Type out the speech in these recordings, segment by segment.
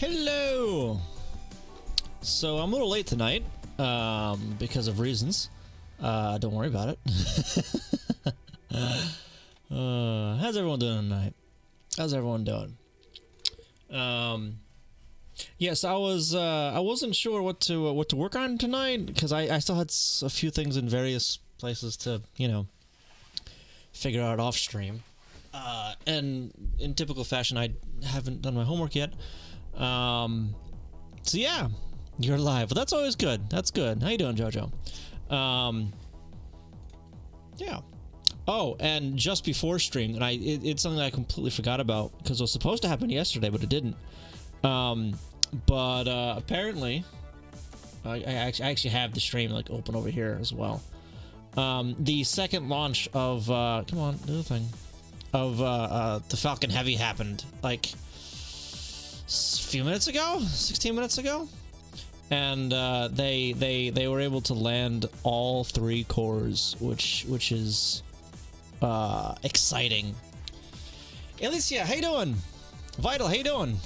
Hello! So I'm a little late tonight, because of reasons. Don't worry about it. How's everyone doing tonight? How's everyone doing? Yes, I wasn't sure what to work on tonight, because I still had a few things in various places to, you know, figure out off stream. And in typical fashion, I haven't done my homework yet. So yeah, you're live. But that's always good. That's good. How you doing, Jojo? Yeah. Oh, and just before stream, and it's something that I completely forgot about because it was supposed to happen yesterday, but it didn't. Apparently, I actually have the stream like open over here as well. The second launch of come on, do the thing, of the Falcon Heavy happened like a few minutes ago, 16 minutes ago, and they were able to land all 3 cores, which is exciting. Alicia, how you doing? Vital, how you doing?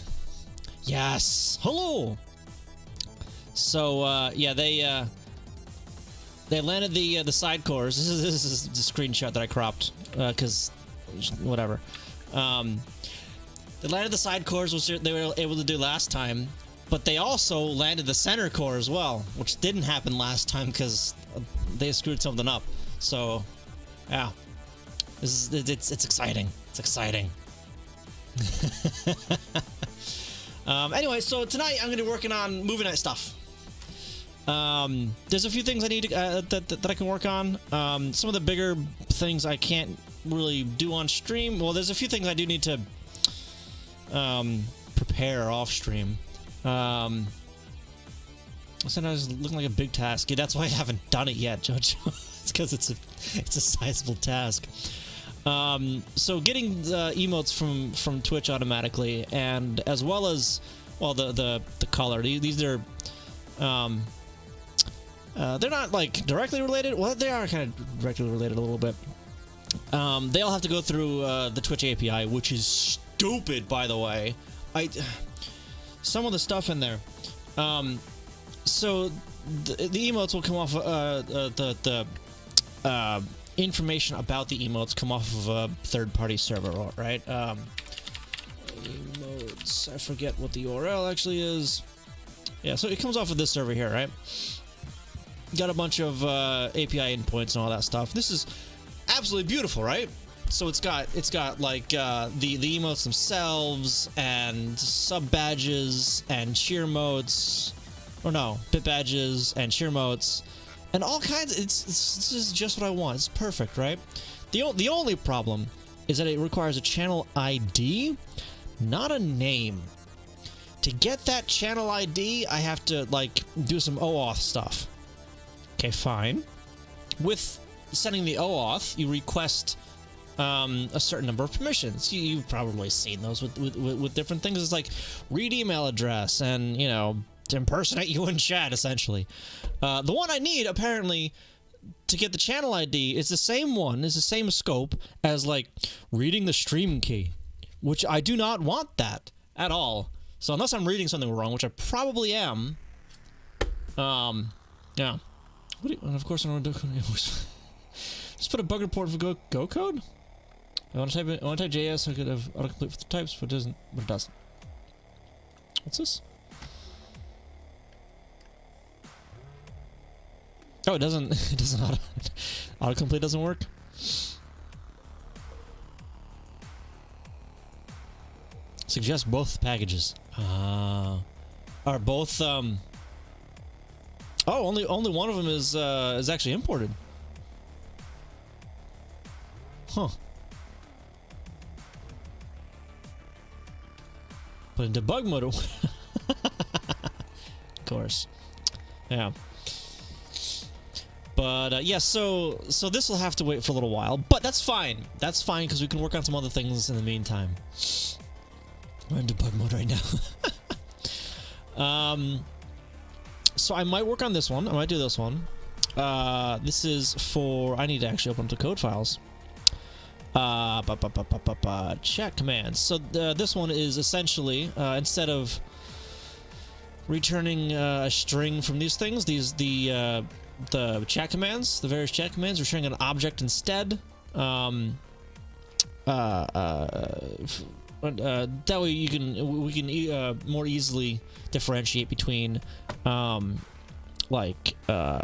Yes, hello. So yeah, they landed the side cores. This is the screenshot that I cropped because whatever. They landed the side cores, which they were able to do last time, but they also landed the center core as well, which didn't happen last time because they screwed something up. So yeah, it's exciting. It's exciting. Anyway, so tonight I'm going to be working on MovieNight stuff. There's a few things I need to, that I can work on. Some of the bigger things I can't really do on stream. Well, there's a few things I do need to prepare off stream. Sometimes it's looking like a big task. Yeah, that's why I haven't done it yet, Judge. It's because it's a sizable task. So getting the emotes from Twitch automatically, and as well as, well, the color. These are they're not like directly related. Well, they are kind of directly related a little bit. They all have to go through the Twitch API, which is stupid, by the way. Some of the stuff in there. So the emotes will come off the information about the emotes come off of a third-party server, right? Emotes. I forget what the URL actually is. Yeah, so it comes off of this server here, right? Got a bunch of API endpoints and all that stuff. This is absolutely beautiful, right? So it's got like the emotes themselves and sub badges and cheer motes, or no, bit badges and cheer motes and all kinds. This is just what I want. It's perfect, right? The only problem is that it requires a channel ID, not a name. To get that channel ID, I have to like do some OAuth stuff. Okay, fine. With sending the OAuth, you request a certain number of permissions. You've probably seen those with different things. It's like read email address and, you know, to impersonate you in chat, essentially. The one I need, apparently, to get the channel ID is the same one, is the same scope as, like, reading the stream key, which I do not want that at all. So unless I'm reading something wrong, which I probably am, yeah. And of course, I don't do just put a bug report for Go code. I want to type JS. I could have autocomplete for the types, but it doesn't. But it doesn't. What's this? Oh, it doesn't. It doesn't autocomplete doesn't work. Suggest both packages. Are both Oh, only one of them is actually imported. Huh. Put in debug mode. Of course. Yeah. But yeah, so this will have to wait for a little while, but that's fine. That's fine because we can work on some other things in the meantime. We're in debug mode right now. So I might work on this one. I might do this one. This is for... I need to actually open up the code files. Chat commands. So this one is essentially, instead of returning a string from these things. The chat commands, the various chat commands, returning an object instead. That way we can more easily differentiate between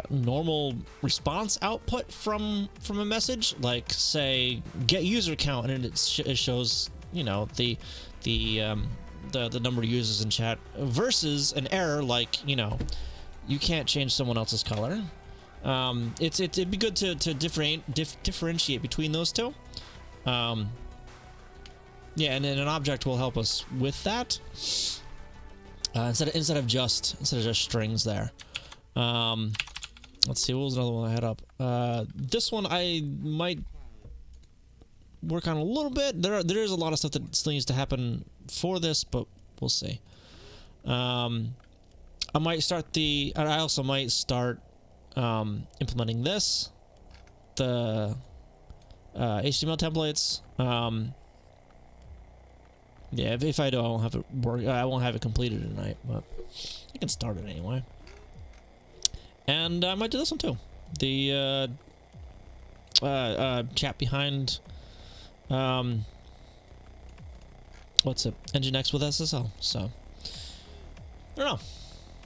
normal response output from a message, like say get user count, and it shows, you know, the number of users in chat, versus an error like, you know, you can't change someone else's color. It'd be good to differentiate between those two. Yeah, and then an object will help us with that. Instead of just strings there. Let's see, what was another one I had up? This one I might work on a little bit. There is a lot of stuff that still needs to happen for this, but we'll see. I also might start implementing this, the HTML templates. Yeah, if I do, I won't have it work. I won't have it completed tonight, but I can start it anyway. And I might do this one too. The chat behind what's it? Nginx with SSL. So I don't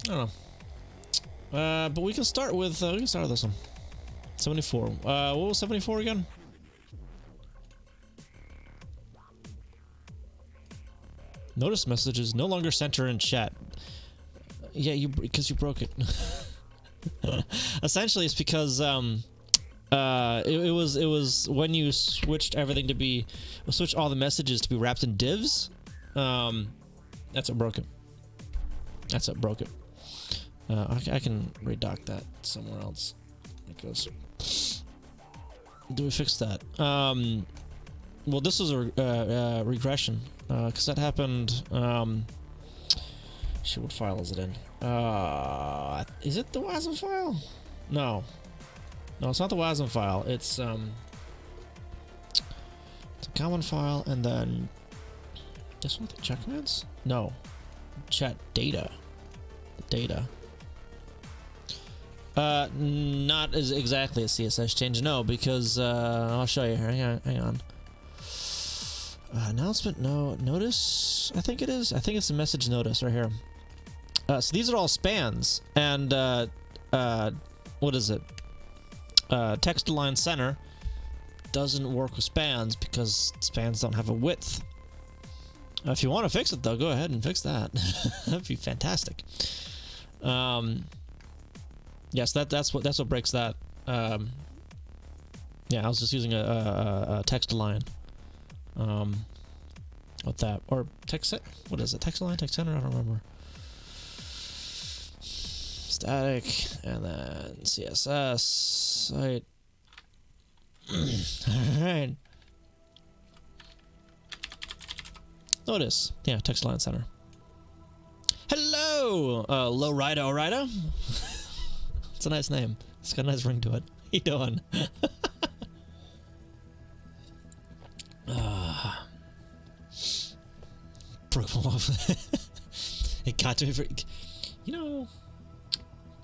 know. But we can start with this one. 74. What was 74 again? Notice messages no longer center in chat. Yeah, because you broke it. Essentially, it's because it was when you switched everything to switch all the messages to be wrapped in divs. That's what broke it. I can redock that somewhere else. It goes. Do we fix that? Well, this was a regression, because that happened. Shit, what file is it in? Is it the WASM file? No, it's not the WASM file. It's a common file, and then this one, the check commands? No, chat data. Data. Not as exactly a CSS change, no, because I'll show you here. Hang on. Announcement, no, notice, I think it is. I think it's a message notice right here. So these are all spans, and what is it? Text align center doesn't work with spans because spans don't have a width. If you want to fix it though, go ahead and fix that. That'd be fantastic. Yes, that's what breaks that. Yeah, I was just using a text align. With that, or text set, what is it? Text align, text center, I don't remember. Static, and then CSS site. Alright. Notice, yeah, text align center. Hello, Lowrider. It's a nice name. It's got a nice ring to it. How you doing? Broke them off. It got to me for, you know,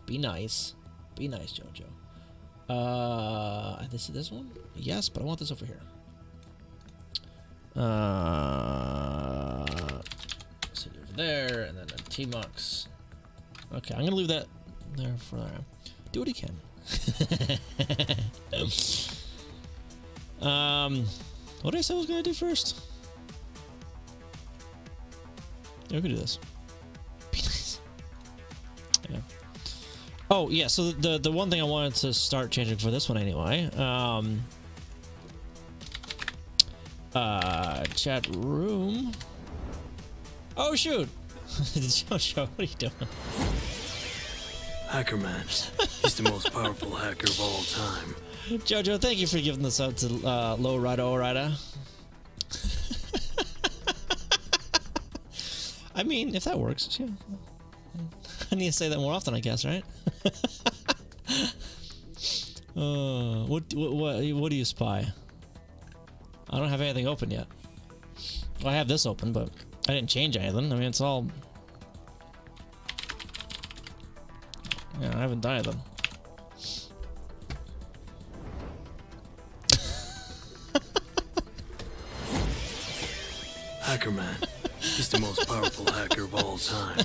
be nice, Jojo. This one, yes, but I want this over here. So over there, and then a tmux. Okay, I'm gonna leave that there for now. Do what you can. What did I say I was gonna do first? Yeah, we could do this. Be nice. Yeah. Oh yeah. So the one thing I wanted to start changing for this one anyway. Chat room. Oh shoot! Jojo, what are you doing? Hacker man. He's the most powerful hacker of all time. Jojo, thank you for giving this out to Lowrider. I mean, if that works, yeah. I need to say that more often, I guess, right? What do you spy? I don't have anything open yet. Well, I have this open, but I didn't change anything. I mean, it's all Yeah, I haven't done it then. Hacker Man. He's the most powerful hacker of all time.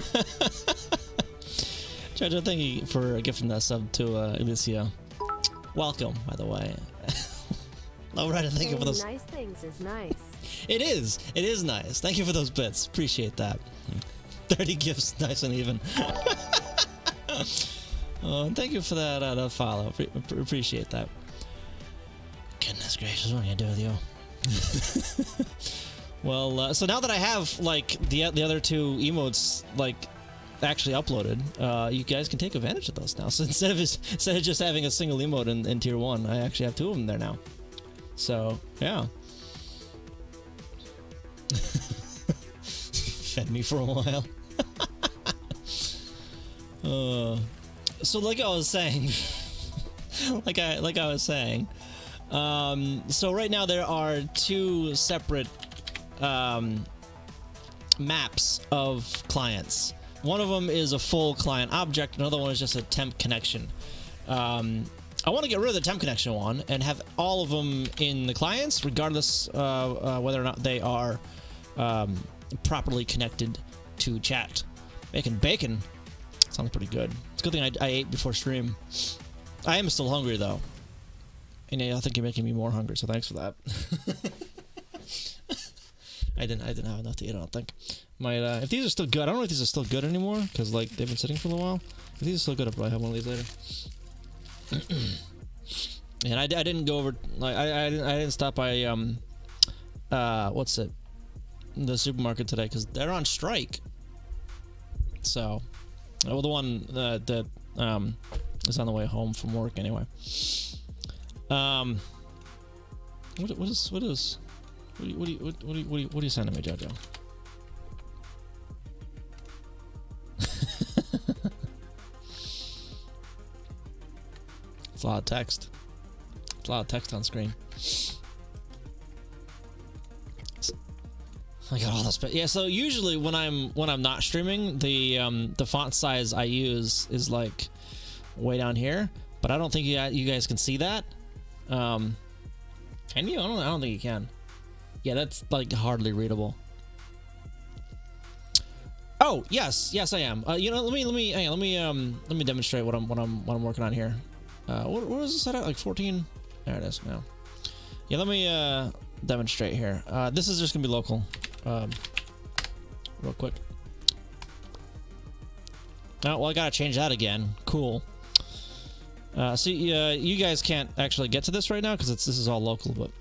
Jojo, thank you for gifting that sub to Alicia. Welcome, by the way. Lowrider, thank you for those. Nice things is nice. It is. It is nice. Thank you for those bits. Appreciate that. 30 gifts, nice and even. Oh, and thank you for that follow. Appreciate that. Goodness gracious, what are you gonna do with you? Well, so now that I have like the other two emotes like actually uploaded, you guys can take advantage of those now. So instead of just having a single emote in tier 1, I actually have 2 of them there now. So yeah. Fed me for a while. So like I was saying, like I was saying, so right now there are 2 separate maps of clients. One of them is a full client object. Another one is just a temp connection. I want to get rid of the temp connection one and have all of them in the clients, regardless whether or not they are properly connected to chat. Making bacon sounds pretty good. It's a good thing I ate before stream. I am still hungry though, and I think you're making me more hungry. So thanks for that. I didn't have enough to eat. I don't think. Might if these are still good. I don't know if these are still good anymore because like they've been sitting for a little while. If these are still good, I'll probably have one of these later. And I didn't go over like I didn't stop by what's it, the supermarket today because they're on strike. So, well, the one that is on the way home from work anyway. What are you sending me, Jojo? It's a lot of text. It's a lot of text on screen. I got all this, but yeah. So usually when I'm not streaming, the font size I use is like way down here, but I don't think you guys can see that. Can you? I don't think you can. Yeah, that's like hardly readable. Oh yes, I am. You know, let me demonstrate what I'm working on here. What is this at? Like 14? There it is now. Yeah, let me demonstrate here. This is just gonna be local, real quick. Oh, well, I gotta change that again. Cool. See, you guys can't actually get to this right now because this is all local, but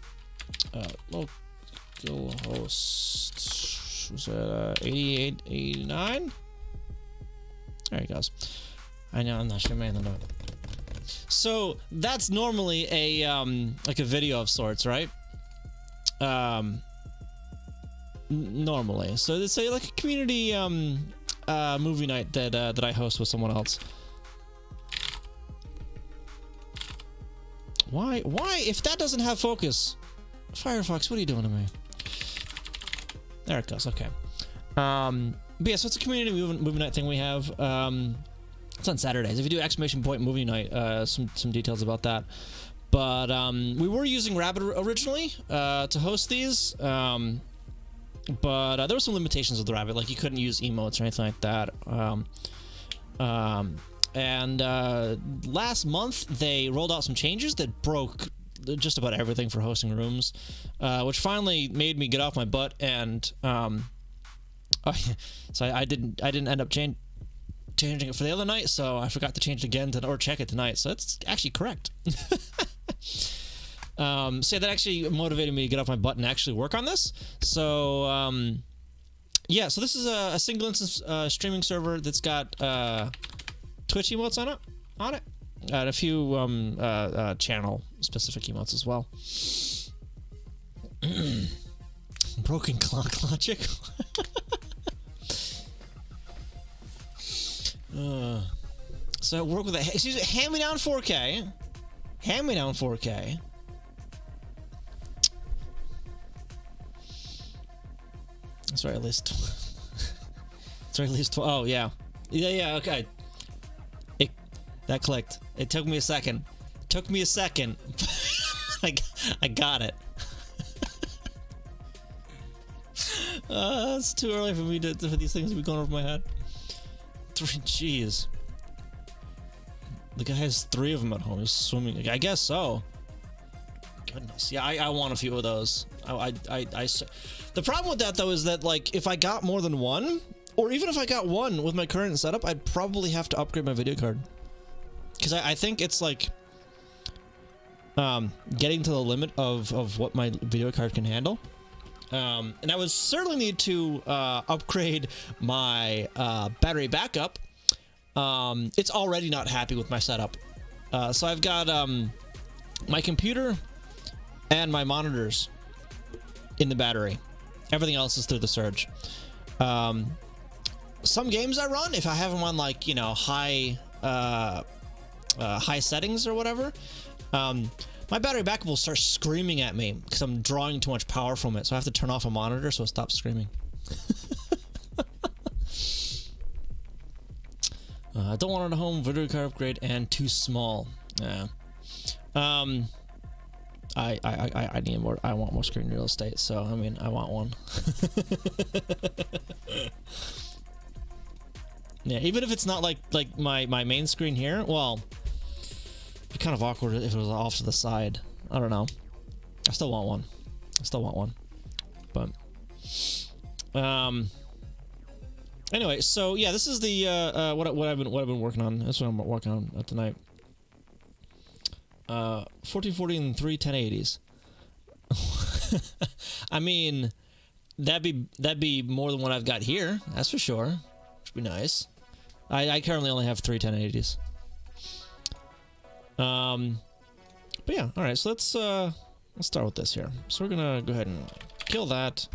local host was at 88, 89. There he goes. I know, I'm not sure, man. So that's normally a like a video of sorts, right? Normally, so it's like a community movie night that I host with someone else. Why? If that doesn't have focus, Firefox, what are you doing to me? There it goes. Okay. But yeah, so it's a community movie night thing we have. It's on Saturdays. If you do !point movie night, some details about that. But we were using Rabbit originally to host these, but there were some limitations with the Rabbit, like you couldn't use emotes or anything like that. And last month they rolled out some changes that broke just about everything for hosting rooms, which finally made me get off my butt and so I didn't end up changing it for the other night, so I forgot to change it again or check it tonight, so it's actually correct. So yeah, that actually motivated me to get off my butt and actually work on this. So yeah, so this is a single instance streaming server that's got Twitch emotes on it, and a few channel specific emotes as well. Broken clock logic. So work with a hand-me-down 4K. Hand-me-down 4K. That's right, at least. That's right, at least. Oh yeah, okay. That clicked. It took me a second. Took me a second. I got it. It's too early for me for these things to be going over my head. 3Gs. The guy has 3 of them at home. He's swimming. I guess so. Goodness. Yeah, I want a few of those. The problem with that, though, is that, like, if I got more than one, or even if I got one with my current setup, I'd probably have to upgrade my video card. Because I think it's, like, getting to the limit of what my video card can handle. And I would certainly need to upgrade my battery backup. It's already not happy with my setup. So I've got my computer and my monitors in the battery. Everything else is through the Surge. Some games I run, if I have them on, like, you know, high settings or whatever, my battery backup will start screaming at me because I'm drawing too much power from it. So I have to turn off a monitor so it stops screaming. I don't want it at home. Video card upgrade and too small. Yeah. I need more. I want more screen real estate. So I mean, I want one. Yeah, even if it's not like my main screen here. Well, it'd be kind of awkward if it was off to the side. I don't know. I still want one. But anyway, so yeah, this is the what I've been working on. That's what I'm working on tonight. 1440 and 3 1080s. I mean, that'd be more than what I've got here. That's for sure. Should be nice. I currently only have 3 1080s. But yeah, all right. So let's start with this here. So we're gonna go ahead and kill that.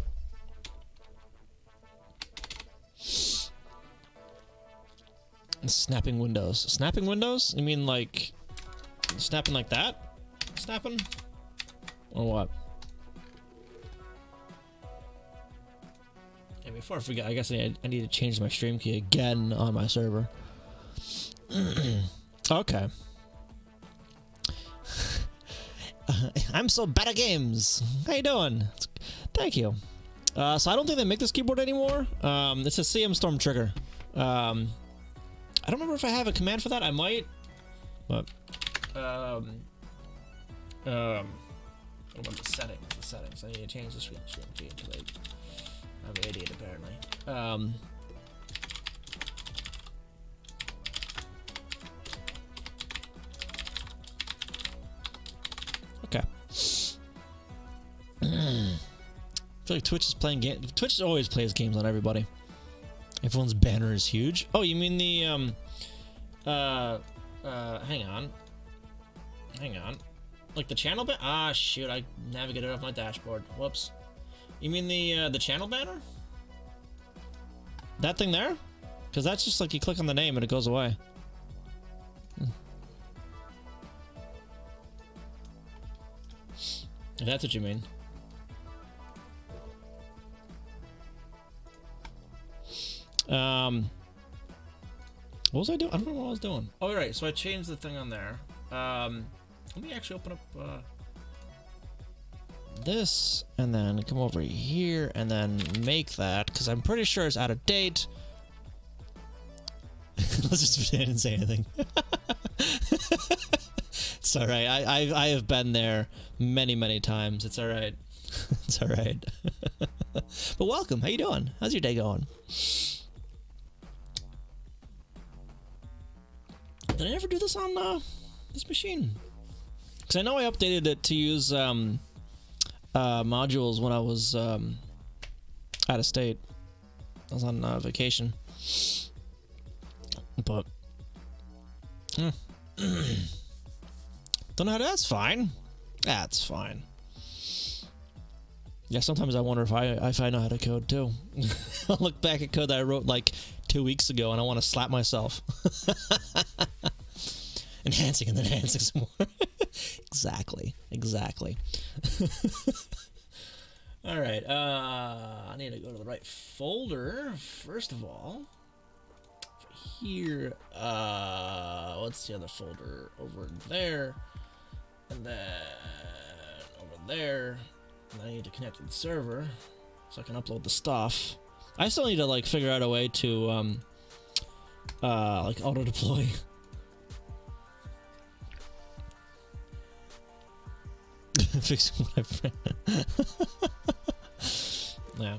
And snapping windows. Snapping windows? You mean like snapping like that? Snapping? Or what? And before I forget, I guess I need to change my stream key again on my server. Okay. I'm so bad at games. How you doing? Thank you. So I don't think they make this keyboard anymore. It's a CM Storm trigger. I don't remember if I have a command for that. I might. But what about the settings? The settings. I need to change the stream key because I'm an idiot apparently. Okay. I feel like Twitch is playing games. Twitch always plays games on everybody. Everyone's banner is huge. Oh, you mean the hang on. Like the channel banner? Ah, shoot! I navigated off my dashboard. Whoops. You mean the channel banner? That thing there? Because that's just like you click on the name and it goes away. If that's what you mean. What was I doing? I don't know what I was doing. Oh, right. So I changed the thing on there. Let me actually open up this and then come over here and then make that because I'm pretty sure it's out of date. Let's just pretend I didn't say anything. It's all right. I have been there many times. It's all right. It's all right. But welcome. How you doing? How's your day going? Did I ever do this on this machine? Because I know I updated it to use modules when I was out of state. I was on vacation. But don't know how to. That's fine. That's fine. Yeah, sometimes I wonder if I know how to code too. I'll look back at code that I wrote like 2 weeks ago and I want to slap myself. Enhancing and then enhancing some more. Exactly. All right. I need to go to the right folder first of all. Here. what's the other folder? Over there. And then over there. And I need to connect to the server so I can upload the stuff. I still need to like figure out a way to like auto deploy. Fixing what I've read. Yeah.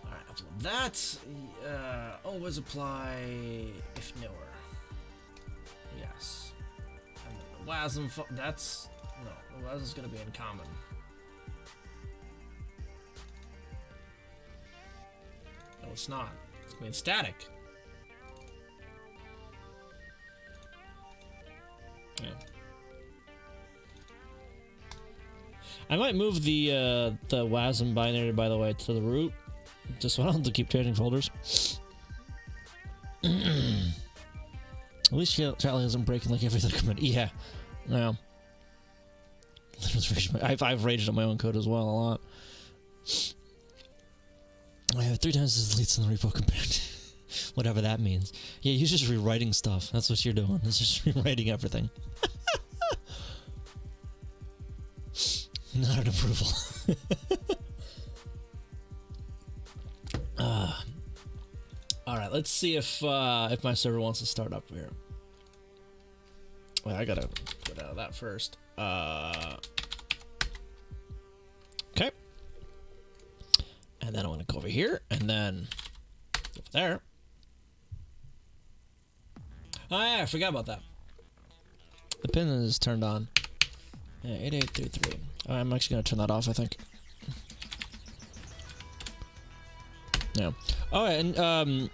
Alright, upload that. Always apply if newer. Yes. And then the WASM that's no, the WASM is gonna be in common. No, it's not. It's gonna be in static. Yeah. I might move the WASM binary, by the way, to the root, just so I don't have to keep changing folders. At least Charlie isn't breaking like every other command. Yeah, no. I've raged at my own code as well a lot. I have 3 times as deletes in the repo compared to whatever that means. Yeah, you're just rewriting stuff. That's what you're doing. It's just rewriting everything. Not an approval. All right, let's see if my server wants to start up here. Well, I gotta get out of that first. Okay. And then I want to go over here, and then over there. Oh yeah, I forgot about that. The pin is turned on. Yeah, 8833. I'm actually gonna turn that off, I think. Yeah. Oh, and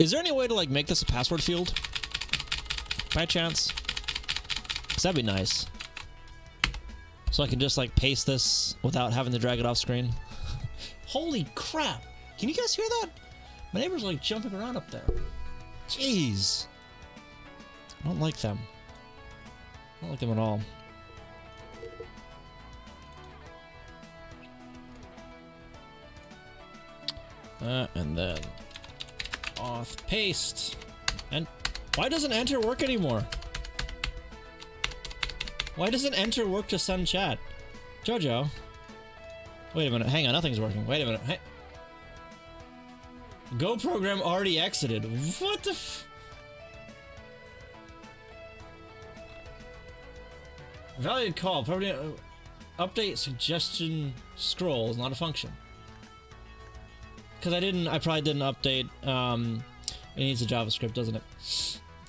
is there any way to like make this a password field? By chance? 'Cause that'd be nice. So I can just like paste this without having to drag it off screen. Holy crap! Can you guys hear that? My neighbors are like jumping around up there. Jeez. I don't like them. I don't like them at all. And then auth paste. And why doesn't enter work anymore? Why doesn't enter work to send chat? Jojo. Wait a minute. Hang on. Nothing's working. Wait a minute. Hey. Go program already exited. What the f... Valid call. Probably update suggestion scroll is not a function. Because I probably didn't update, it needs a JavaScript, doesn't it?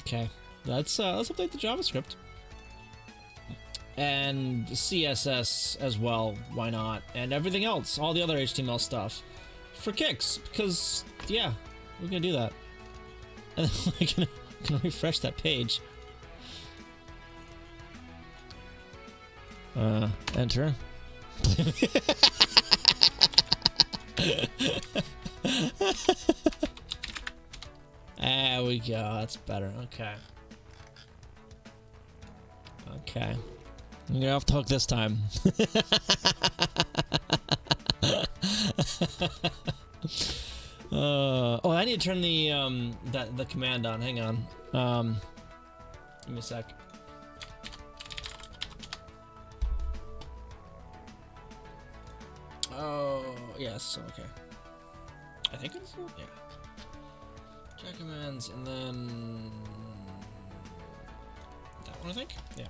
Okay, let's update the JavaScript. And CSS as well, why not? And everything else, all the other HTML stuff. For kicks, because, yeah, we're gonna do that. And then we're gonna refresh that page. Enter. There we go. That's better. Okay. Okay. I'm gonna have to hook this time. Oh, I need to turn the command on. Hang on. Give me a sec. Oh, yes, okay. I think it's, yeah. Check commands, and then... that one, I think? Yeah.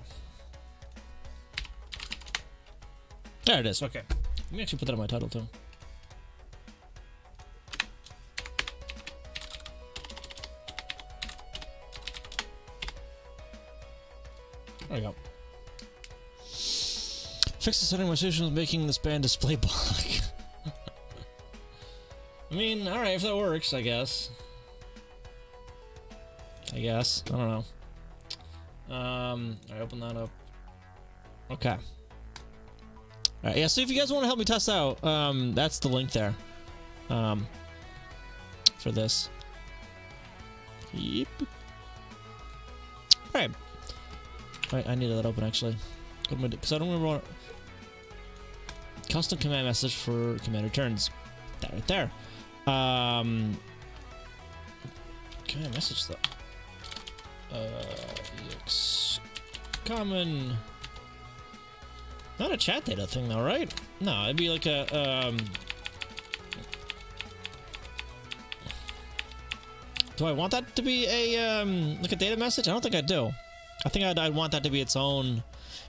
There it is, okay. Let me actually put that in my title, too. There we go. Fix the setting my station with making this band display block. I mean, alright, if that works, I guess. I don't know. I open that up. Okay. Alright, yeah, so if you guys want to help me test out, that's the link there. For this. Yep. Alright. Alright, I needed that open, actually. Because I don't remember what... Custom command message for command returns. That right there. Command message though. ex common. Not a chat data thing though, right? No, it'd be like a do I want that to be a like a data message? I don't think I do. I think I'd want that to be its own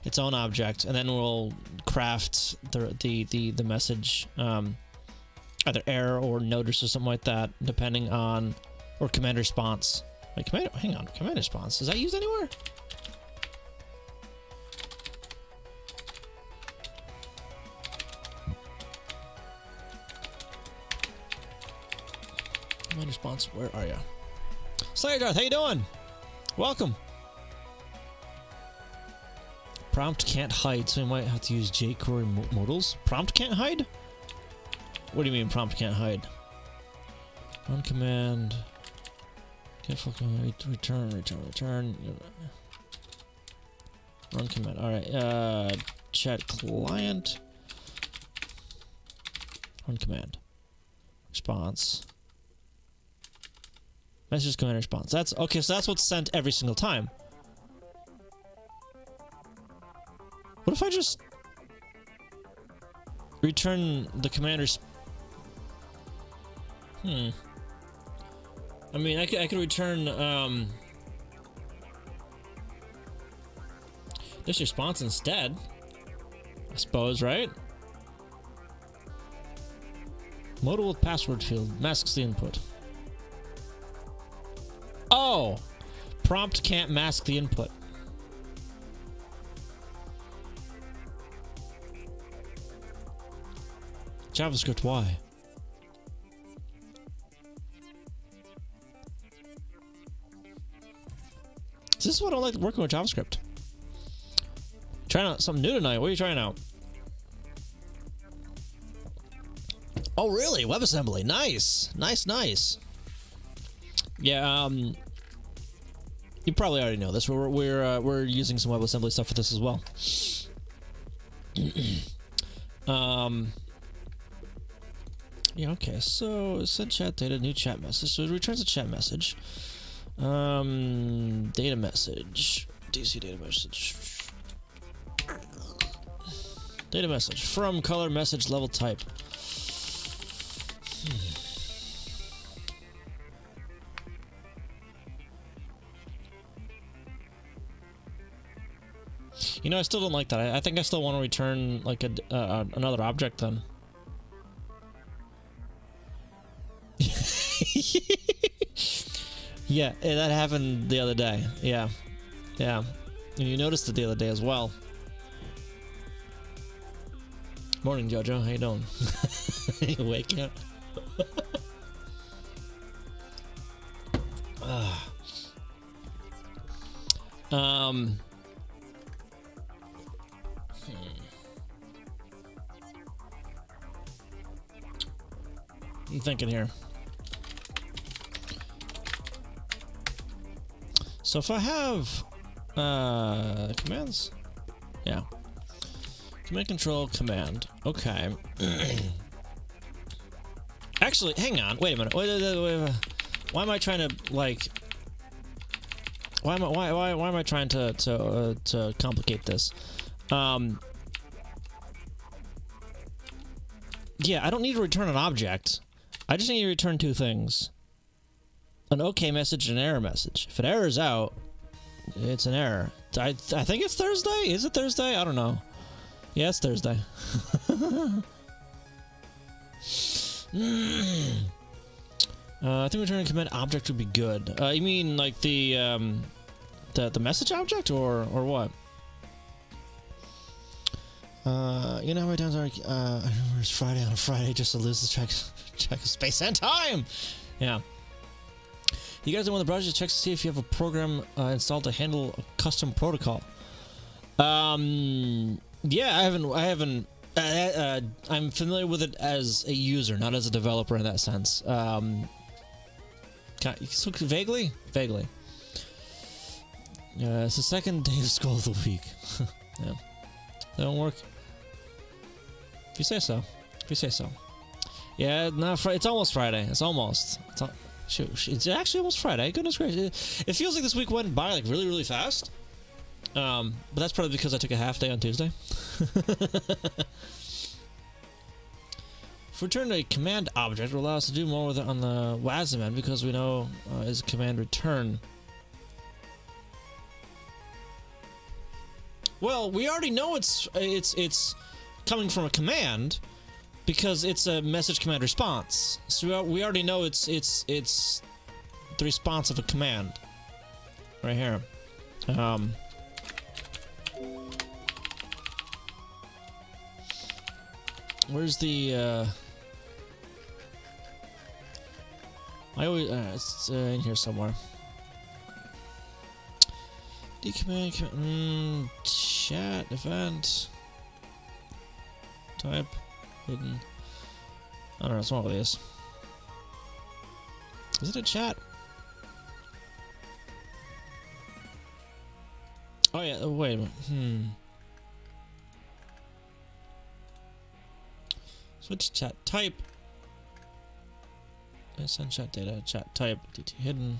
object, and then we'll craft the message either error or notice or something like that, depending on, or command response. Wait, hang on, command response, is that used anywhere? Command response, where are you? Slayer Darth, how you doing? Welcome. Prompt can't hide, so we might have to use jQuery modals. Prompt can't hide? What do you mean prompt can't hide? Run command. Can't fucking return. Run command. Alright, chat client. Run command. Response. Message command response. That's okay, so that's what's sent every single time. What if I just return the commander's? I mean, I could return this response instead, I suppose, right? Modal with password field masks the input. Oh, prompt can't mask the input. JavaScript, why? This is what I like working with JavaScript. Trying out something new tonight. What are you trying out? Oh, really? WebAssembly. Nice. Nice. Yeah, you probably already know this. We're using some WebAssembly stuff for this as well. Yeah, okay, so send chat data, new chat message. So it returns a chat message. Data message. DC data message. Data message from color message level type. You know, I still don't like that. I think I still want to return like another object then. Yeah, that happened the other day. Yeah. And you noticed it the other day as well. Morning, Jojo. How you doing? You awake yet? I'm thinking here. So if I have commands, yeah, command control command. Okay. Actually, hang on. Wait a minute. Wait. Why am I trying to like? Why am I trying to complicate this? Yeah, I don't need to return an object. I just need to return two things. An OK message and an error message. If it errors out, it's an error. I think it's Thursday? Is it Thursday? I don't know. Yeah, it's Thursday. I think returning command object would be good. You mean like the message object or what? You know how many times I remember it's Friday on a Friday just to lose the check of space and time. Yeah. You guys are one of the browsers checks to see if you have a program installed to handle a custom protocol. Yeah, I haven't. I'm familiar with it as a user, not as a developer in that sense. Vaguely. It's the second day of school of the week. Yeah, that don't work. If you say so. Yeah, no, it's almost Friday. It's almost. Shoot, it's actually almost Friday. Goodness gracious. It feels like this week went by like really, really fast. But that's probably because I took a half day on Tuesday. If we return a command object, it will allow us to do more with it on the WASM end because we know is a command return. Well, we already know it's coming from a command because it's a message command response. So we already know it's the response of a command right here. Where's the I always it's in here somewhere. Decommand chat event type hidden. I don't know. What's wrong with these? Is it a chat? Oh yeah. Oh, wait a minute. Switch chat type. Send chat data. Chat type. DT hidden.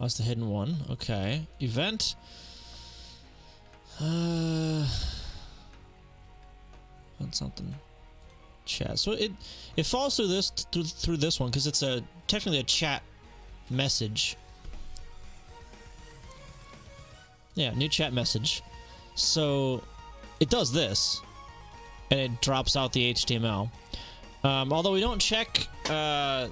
Oh, that's the hidden one. Okay. Event. Event something. Chat. So it falls through this through this one because it's technically a chat message. Yeah, new chat message. So it does this. And it drops out the HTML. Although we don't check the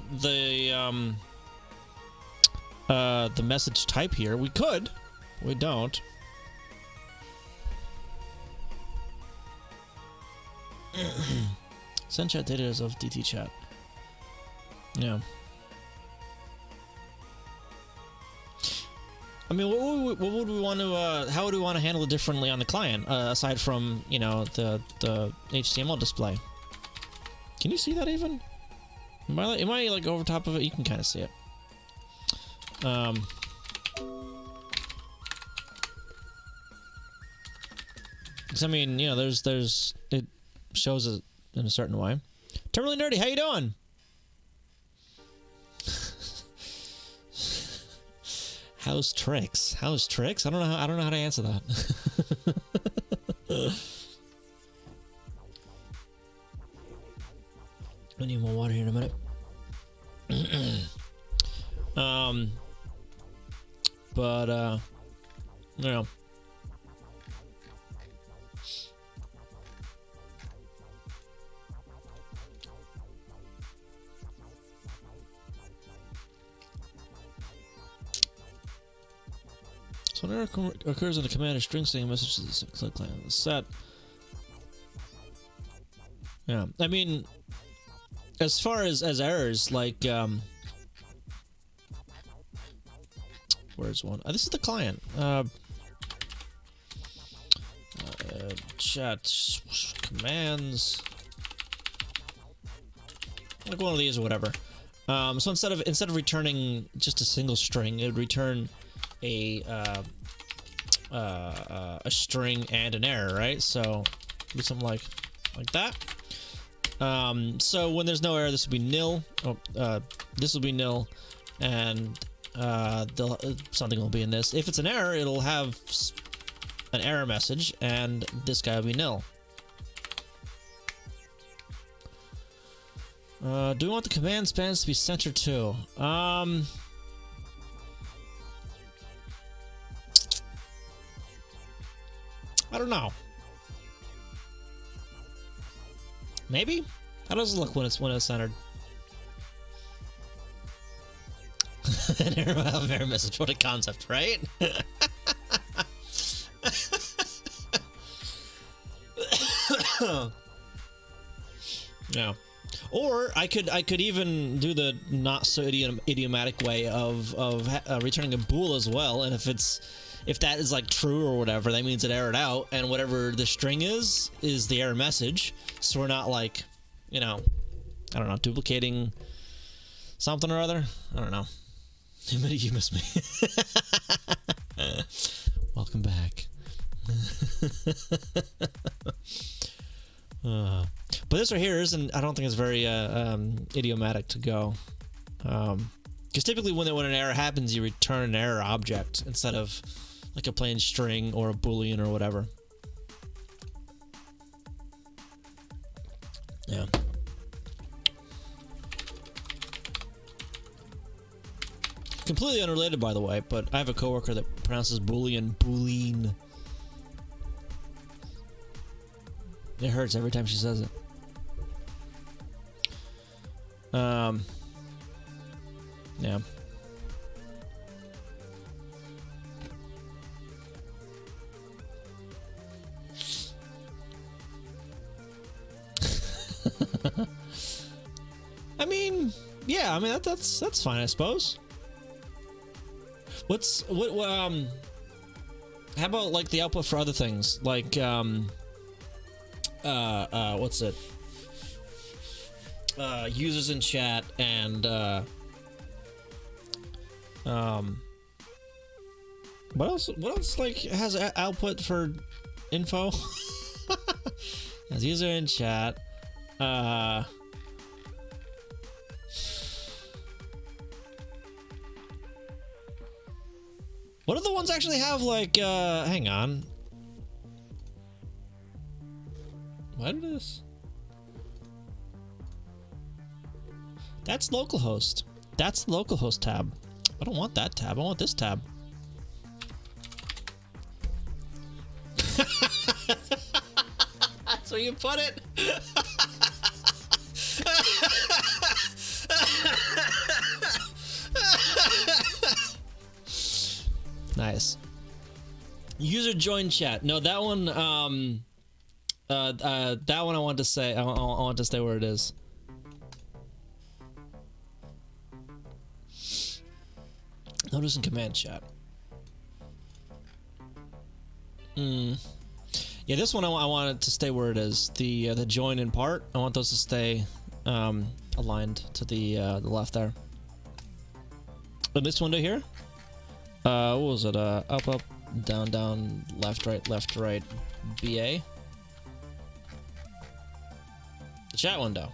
message type here. We could. We don't. Send chat data as of DT chat. Yeah. I mean, what would we want to? How would we want to handle it differently on the client, aside from the HTML display? Can you see that even? Am I like over top of it? You can kind of see it. Because I mean, there's it shows it in a certain way. Terminally Nerdy, how you doing? How's tricks? How's tricks? I don't know how to answer that. I need more water here in a minute. But yeah. So an error occurs in a command or string saying a message to the client on the set. Yeah, I mean, as far as errors, like, where's one? This is the client. Chat commands, like one of these or whatever. So instead of returning just a single string, it would return a string and an error, right? So do something like that. So when there's no error, this will be nil. This will be nil, and something will be in this. If it's an error, it'll have an error message, and this guy will be nil. Do we want the command spans to be centered too? I don't know. Maybe? How does it look when it's centered? An error message. What a concept, right? Yeah. Or I could even do the not so idiomatic way of returning a bool as well, and if that is like true or whatever, that means it errored out, and whatever the string is the error message. So we're not like, I don't know, duplicating something or other. I don't know. You miss me. Welcome back. But this right here isn't. I don't think it's very idiomatic to go. Because typically when an error happens, you return an error object instead of like a plain string or a boolean or whatever. Yeah. Completely unrelated, by the way, but I have a coworker that pronounces boolean. It hurts every time she says it. Yeah. I mean, yeah, I mean that's fine, I suppose. How about like the output for other things? Like what's it? Users in chat and what else like has output for info? As user in chat. What do the ones actually have like hang on. What is this? That's localhost. That's the localhost tab. I don't want that tab. I want this tab. That's where you put it. Nice. User join chat. No, that one. That one I want to say. I want to stay where it is. Notice in command chat. Yeah, this one I want it to stay where it is. The join in part. I want those to stay aligned to the left there. And this window here. What was it? Up, up, down, down, left, right, BA. The chat window.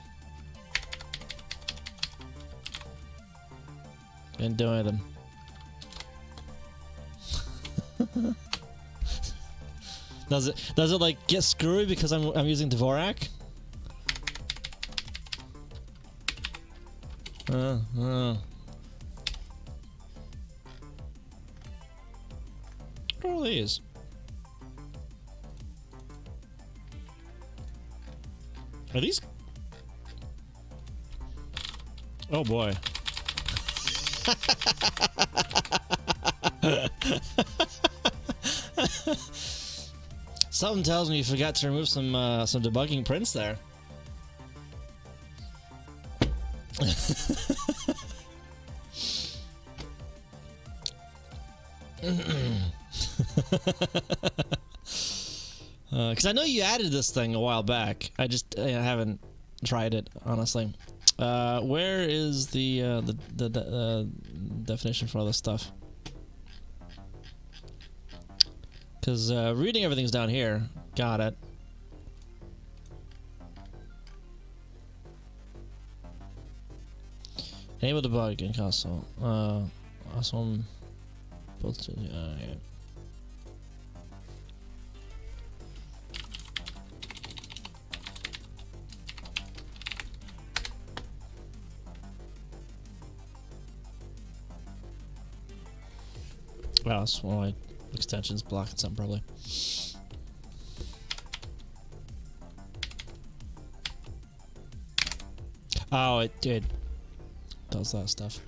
Didn't do anything. Does it like get screwy because I'm using Dvorak? What are these? Are these? Oh boy. Something tells me you forgot to remove some debugging prints there. Because I know you added this thing a while back. I just I haven't tried it, honestly. Where is the definition for all this stuff? Because reading everything's down here. Got it. Enable debug in console. Awesome. Both. Yeah. Wow, that's one of my extensions blocking something probably. Oh, it did. Does that stuff.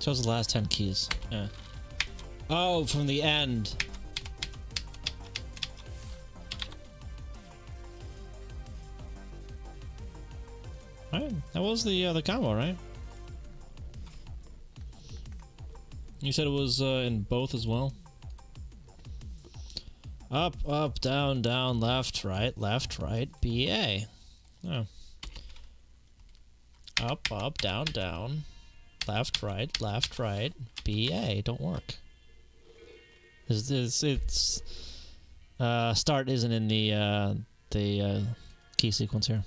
Shows the last 10 keys. Yeah. Oh, from the end. Right, that was the combo, right? You said it was in both as well. Up, up, down, down, left, right, BA. Oh. Up, up, down, down. Left, right, B, A. Don't work. It's start isn't in the key sequence here.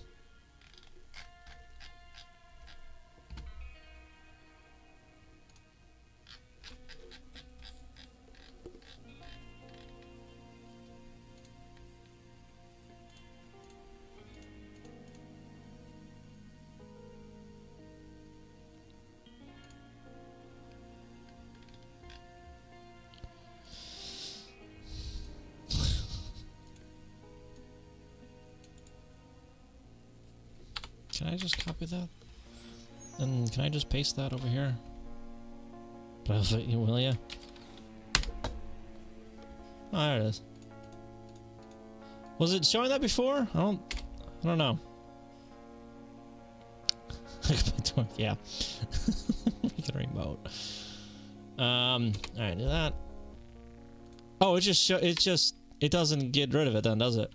Can I just copy that? And can I just paste that over here? Will ya? Oh, there it is. Was it showing that before? I don't know. Yeah. Make it remote. Alright, do that. Oh, it doesn't get rid of it then, does it?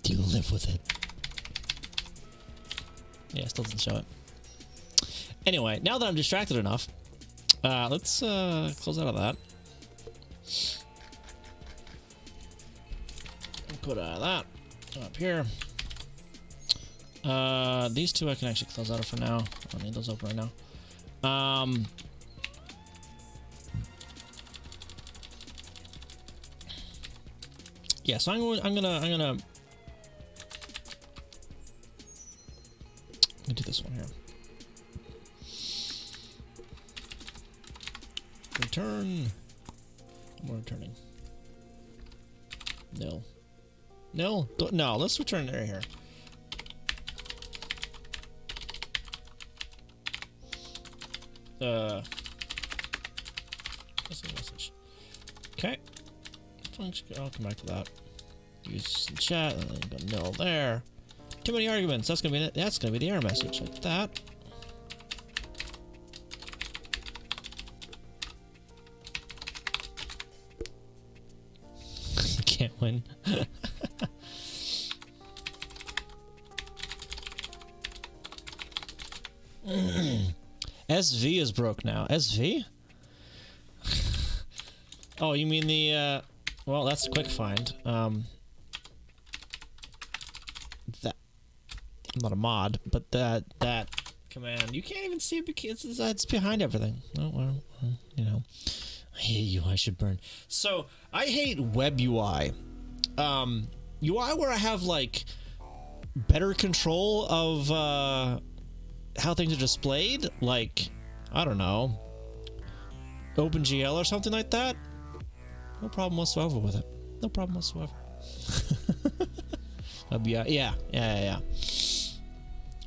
Do you live with it? Yeah, still doesn't show it. Anyway, now that I'm distracted enough, let's close out of that. Put that up here. These two I can actually close out of for now. I don't need those open right now. Yeah, so I'm gonna do this one here. Return. I'm returning. No. No. No. Let's return there here. Missing message. Okay. Function. I'll come back to that. Use chat and then go nil there. Too many arguments. That's gonna be the error message like that. Can't win. SV is broke now. SV? Oh, you mean the well, that's a quick find. That I'm not a mod, but that command, you can't even see it because it's behind everything. Oh, well, you know. I hate you, I should burn. So, I hate web UI. UI where I have, like, better control of, how things are displayed. Like, I don't know, OpenGL or something like that. No problem whatsoever with it. No problem whatsoever. Yeah.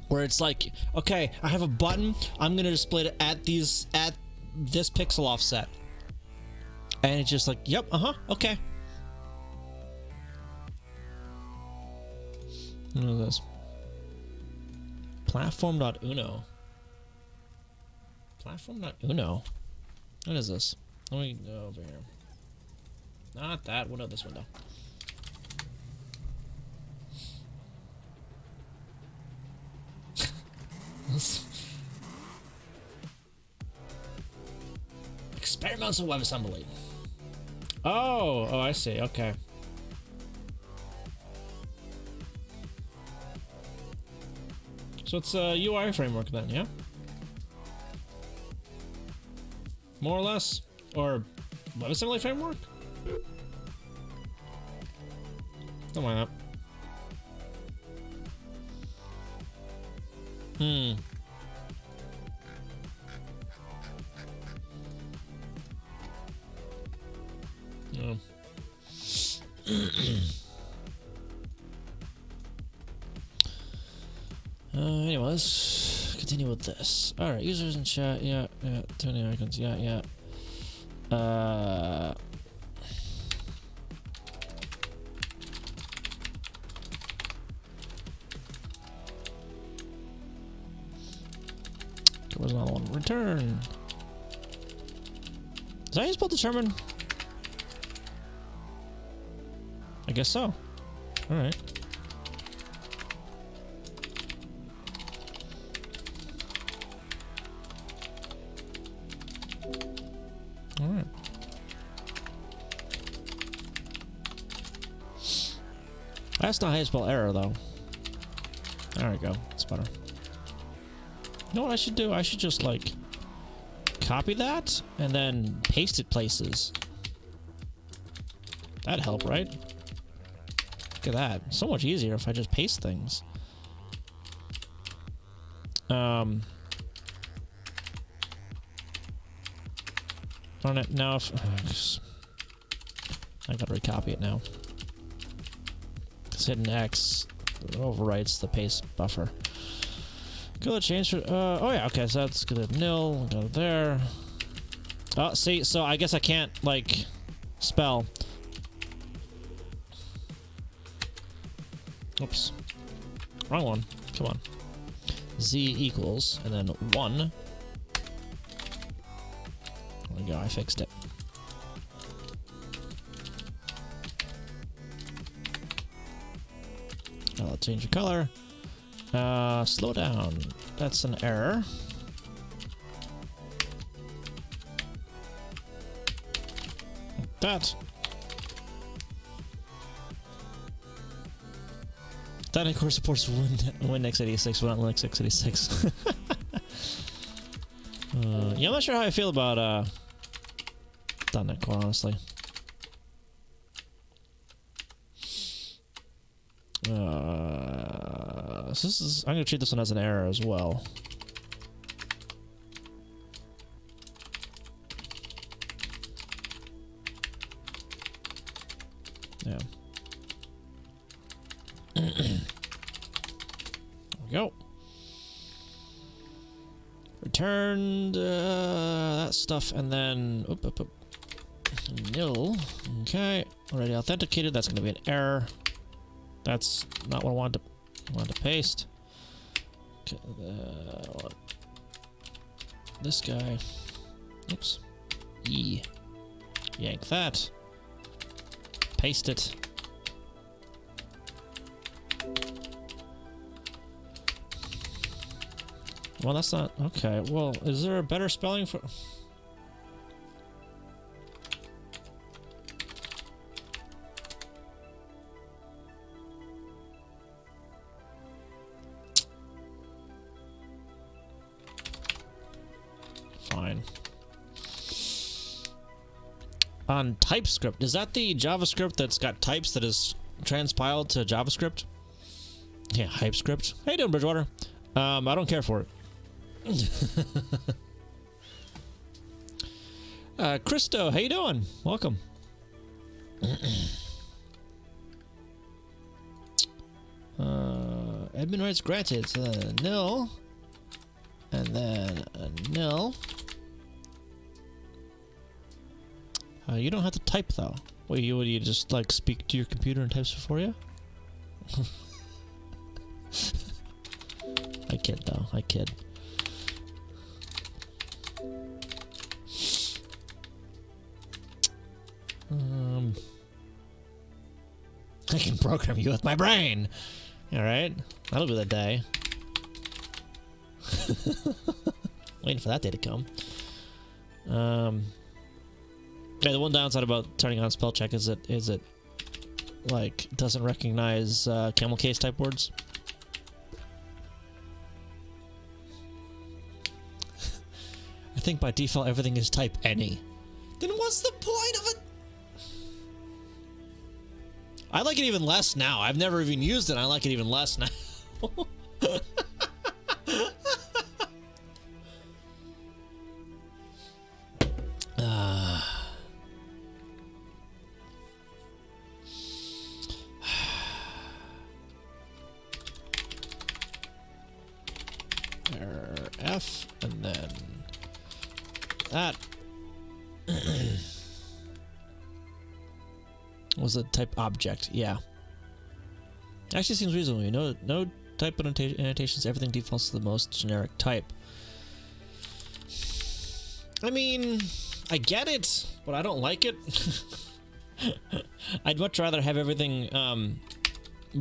Where it's like, okay, I have a button, I'm gonna display it at this pixel offset. And it's just like, yep, okay. What is this? Platform.uno. Platform.uno. What is this? Let me go over here. Not that window, this window. Experiments of WebAssembly. Oh, I see. Okay. So it's a UI framework then, yeah? More or less? Or WebAssembly framework? Don't mind that. Oh. Anyway, let's continue with this. Alright, users in chat, yeah, turning icons, yeah. was another one. Return. Is that how you spell determine? I guess so. Alright. Alright. That's not how you spell error, though. There we go. It's better. You know what I should do? I should just, like, copy that and then paste it places. That'd help, right? Look at that. So much easier if I just paste things. Darn it. Now if... I gotta recopy it now. Just hitting X overwrites the paste buffer. Good change for... oh yeah, okay, so that's good. Nil, go there. Oh, see, so I guess I can't, like, spell. Oops. Wrong one. Come on. Z equals, and then 1. There we go, I fixed it. Now let's change the color. Slow down. That's an error. Like that. That, of course, supports Windows 86, but not Linux x86. Yeah, I'm not sure how I feel about .NET Core, honestly. So this is... I'm gonna treat this one as an error as well. Yeah. There we go. Returned that stuff, and then nil. Okay, already authenticated. That's going to be an error. That's not what I wanted to paste. Okay, this guy. Oops. E. Yank that. Paste it. Well, that's not... Okay, well, is there a better spelling for... Fine. On TypeScript, is that the JavaScript that's got types that is transpiled to JavaScript? Yeah, HypeScript. How you doing, Bridgewater? I don't care for it. Christo, how you doing? Welcome. Admin rights granted. So then a nil, and then a nil. You don't have to type though. What do you just like speak to your computer and types for you? I kid though. I kid. I can program you with my brain. All right, that'll be the day. Waiting for that day to come. Yeah, the one downside about turning on spell check is it like doesn't recognize camel case type words. I think by default everything is type any. Then what's the point of it? I like it even less now. I've never even used it. I like it even less now. F and then that. Was a type object, yeah. Actually seems reasonable. No type annotations, everything defaults to the most generic type. I mean, I get it, but I don't like it. I'd much rather have everything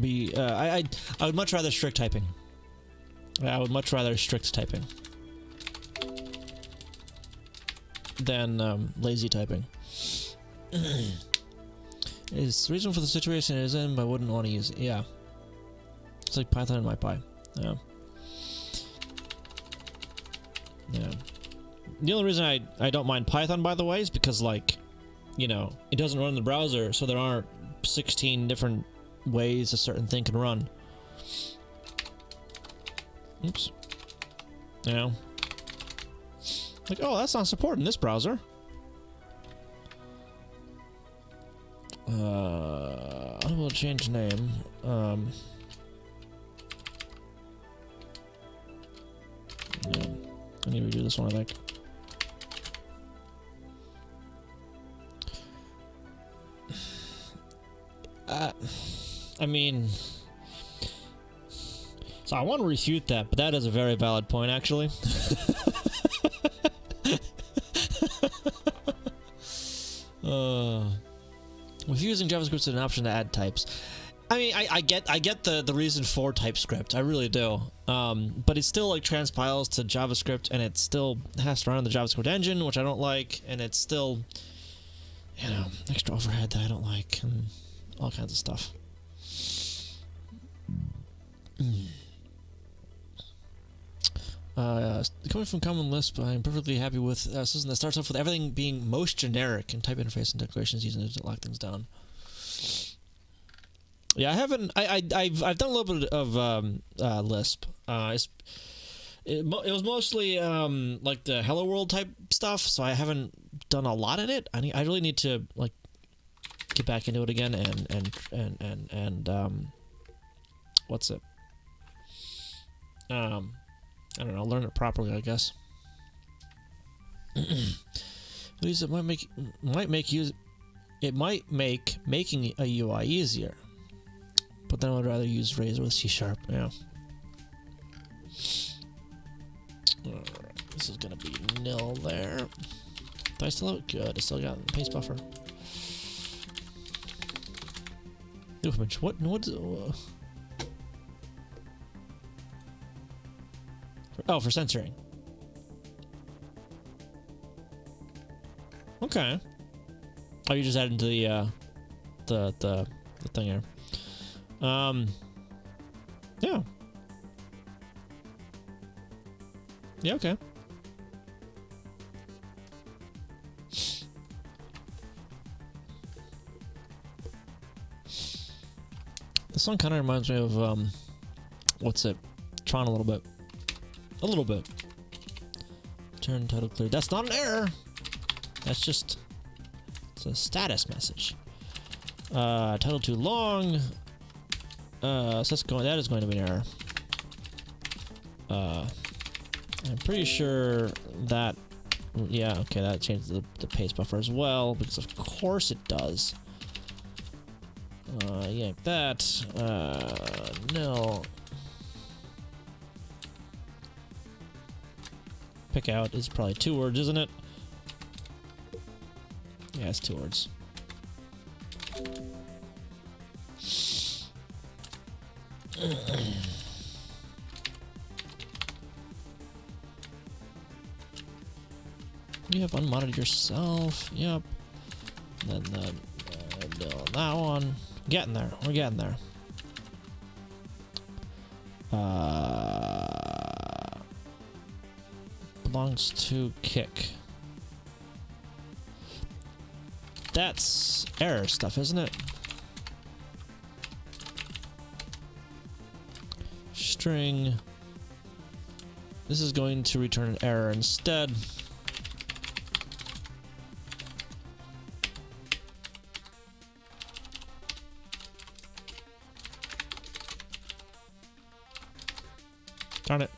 be. I would much rather strict typing. I would much rather strict typing than lazy typing. Is the reason for the situation it is in, but I wouldn't want to use it. Yeah. It's like Python and MyPy. Yeah. Yeah. The only reason I don't mind Python, by the way, is because, like, you know, it doesn't run in the browser, so there aren't 16 different ways a certain thing can run. Oops. You know? Like, oh, that's not supported in this browser. I will change name. Yeah. I need to redo this one, I think. I mean, so I want to refute that, but that is a very valid point, actually. With using JavaScript as an option to add types, I mean, I get the reason for TypeScript, I really do. But it still like transpiles to JavaScript, and it still has to run on the JavaScript engine, which I don't like, and it's still, you know, extra overhead that I don't like, and all kinds of stuff. Coming from Common Lisp, I'm perfectly happy with a system that starts off with everything being most generic and type interface and declarations using it to lock things down. Yeah, I haven't. I've done a little bit of Lisp. It was mostly like the Hello World type stuff, so I haven't done a lot in it. I really need to like get back into it again and what's it? I don't know, learn it properly, I guess. It might make making a UI easier, but then I would rather use Razor with C#. Yeah. Alright, this is gonna be nil there. Do I still have it? Good. I still got the paste buffer. What? Oh, for censoring. Okay. Oh, you just added to the thing here. Yeah. Yeah, okay. This song kind of reminds me of what's it? Tron a little bit. A little bit. Turn title clear. That's not an error. That's just, it's a status message. Title too long. So that is going to be an error. I'm pretty sure that, yeah, okay, that changes the paste buffer as well, because of course it does. Yank that. No. Pick out is probably 2 words, isn't it? Yeah, it's 2 words. You have unmodded yourself. Yep. And then that one. Getting there. We're getting there. Belongs to kick. That's error stuff, isn't it? String. This is going to return an error instead. Darn it.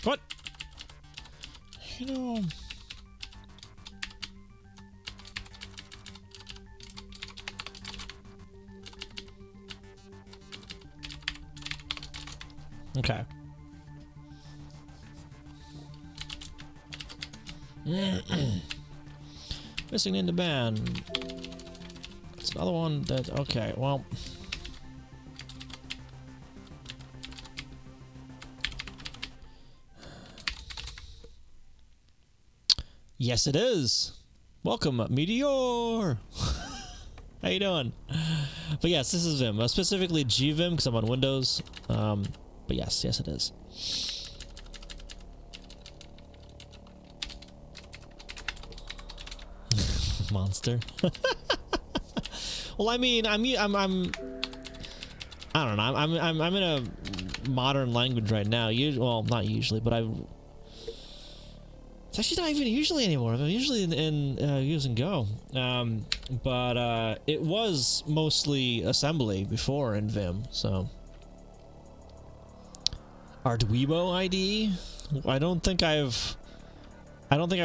What? You know. Okay. Missing in the band. It's another one that. Okay, well. Yes, it is. Welcome, Meteor. How you doing? But yes, this is Vim. Specifically GVim because I'm on Windows. But yes, it is. Monster. Well, I mean, I'm I don't know. I'm in a modern language right now. Well, not usually, but it's actually not even usually anymore. I'm usually in use and go. But it was mostly assembly before in Vim. So Arduino IDE. I don't think I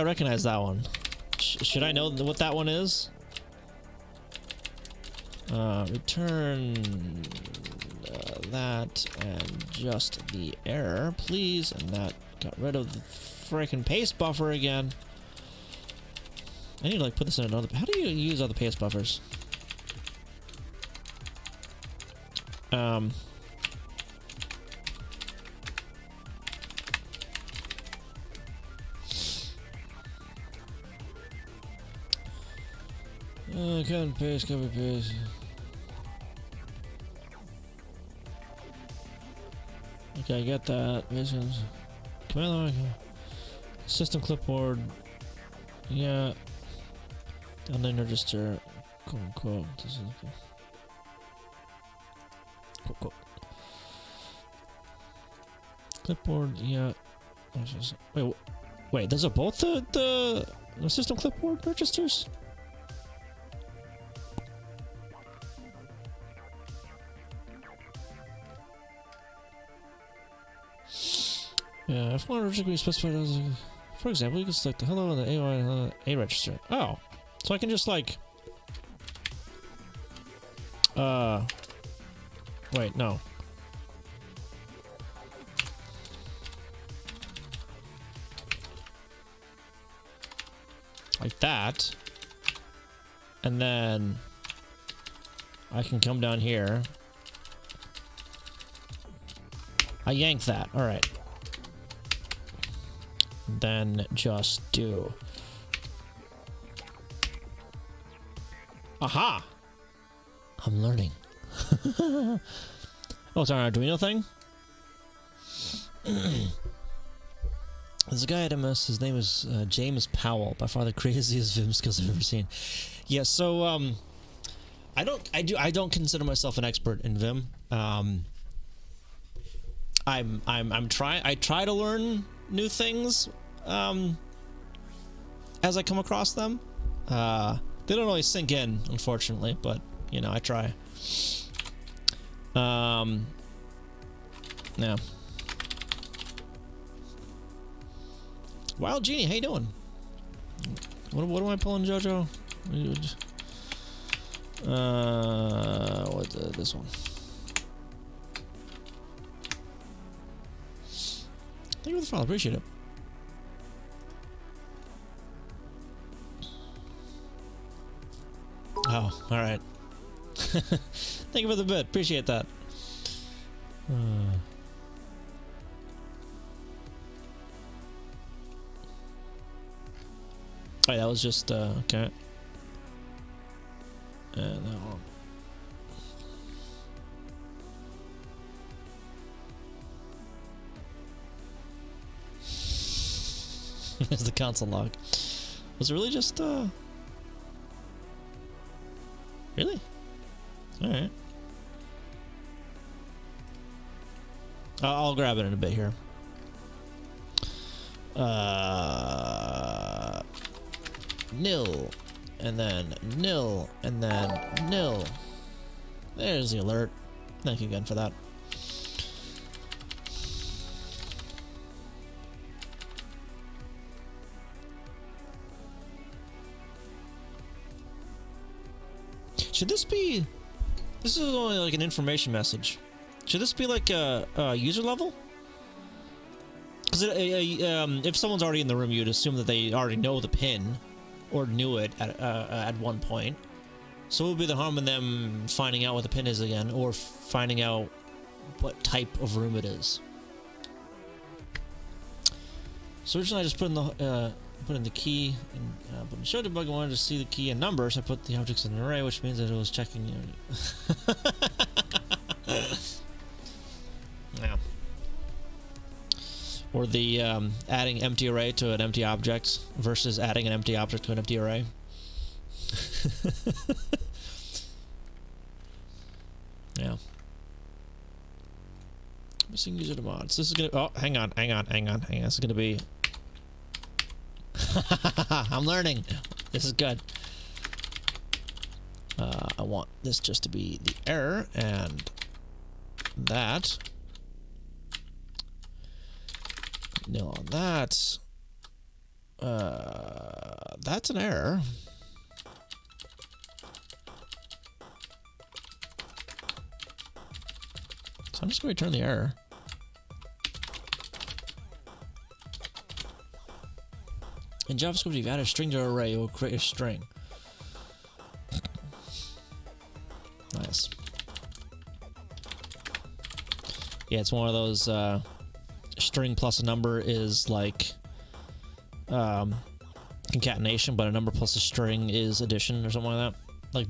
recognize that one. Should I know what that one is? Return that and just the error, please. And that got rid of the freaking paste buffer again. I need to like put this in another. How do you use other paste buffers? Cut and paste, copy paste. Okay, I get that. Command line, system clipboard. Yeah. Downline register. Cool. This is okay. Cool. Clipboard. Yeah. Wait. Those are both the system clipboard registers. Yeah, if one register can be specified as, for example, you can select the hello and the AY and the A register. Oh, so I can just like, wait, no. Like that, and then I can come down here. I yank that. All right. Then just do. Aha! I'm learning. Oh, it's our Arduino thing? There's a guy at MS, his name is James Powell, by far the craziest Vim skills I've ever seen. Yeah, so I don't consider myself an expert in Vim. I try to learn new things as I come across them. They don't always sink in, unfortunately, but you know, I try. Yeah. Wild Genie, how you doing? What am I pulling, Jojo? This one. Thank you for the follow, appreciate it. Oh, alright. Thank you for the bit, appreciate that. Oh, that was just, okay. And that one. There's the console log. Was it really just, really? Alright. I'll grab it in a bit here. Nil. And then nil. And then nil. There's the alert. Thank you again for that. Should this be... This is only like an information message. Should this be like a user level? Because if someone's already in the room, you'd assume that they already know the pin, or knew it at one point. So what would be the harm in them finding out what the pin is again, or finding out what type of room it is? So originally I just put in the key, and but in show debug I wanted to see the key and numbers. I put the objects in an array, which means that it was checking. Yeah. Or the adding empty array to an empty object versus adding an empty object to an empty array. Yeah. Missing user mods. This is gonna. Oh, hang on. This is gonna be. I'm learning. This is good. I want this just to be the error, and that. Nil on that. That's an error. So I'm just going to return the error. In JavaScript, if you add a string to an array, it will create a string. Nice. Yeah, it's one of those string plus a number is like concatenation, but a number plus a string is addition or something like that. Like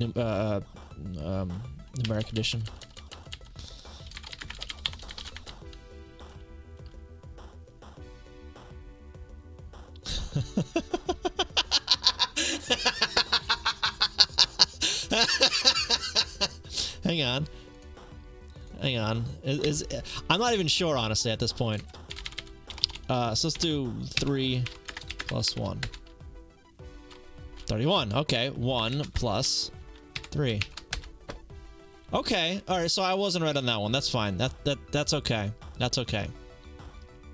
numeric addition. Hang on. I'm not even sure, honestly, at this point. So let's do 3 plus 1. 31. Okay, 1 plus 3. Okay, all right. So I wasn't right on that one. That's fine. That's okay. That's okay.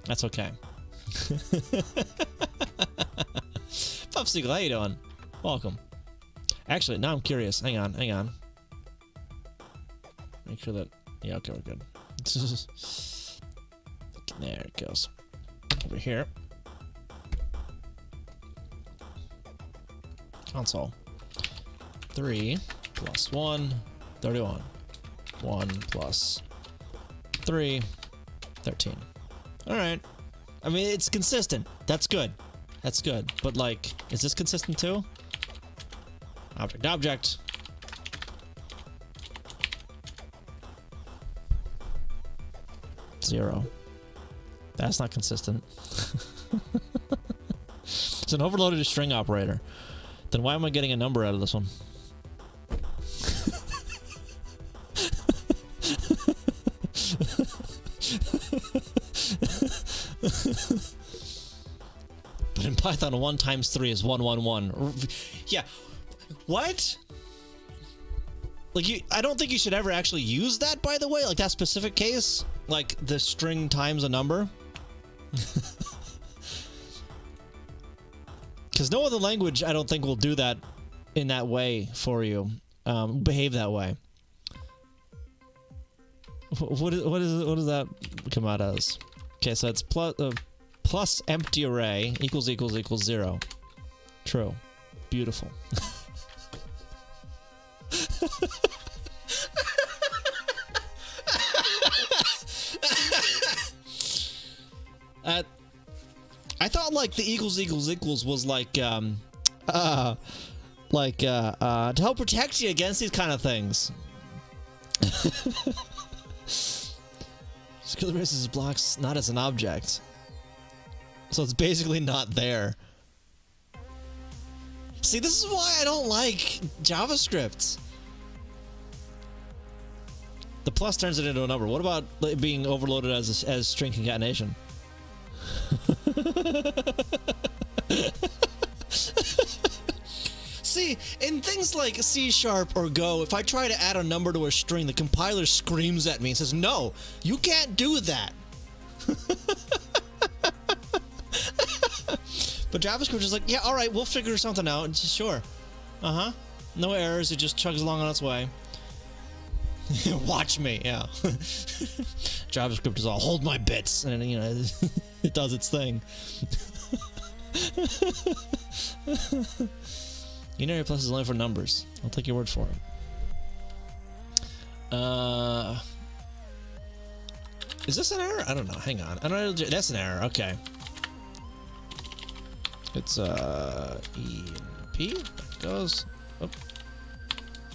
That's okay. Puffseagull, how you doing? Welcome. Actually, now I'm curious. Hang on. Make sure that... Yeah, okay, we're good. There it goes. Over here. Console. 3 plus 1, 31. 1 plus 3, 13. Alright. I mean, it's consistent. That's good. That's good. But, like, is this consistent too? Object. 0. That's not consistent. It's an overloaded string operator. Then why am I getting a number out of this one? But in Python, 1 times 3 is 111. Yeah. What? Like, I don't think you should ever actually use that, by the way. Like, that specific case. Like, the string times a number. Because no other language, I don't think, will do that in that way for you. Behave that way. What does that come out as? Okay, so it's plus empty array equals 0. True. Beautiful. I thought like the equals was like to help protect you against these kind of things. Skill erases blocks not as an object, so it's basically not there. See, this is why I don't like JavaScript. The plus turns it into a number. What about it being overloaded as string concatenation? See, in things like C# or Go, if I try to add a number to a string, the compiler screams at me and says, "No, you can't do that." But JavaScript is like, "Yeah, all right, we'll figure something out." And sure, No errors. It just chugs along on its way. Watch me, yeah. JavaScript is all hold my bits, and you know it does its thing. Unary plus is only for numbers. I'll take your word for it. Is this an error? I don't know. Hang on. That's an error. Okay. It's E and P. There it goes. Oh.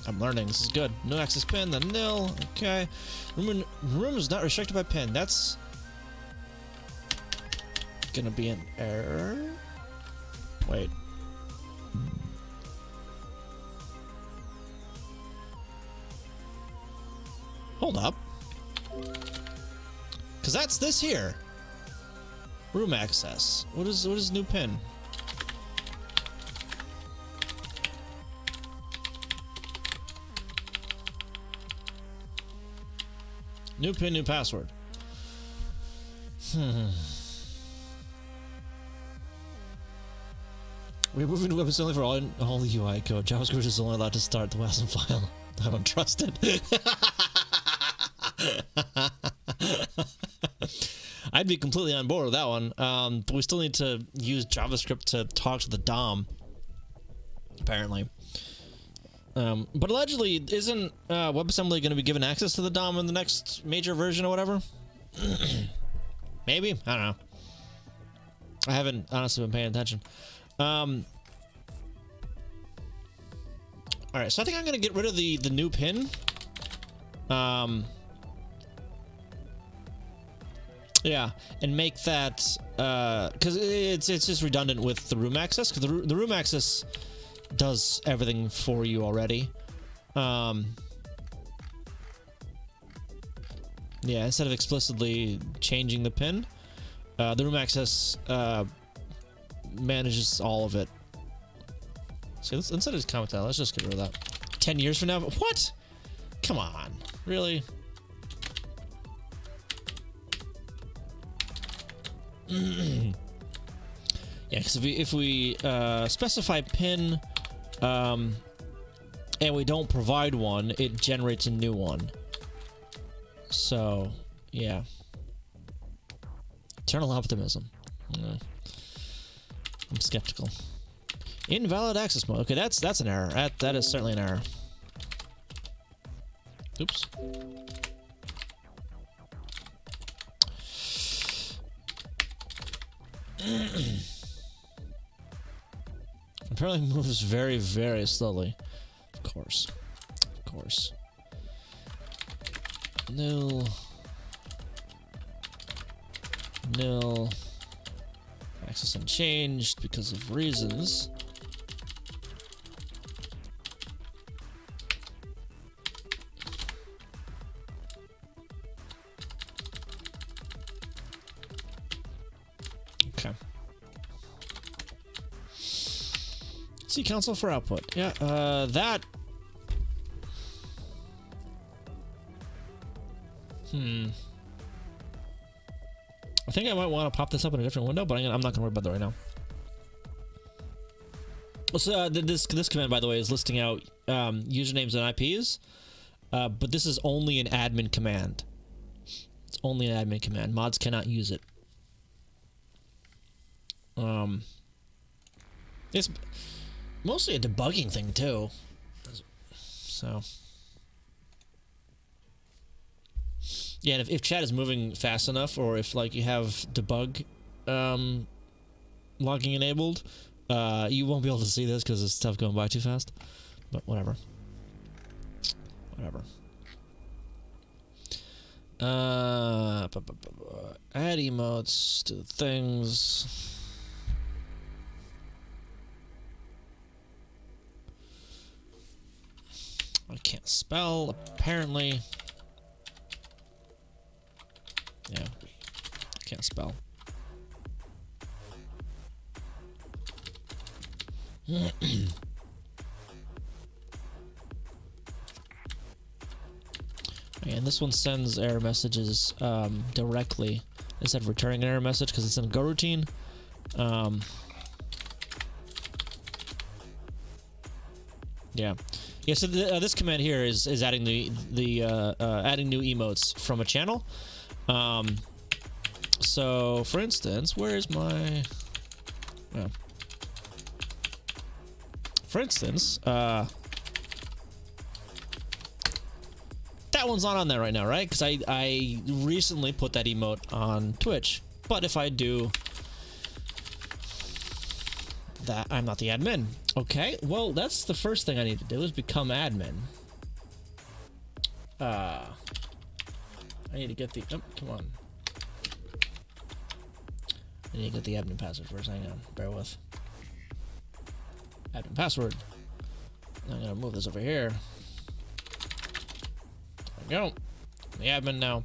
I'm learning. This is good. No access pin, then nil. Okay. Room is not restricted by pin. That's gonna be an error. Wait. Hold up. Cause that's this here. Room access. What is new pin? New pin, new password. We're moving to WebSockets only for all the UI code. JavaScript is only allowed to start the WASM file. I don't trust it. I'd be completely on board with that one. But we still need to use JavaScript to talk to the DOM. Apparently. But allegedly, isn't WebAssembly going to be given access to the DOM in the next major version or whatever? Maybe? I don't know. I haven't honestly been paying attention. Alright, so I think I'm going to get rid of the new pin. Yeah, and make that, because it's just redundant with the room access, because the room access does everything for you already. Yeah, instead of explicitly changing the pin, the room access manages all of it. So instead of just comment that, let's just get rid of that. 10 years from now? What? Come on. Really? Yeah, because if we specify pin and we don't provide one, it generates a new one. So, yeah. Eternal optimism. I'm skeptical. Invalid access mode. Okay, that's an error. That is certainly an error. Oops. Apparently moves very, very slowly. Of course. Of course. Nil. Nil. Access unchanged because of reasons. Okay. See console for output. Yeah, that. I think I might want to pop this up in a different window, but I'm not going to worry about that right now. So this command, by the way, is listing out usernames and IPs, but this is only an admin command. It's only an admin command. Mods cannot use it. It's mostly a debugging thing too. So yeah, and if chat is moving fast enough, or if like you have debug logging enabled, you won't be able to see this because it's stuff going by too fast. But whatever. Whatever. Add emotes to things. I can't spell, apparently. Yeah, I can't spell. And this one sends error messages directly instead of returning an error message because it's in a Go routine. Yeah. Yeah, so this command here is adding adding new emotes from a channel. So for instance, where's my for instance, that one's not on there right now, right? Because I recently put that emote on Twitch. But if I do that, I'm not the admin. Okay, well, that's the first thing I need to do is become admin. I need to get the... Oh, come on. I need to get the admin password first. Hang on. Bear with. Admin password. I'm going to move this over here. There we go. I'm the admin now.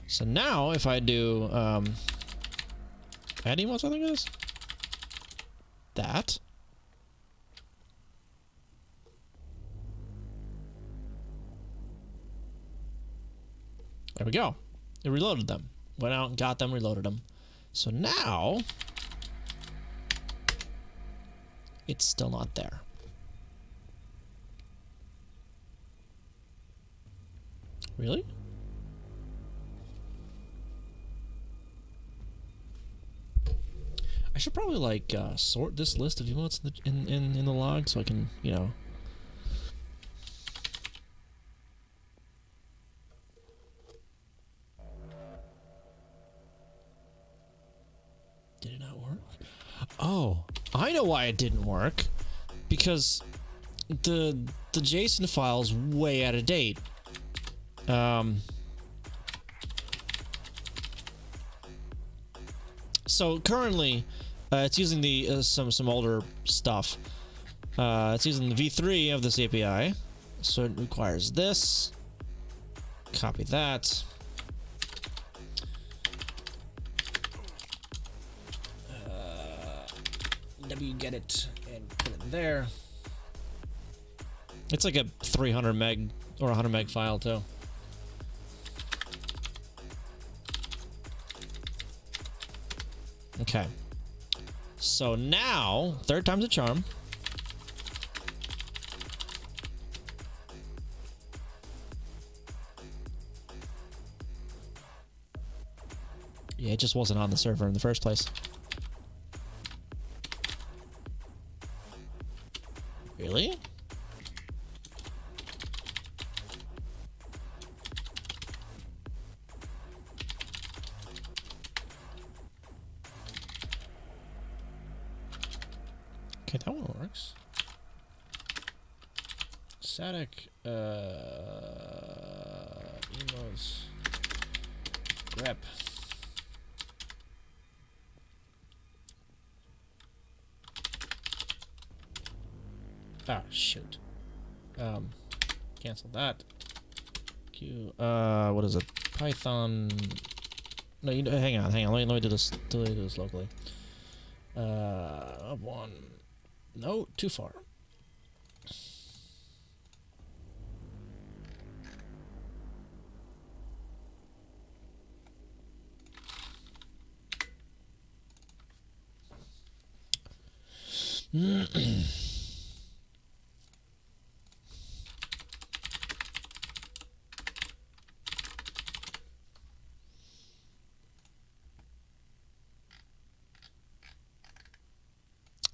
So now, if I do... add emotes, I think it is. That. There we go. It reloaded them. Went out and got them, reloaded them. So now, it's still not there. Really? I should probably like sort this list of emotes in the log so I can, you know. Did it not work? Oh, I know why it didn't work. Because the JSON file's way out of date. So currently, it's using the some older stuff. It's using the v3 of this API, so it requires this. Copy that. Get it and put it there. It's like a 300 meg or 100 meg file too. Okay. So now, third time's a charm. Yeah, it just wasn't on the server in the first place. Really? Okay, that one works. Static emos grep. Ah, shoot. Cancel that. Q. What is it? Python. No, you hang on. Let me do this. Let me do this locally. One. No, too far.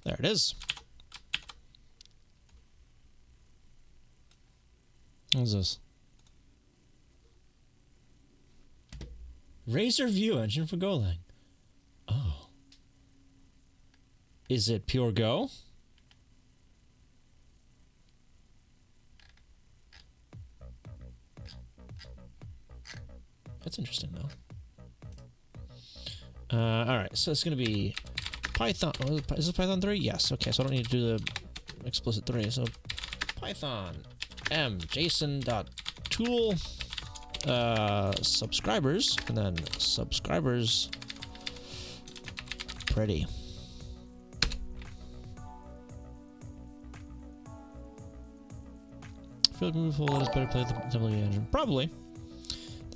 There it is. What's this? Razor View engine for Golang. Oh. Is it pure Go? That's interesting, though. Alright, so it's going to be Python. Oh, is this Python 3? Yes. Okay, so I don't need to do the explicit 3. So Python m json.tool subscribers, and then subscribers pretty. I feel like moving forward is better play the assembly engine. Probably.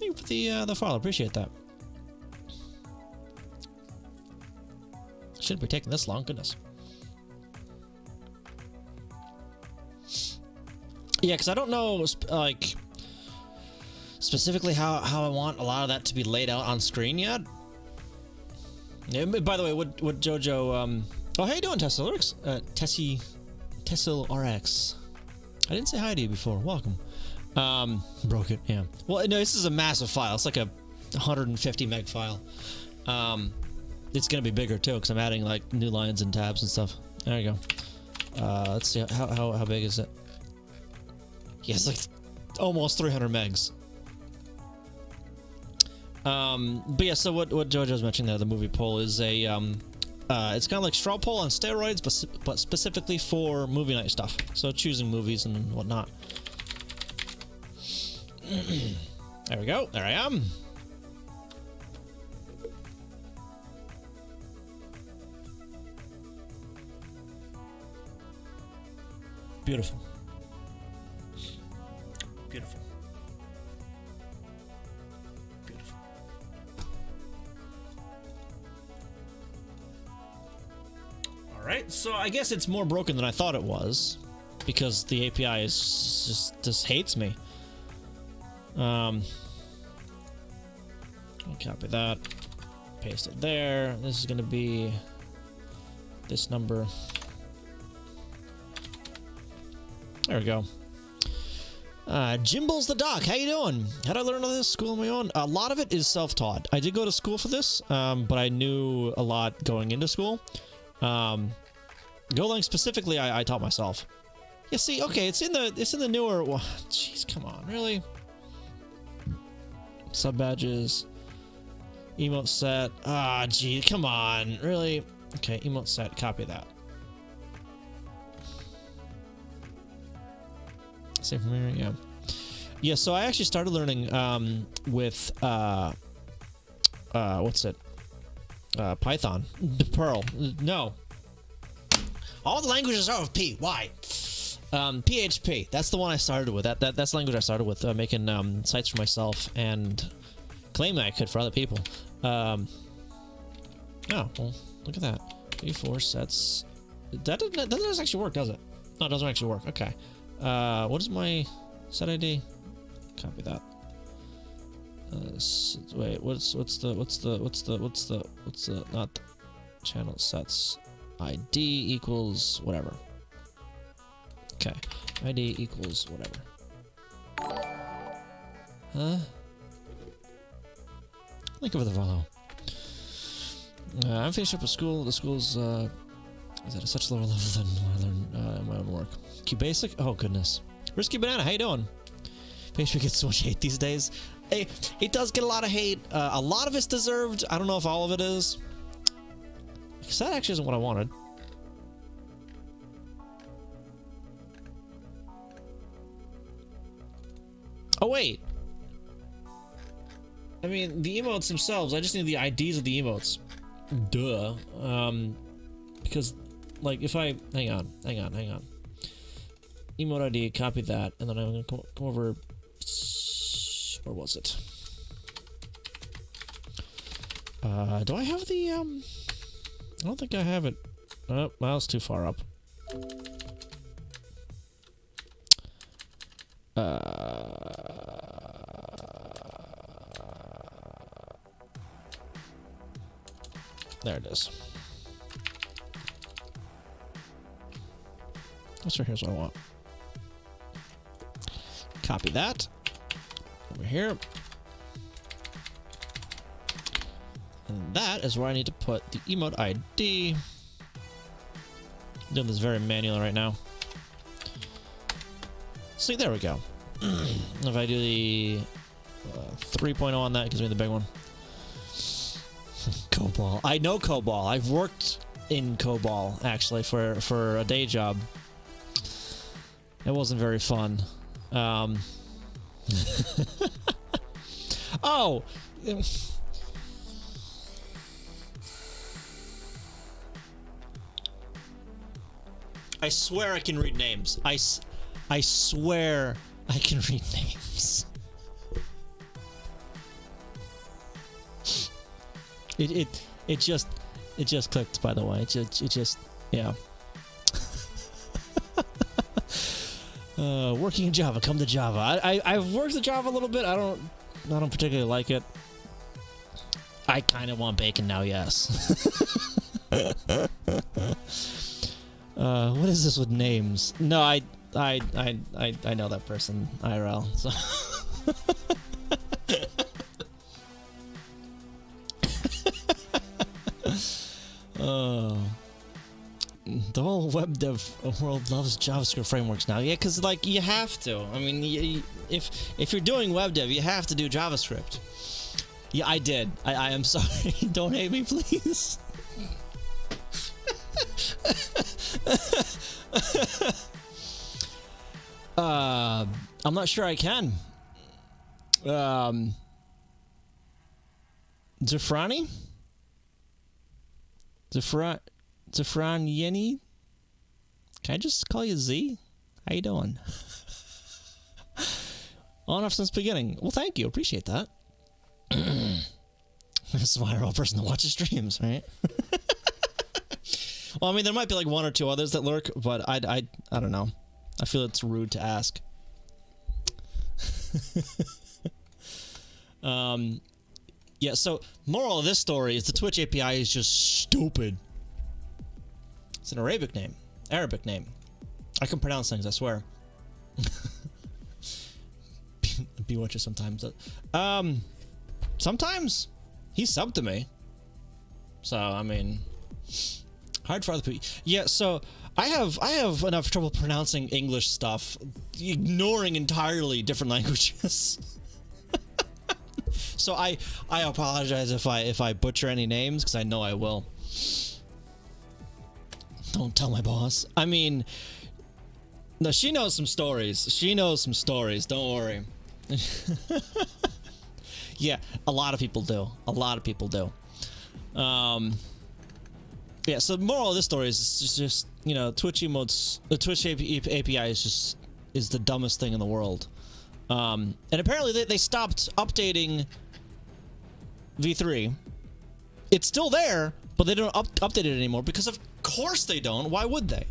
Thank you for the file. Appreciate that. Shouldn't be taking this long. Goodness. Yeah, because I don't know like specifically how I want a lot of that to be laid out on screen yet. Yeah, by the way, what Jojo? Oh, how you doing, Tesla RX? Tesla RX. I didn't say hi to you before. Welcome. Broke it. Yeah. Well, no, this is a massive file. It's like a 150 meg file. It's gonna be bigger too because I'm adding like new lines and tabs and stuff. There you go. Let's see how big is it? Yeah, it's like almost 300 megs. But yeah, so what JoJo's mentioning there, the movie poll is a it's kind of like straw poll on steroids, but specifically for movie night stuff. So choosing movies and whatnot. There we go. There I am. Beautiful. Beautiful. Beautiful. All right, so I guess it's more broken than I thought it was because the API is just hates me. I'll copy that, paste it there. This is going to be this number. There we go. Jimbles the Doc, how you doing? How'd I learn all this? School on my own? A lot of it is self-taught. I did go to school for this, but I knew a lot going into school. Golang specifically, I taught myself. Yeah, see, okay, it's in the newer. Jeez, come on, really? Sub badges, emote set. Ah, gee, come on, really? Okay, emote set. Copy that. Same from here, yeah. Yeah, so I actually started learning with what's it? Python, Perl. No, all the languages are of P. Why? PHP. That's the one I started with. That's the language I started with, making sites for myself and claiming I could for other people. Oh, well, look at that. V4 sets. That doesn't actually work, does it? No, it doesn't actually work. Okay. What is my set ID? Copy that. Wait, what's the not channel sets ID equals whatever. Okay, ID equals whatever. Huh? Link over the follow. I'm finished up with school. The school's is at such lower level than I learned my own work. QBasic? Oh goodness. Risky Banana, how you doing? PHP gets so much hate these days. Hey, it does get a lot of hate. A lot of it's deserved. I don't know if all of it is. Because that actually isn't what I wanted. Oh wait. I mean, the emotes themselves, I just need the IDs of the emotes. Duh. Because, like, if I... Hang on. Emote ID, copy that, and then I'm going to come over... Where was it? Do I have the, I don't think I have it. Oh, well, it's too far up. There it is. So here's what I want. Copy that. Over here. And that is where I need to put the emote ID. I'm doing this very manually right now. See, there we go. If I do the 3.0 on that, it gives me the big one. COBOL. I know COBOL. I've worked in COBOL, actually, for a day job. It wasn't very fun. Oh! I swear I can read names. I swear I can read names. It just clicked, by the way. It just yeah. Working in Java, come to Java. I've worked in Java a little bit. I don't particularly like it. I kind of want bacon now, yes. What is this with names? No, I know that person IRL. So. The whole web dev world loves JavaScript frameworks now. Yeah, because like you have to. I mean, if you're doing web dev, you have to do JavaScript. Yeah, I did. I am sorry. Don't hate me, please. I'm not sure I can. Zafrani? Zafran Yeni? Can I just call you Z? How you doing? On off since beginning. Well, thank you. Appreciate that. This is why we're all person that watches streams, right? Well, I mean, there might be like one or two others that lurk, but I don't know. I feel it's rude to ask. Yeah, so moral of this story is the Twitch API is just stupid. It's an Arabic name. I can pronounce things, I swear. Bewitcher sometimes. Sometimes he subbed to me. So, I mean, hard for other people. Yeah, so I have enough trouble pronouncing English stuff, ignoring entirely different languages. So I apologize if I butcher any names, because I know I will. Don't tell my boss. I mean, no, she knows some stories. Don't worry. Yeah, a lot of people do. Yeah, so the moral of this story is just you know, Twitch emotes, the Twitch API is the dumbest thing in the world. And apparently they stopped updating V3. It's still there, but they don't update it anymore, because of course they don't. Why would they?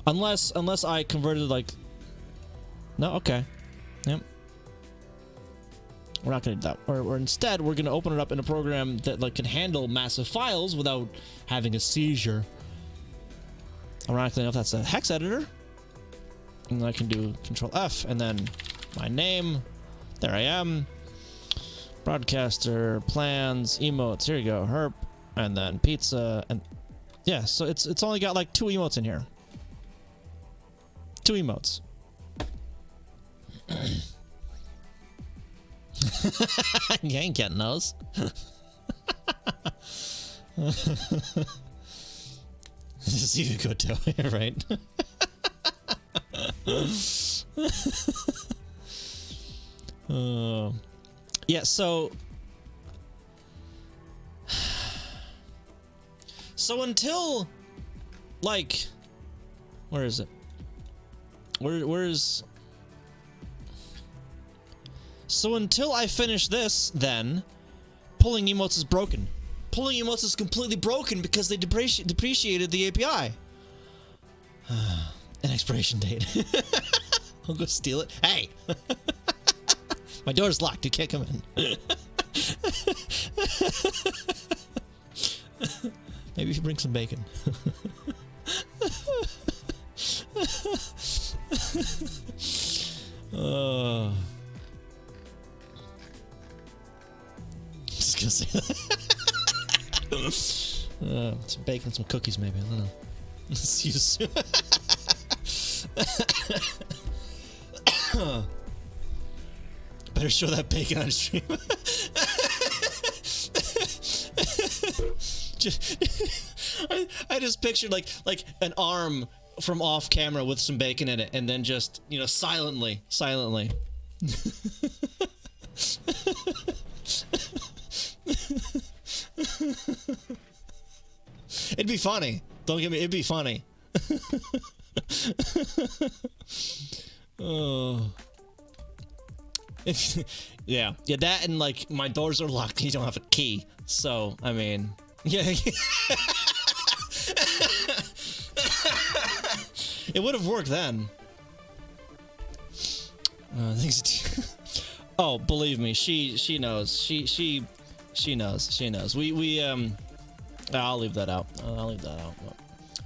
Unless I converted like... No, okay. Yep. We're not gonna do that. Or instead, we're gonna open it up in a program that like can handle massive files without having a seizure. Ironically enough, that's a hex editor. And I can do Control F and then my name. There I am. Broadcaster, plans, emotes. Here you go. Herp. And then pizza. And yeah, so it's only got like 2 emotes in here. 2 emotes. You ain't getting those. This is even good too, right? Yeah, so until like, where is it? Where's so until I finish this, then pulling emotes is broken. Pulling emotes is completely broken because they depreciated the API. An expiration date. I'll go steal it. Hey! My door's locked. You can't come in. Maybe if you bring some bacon. Just gonna say that. Some bacon, some cookies, maybe. I don't know. See you soon. Better show that bacon on stream. I just pictured like an arm from off camera with some bacon in it, and then just, you know, silently. It'd be funny. Don't get me. It'd be funny. Oh. Yeah, that, and like my doors are locked. You don't have a key, so I mean, yeah. It would have worked then. Thanks. Oh, believe me, she knows. She knows. I'll leave that out. I'll leave that out.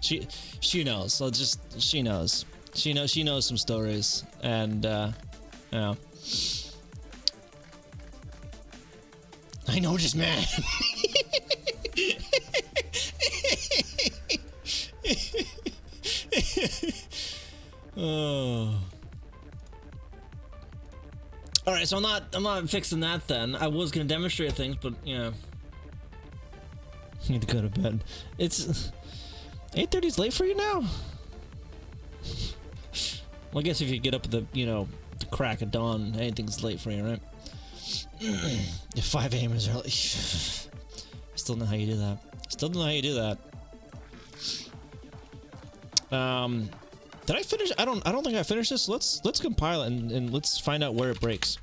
She knows. So just she knows. She knows some stories, and yeah. I know this man. Oh. All right, so I'm not fixing that then. I was gonna demonstrate things, but yeah. Need to go to bed. It's 8:30 is late for you now. Well, I guess if you get up at the the crack of dawn, anything's late for you, right? If 5 a.m. is early. I still know how you do that. Still don't know how you do that. Did I finish? I don't think I finished this. Let's compile it and let's find out where it breaks.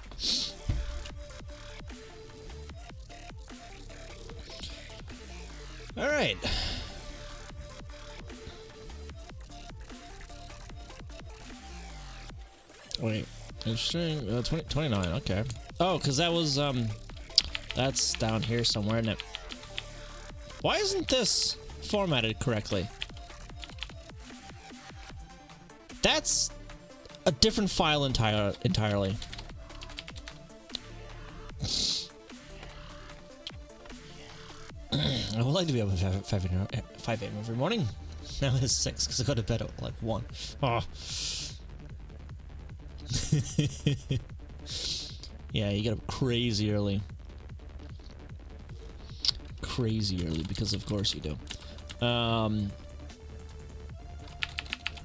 All right. Wait, interesting. 29. Okay. Oh, because that was that's down here somewhere, isn't it? Why isn't this formatted correctly? That's a different file entirely. I would like to be up at 5 a.m. every morning. Now it's 6 because I go to bed at like 1. Oh. Yeah, you get up crazy early. Crazy early because of course you do.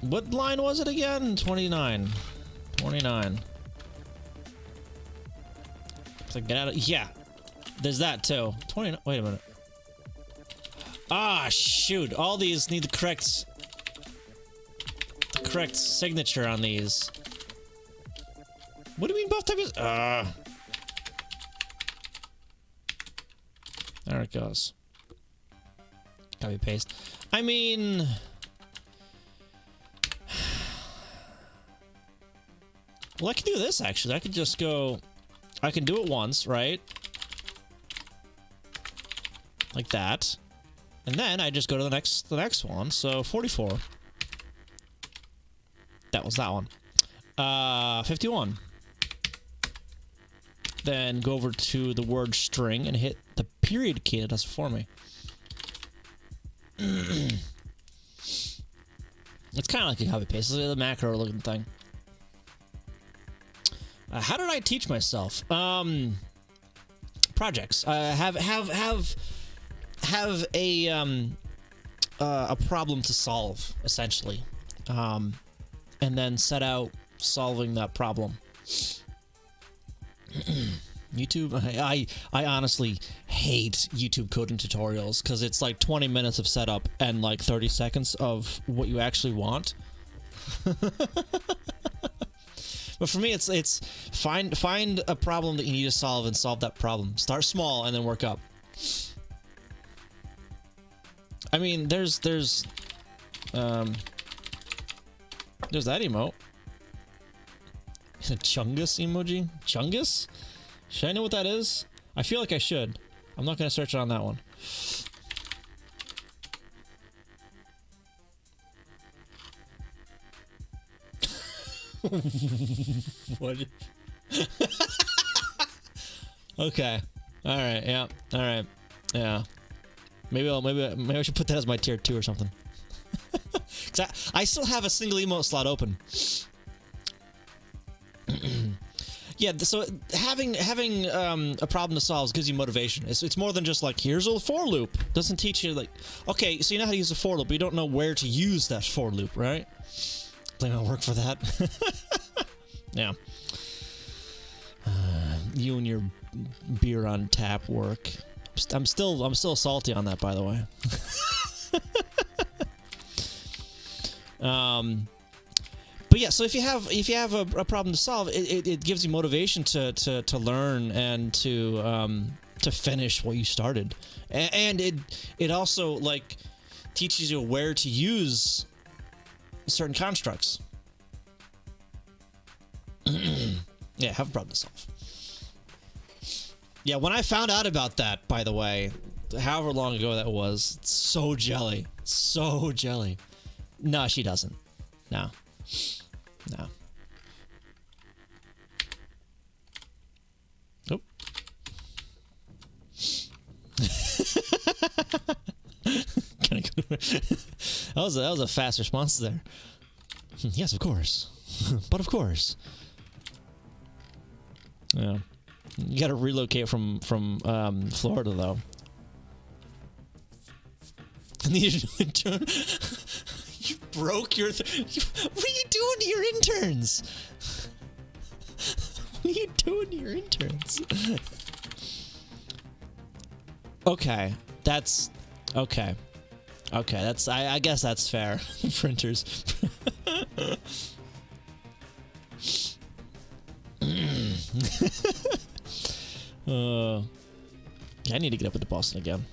What line was it again? 29. 29. So get out of... Yeah. There's that too. 29. Wait a minute. Ah, shoot. All these need the correct signature on these. What do you mean both types? There it goes. Copy paste. I mean... Well, I can do this, actually. I can just go... I can do it once, right? Like that. And then I just go to the next one. So, 44. That was that one. 51. Then go over to the word string and hit the period key. It does it for me. It's kind of like a copy paste. It's like the macro looking thing. How did I teach myself? Projects. Have a problem to solve, essentially, and then set out solving that problem. YouTube. I honestly hate YouTube coding tutorials because it's like 20 minutes of setup and like 30 seconds of what you actually want. But for me, it's find a problem that you need to solve and solve that problem. Start small and then work up. I mean, there's that emote. A Chungus emoji? Chungus? Should I know what that is? I feel like I should. I'm not gonna search on that one. What? Okay. All right. Yeah. All right. Yeah. Maybe I should put that as my tier 2 or something. Cause I still have a single emote slot open. Yeah. So having a problem to solve gives you motivation. It's more than just like here's a for loop. Doesn't teach you like okay, so you know how to use a for loop, but you don't know where to use that for loop, right? Blame my work for that. Yeah. You and your beer on tap work. I'm still salty on that, by the way. But yeah, so if you have a problem to solve, it gives you motivation to learn and to finish what you started, and it also like teaches you where to use certain constructs. Yeah, have a problem to solve. Yeah, when I found out about that, by the way, however long ago that was, so jelly. So jelly. No, she doesn't. No. No. Nope. that was a fast response there. Yes, of course. But of course. Yeah. You gotta relocate from Florida, though. You broke your... what are you doing to your interns? What are you doing to your interns? Okay. That's... Okay. Okay, that's... I guess that's fair. Printers. Yeah, I need to get up into Boston again.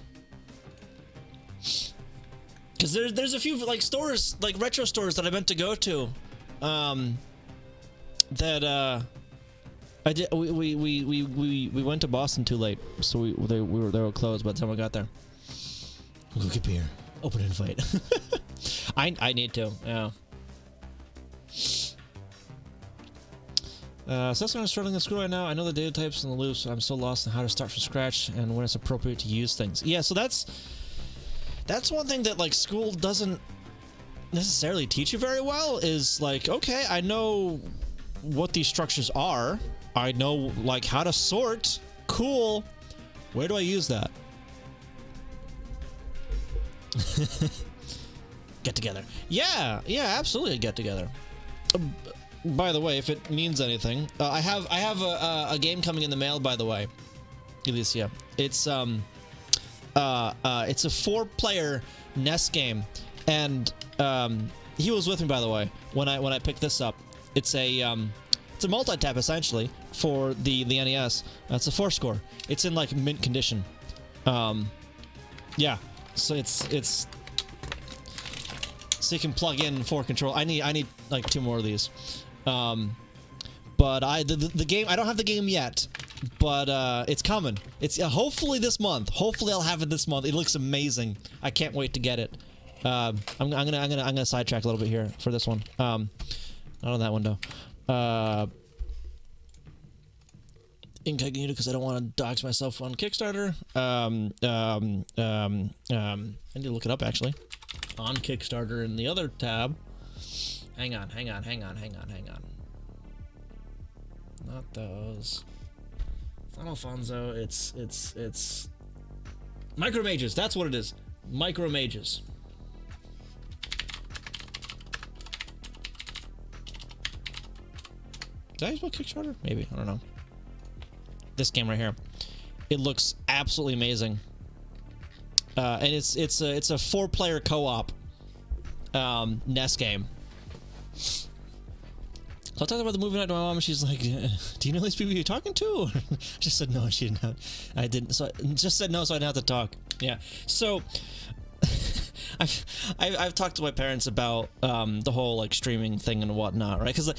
Because there's a few like stores, like retro stores that I meant to go to, that I did. We went to Boston too late, so they were closed by the time I got there. Go get beer. Open invite. I need to. Yeah. So I'm struggling in school right now. I know the data types and the loops, but I'm so lost in how to start from scratch and when it's appropriate to use things. Yeah, so that's one thing that like school doesn't necessarily teach you very well, is like, okay, I know what these structures are. I know like how to sort. Cool. Where do I use that? Get together. Yeah, absolutely get together. By the way, if it means anything, I have a game coming in the mail. By the way, Alicia, it's a 4-player NES game, and he was with me, by the way, when I picked this up. It's a multi-tap essentially for the NES. It's a 4-score. It's in like mint condition. Yeah, so it's so you can plug in 4 control. I need like 2 more of these. But the game, I don't have the game yet, but it's coming. It's hopefully this month. Hopefully I'll have it this month. It looks amazing. I can't wait to get it. I'm gonna sidetrack a little bit here for this one. Not on that window. Incognito, because I don't want to dox myself on Kickstarter. I need to look it up actually on Kickstarter in the other tab. Hang on. Not those. It's not Alfonso. It's Micro Mages. That's what it is. Micro Mages. Did I spell Kickstarter? Maybe. I don't know. This game right here. It looks absolutely amazing. And it's a 4-player co-op NES game. So I talked about the movie night to my mom, and she's like, "Do you know these people you're talking to?" I just said no, she didn't. I didn't. So I just said no, so I didn't have to talk. Yeah. So I've talked to my parents about the whole like streaming thing and whatnot, right? Because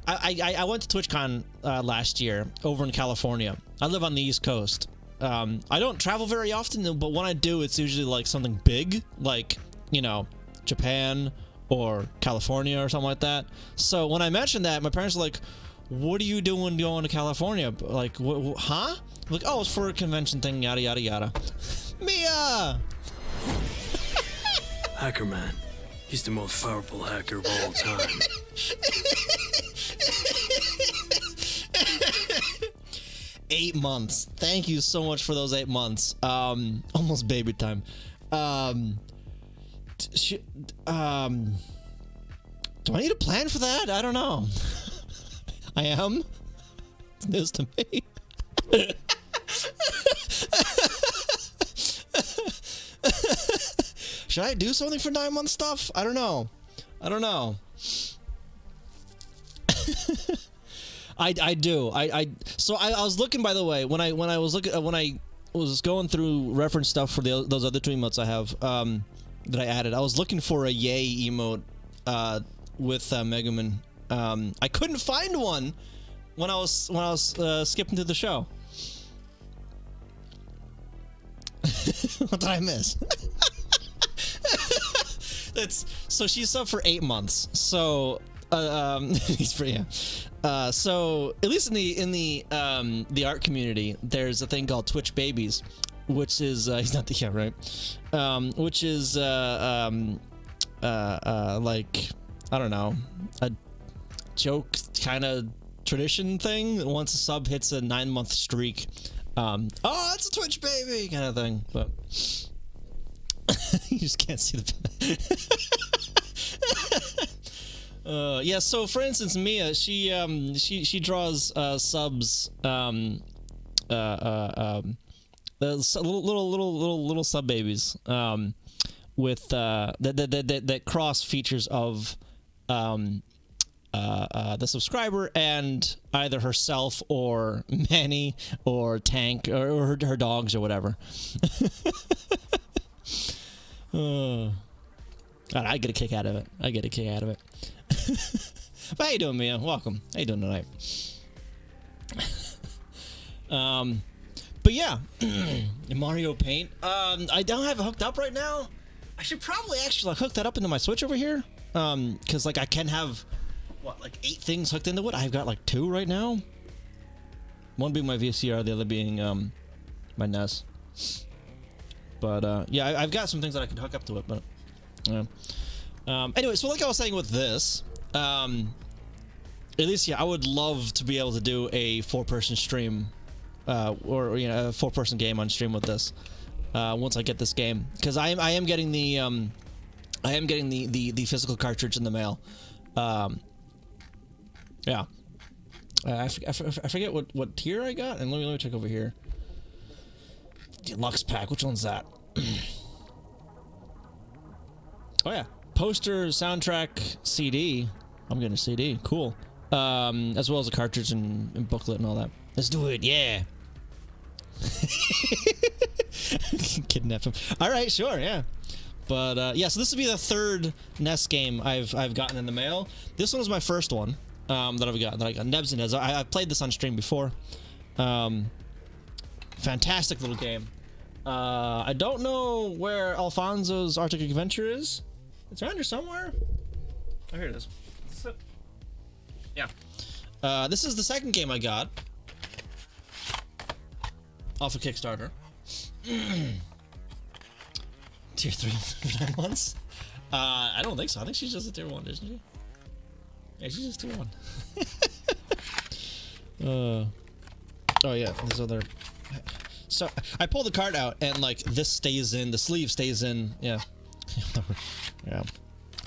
I went to TwitchCon last year over in California. I live on the East Coast. I don't travel very often, but when I do, it's usually like something big, like, you know, Japan or California or something like that. So when I mentioned that, my parents were like, "What are you doing going to California?" Like, huh? I'm like, "Oh, it's for a convention thing, yada yada yada." Mia! Hacker Man. He's the most powerful hacker of all time. 8 months. Thank you so much for those 8 months. Almost baby time. Do I need a plan for that? I don't know. I am. It's news to me. Should I do something for 9 month stuff? I don't know. I do. So I was looking, by the way, when I was going through reference stuff for those other two emotes I have that I added. I was looking for a yay emote with Megumin. I couldn't find one when I was skipping through the show. What did I miss? So she's up for 8 months. So he's pretty. Yeah. So at least in the art community, there's a thing called Twitch Babies, which is he's not the yeah right, which is like I don't know, a joke kind of tradition thing. Once a sub hits a 9-month streak, oh, it's a Twitch baby kind of thing, but you just can't see the. Yeah. So for instance, Mia, she draws subs, the little sub babies, with that cross features of the subscriber and either herself or Manny or Tank or her dogs or whatever. God, I get a kick out of it. But how you doing, Mia? Welcome. How you doing tonight? But yeah, Mario Paint. I don't have it hooked up right now. I should probably actually hook that up into my Switch over here. Because like I can have what, like 8 things hooked into it. I've got like 2 right now. One being my VCR, the other being my NES. But yeah, I've got some things that I can hook up to it. But yeah. Anyway, so like I was saying with this, at least yeah, I would love to be able to do a 4-person stream, or you know, a 4-person game on stream with this. Once I get this game, because I am getting the the physical cartridge in the mail. Yeah, I forget what tier I got, and let me check over here. Deluxe pack, which one's that? Oh yeah, poster, soundtrack, CD. I'm getting a CD, cool. As well as a cartridge and booklet and all that. Let's do it, yeah. Kidnap him. All right, sure, yeah. But yeah, so this will be the 3rd NES game I've gotten in the mail. This one was my first one that I got Nebs and Neds. I've played this on stream before. Fantastic little game. I don't know where Alfonso's Arctic Adventure is. It's around here somewhere. Oh, here it is. Yeah. This is the 2nd game I got off of Kickstarter. Tier 3 for 9 months? I don't think so. I think she's just a tier 1, isn't she? Yeah, she's just tier 1. Oh yeah, this other. So I pull the card out and like this stays in, the sleeve stays in. Yeah. Yeah.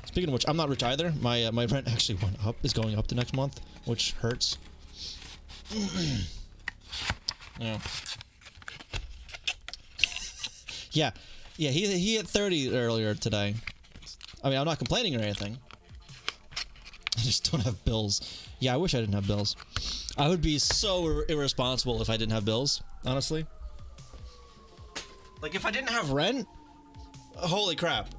Speaking of which, I'm not rich either. My rent actually went up, is going up the next month, which hurts. Yeah. Yeah. Yeah, he hit 30 earlier today. I mean, I'm not complaining or anything. I just don't have bills. Yeah, I wish I didn't have bills. I would be so irresponsible if I didn't have bills, honestly. Like, if I didn't have rent, holy crap.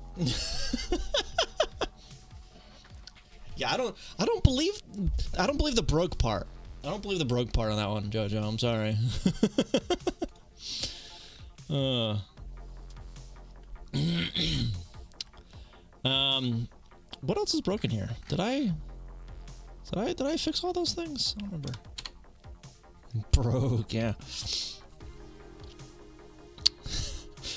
Yeah, I don't believe the broke part. I don't believe the broke part on that one, Jojo. I'm sorry. What else is broken here? Did I fix all those things? I don't remember. Broke, yeah.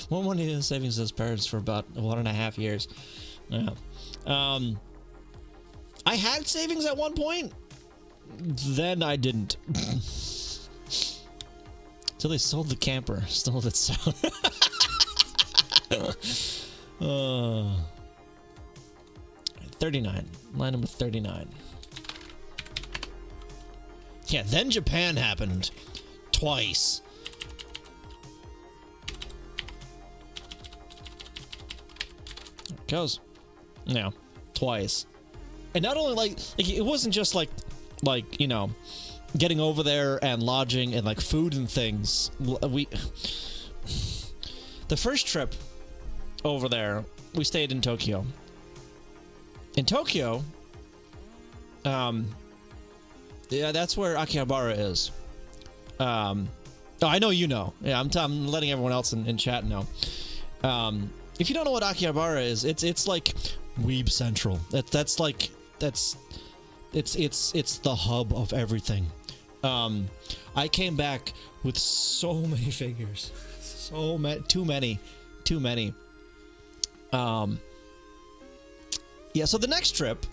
One money in savings as parents for about 1.5 years. Yeah. I had savings at one point. Then I didn't. Till they sold the camper. Still a bit sour. 39. Line number 39. Yeah, then Japan happened. Twice. There it goes. Yeah, twice. And not only like it wasn't just like you know, getting over there and lodging and like food and things. The first trip over there, we stayed in Tokyo. in Tokyo, yeah, that's where Akihabara is. Oh, I know you know. Yeah, I'm letting everyone else in chat know. If you don't know what Akihabara is, it's like Weeb Central. It's the hub of everything. I came back with so many figures, too many. Yeah. So the next trip,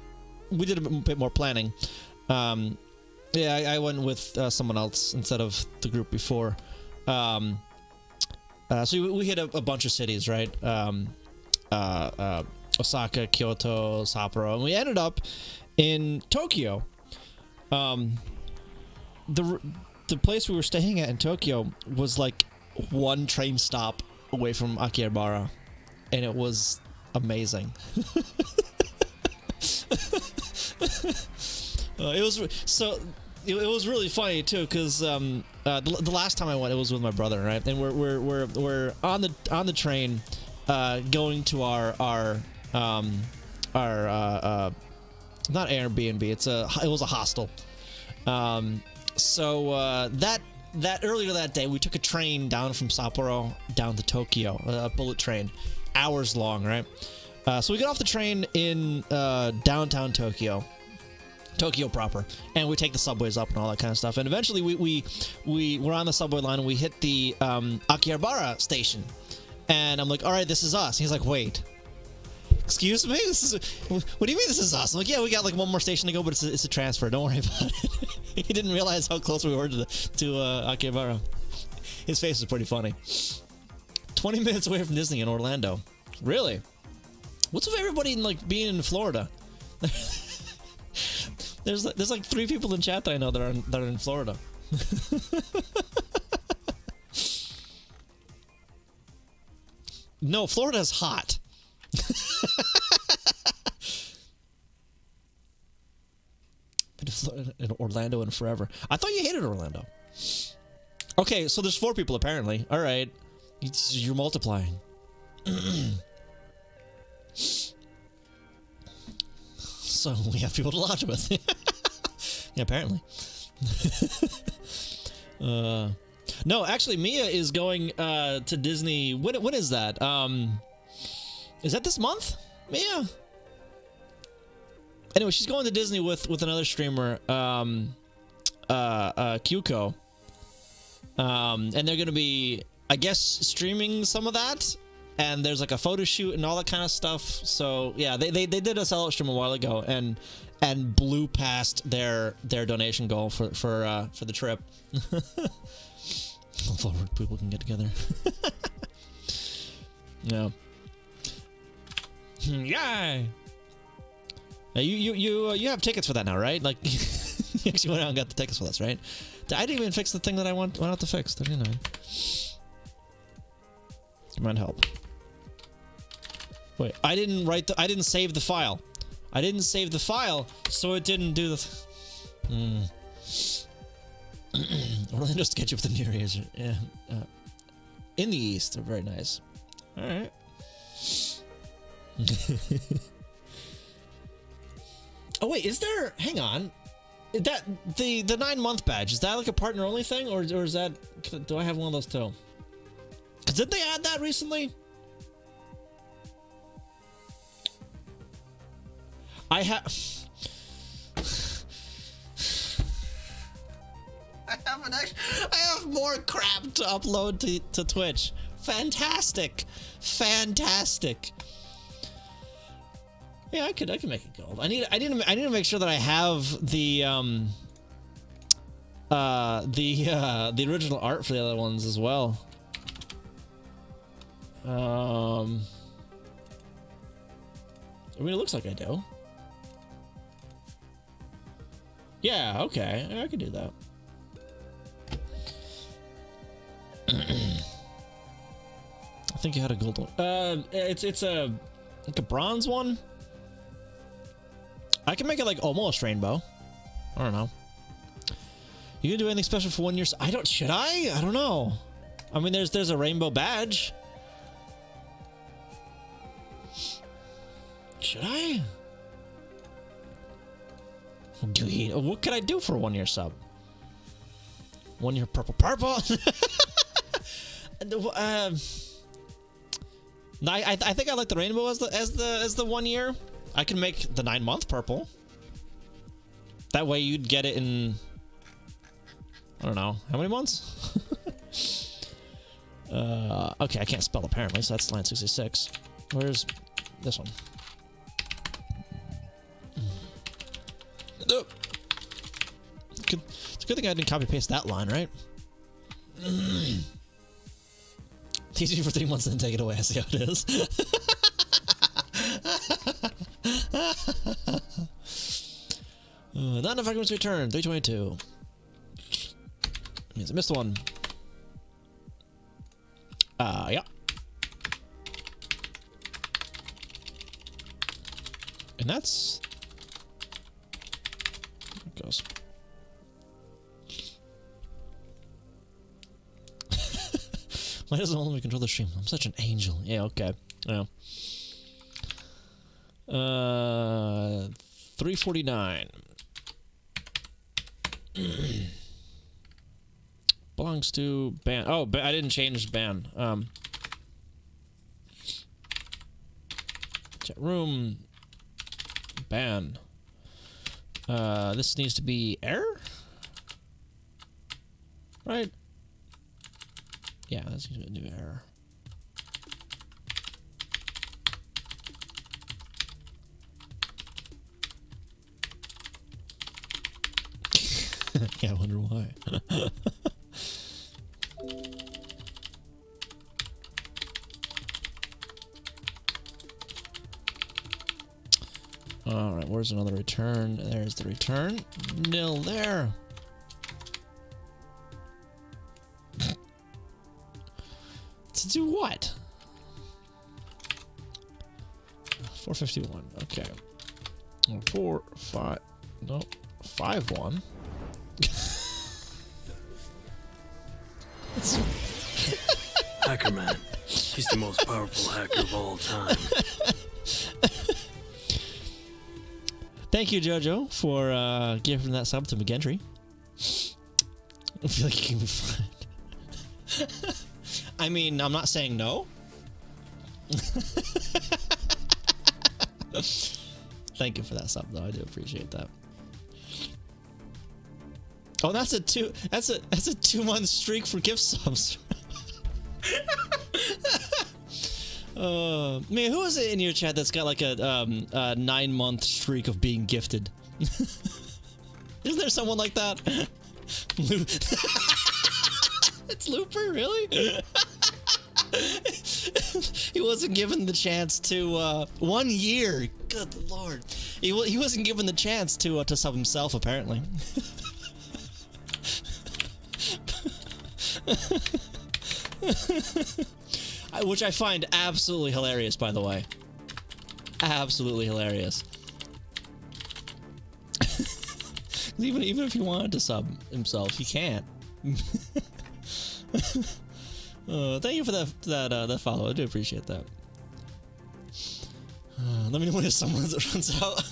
we did a bit more planning. Yeah, I went with someone else instead of the group before. So we hit a bunch of cities, right? Osaka, Kyoto, Sapporo, and we ended up in Tokyo. The place we were staying at in Tokyo was like one train stop away from Akihabara, and it was amazing. It was really funny too, because the last time I went, it was with my brother, right? And we're on the train, going to our not Airbnb. It was a hostel. So that earlier that day, we took a train down from Sapporo down to Tokyo, a bullet train, hours long, right? So we got off the train in downtown Tokyo proper, and we take the subways up and all that kind of stuff. And eventually we were on the subway line, and we hit the Akihabara station. And I'm like, all right, this is us. And he's like, wait, excuse me? What do you mean this is us? I'm like, yeah, we got like one more station to go, but it's a transfer. Don't worry about it. He didn't realize how close we were to Akihabara. His face was pretty funny. 20 minutes away from Disney in Orlando. Really? What's with everybody like being in Florida? There's like 3 people in chat that I know that are in Florida. No, Florida's hot. Been in Orlando in forever. I thought you hated Orlando. Okay, so there's 4 people apparently. All right, you're multiplying. So we have people to lodge with. Yeah, apparently. No, actually, Mia is going to Disney. When is that? Is that this month, Mia? Anyway, she's going to Disney with another streamer, Kyuko. And they're going to be, I guess, streaming some of that. And there's like a photo shoot and all that kind of stuff. So yeah, they did a sellout stream a while ago and blew past their donation goal for the trip. Hopefully people can get together. Yeah. Yay! You have tickets for that now, right? Like, you actually went out and got the tickets for this, right? I didn't even fix the thing that I went out to fix. 39. You might help. Wait, I didn't save the file. I didn't save the file, so it didn't do the. Orlando's sketchy with the near ears. Yeah. In the east, they're very nice. All right. Oh wait, is there? Hang on. Is that the 9-month badge? Is that like a partner only thing, or is that? Do I have one of those too? Cause didn't they add that recently? I have more crap to upload to Twitch. Fantastic. Yeah, I could make it gold. I need to make sure that I have the original art for the other ones as well. I mean, it looks like I do. Yeah, okay. I could do that. I think you had a gold one. It's a bronze one. I can make it like almost rainbow. I don't know. You gonna do anything special for 1 year? Should I? I don't know. I mean, there's a rainbow badge. Should I? Green. What could I do for a 1 year sub? 1 year purple. Purple. I think I like the rainbow as the 1 year. I can make the 9 month purple. That way you'd get it in, I don't know, how many months? Okay, I can't spell apparently, so that's line 66. Where's this one? Oh. It's a good thing I didn't copy paste that line, right? Teach you for 3 months and then take it away. I see how it is. Not enough arguments to return. 322. Means I missed one. Yeah. And that's... There it goes. Why doesn't it let me control the stream? I'm such an angel. Yeah, okay. Yeah. 349. Belongs to ban. Oh, I didn't change ban. Chat room. Ban. This needs to be error? Right? Yeah, that's a new error. Yeah, I wonder why. Alright, where's another return? There's the return. Nil there. To do what? 451. Okay. 4, 5. No. 5-1. Hacker Man. He's the most powerful hacker of all time. Thank you, Jojo, for giving that sub to McGentry. I feel like you can be fine. I mean, I'm not saying no. Thank you for that sub, though. I do appreciate that. Oh, that's a 2-month streak for gift subs. Man, who is it in your chat that's got like a 9-month streak of being gifted? Isn't there someone like that? It's Looper, really? He wasn't given the chance to 1 year. Good lord, he wasn't given the chance to sub himself apparently. Which I find absolutely hilarious, by the way. Absolutely hilarious. even if he wanted to sub himself, he can't. Thank you for that follow. I do appreciate that. Let me know when someone runs out.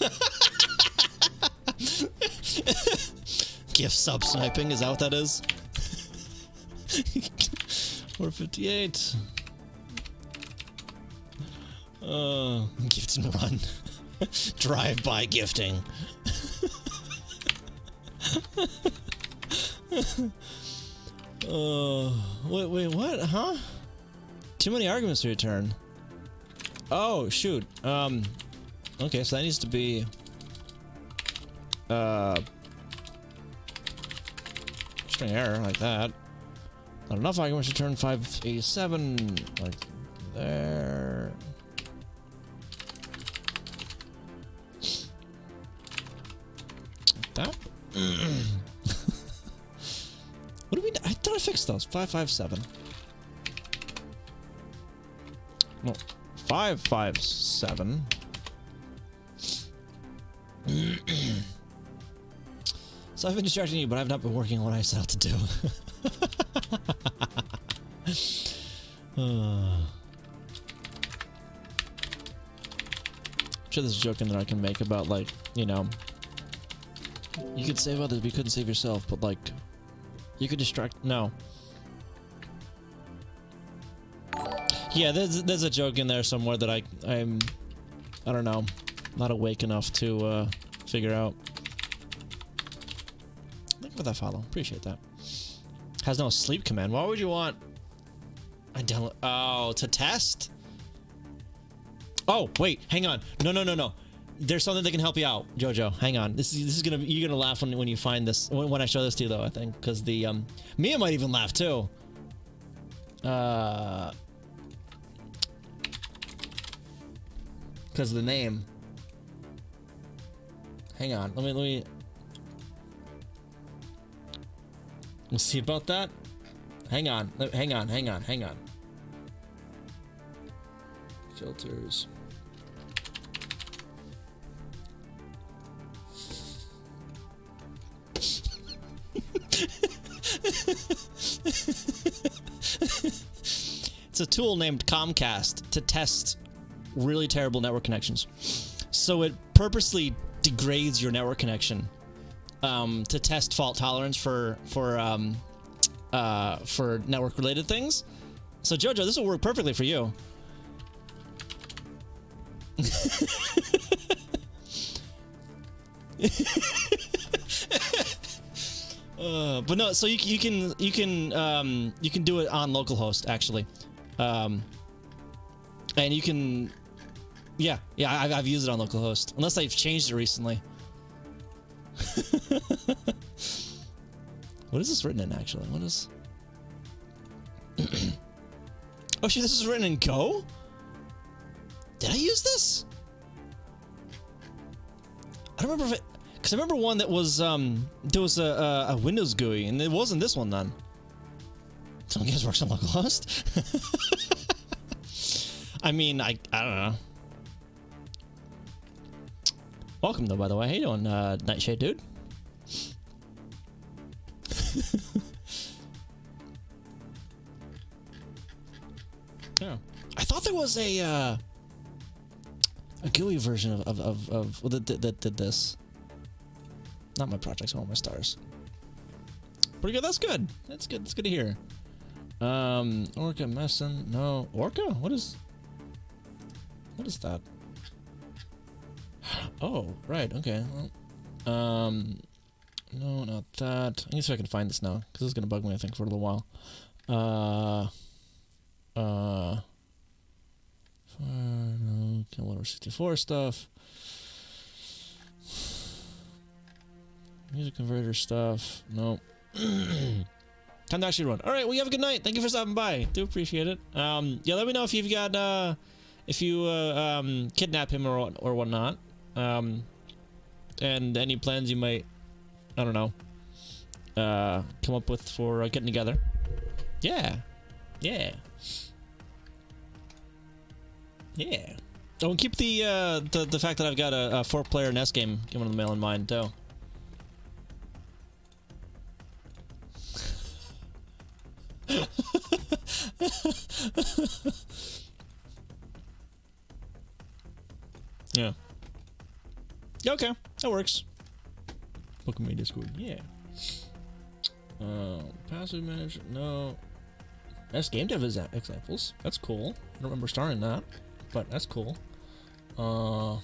Gift sub sniping, is that what that is? 458. Gift and run. Drive-by gifting. Wait, what? Huh? Too many arguments to return. Oh, shoot. Okay, so that needs to be... string error, like that. Not enough arguments to turn 587, like there. Like that. What do we... I thought I fixed those. 557. No. 557. So I've been distracting you, but I've not been working on what I set out to do. I'm sure there's a joke in there I can make about, like, you know, You could save others, but you couldn't save yourself. But like, you could distract. No. Yeah, there's a joke in there somewhere that I don't know, not awake enough to figure out. Thank you for that follow. Appreciate that. Has no sleep command. Why would you want? I download. Oh, to test. Oh wait, hang on. No. There's something that can help you out, Jojo. Hang on. This is gonna, you're gonna laugh when you find this, when I show this to you though. I think because the Mia might even laugh too. Because of the name. Hang on. Let me. We'll see about that. Hang on. Hang on. Filters. It's a tool named Comcast to test really terrible network connections. So it purposely degrades your network connection to test fault tolerance for network related things. So Jojo, this will work perfectly for you. But no, so you can do it on localhost actually, and you can, yeah, I've used it on localhost unless I've changed it recently. What is this written in actually? What is? Oh shit, this is written in Go? Did I use this? I don't remember if it, because I remember one that was there was a Windows GUI, and it wasn't this one then. Some guys works on localhost. I mean, I don't know. Welcome though, by the way. How you doing, Nightshade dude? Yeah, I thought there was a GUI version of that did this. Not my projects, all my stars. Pretty good. That's good. That's good. That's good to hear. Orca Messin. No, Orca. What is that? Oh, right. Okay. Well, no, not that. I guess if I can find this now, because this is gonna bug me, I think, for a little while. No, Commodore 64 stuff. Music converter stuff. Nope. Time to actually run. All right. Well, you have a good night. Thank you for stopping by. Do appreciate it. Yeah. Let me know if you've got if you kidnap him or whatnot. And any plans you might, I don't know, come up with for getting together. Yeah. Yeah. Yeah. Oh, and keep the fact that I've got a 4-player NES game coming in the mail in mind too. Yeah. Yeah, okay. That works. Pokemon Discord, yeah. Passive manager, no. That's game dev examples. That's cool. I don't remember starting that, but that's cool. No.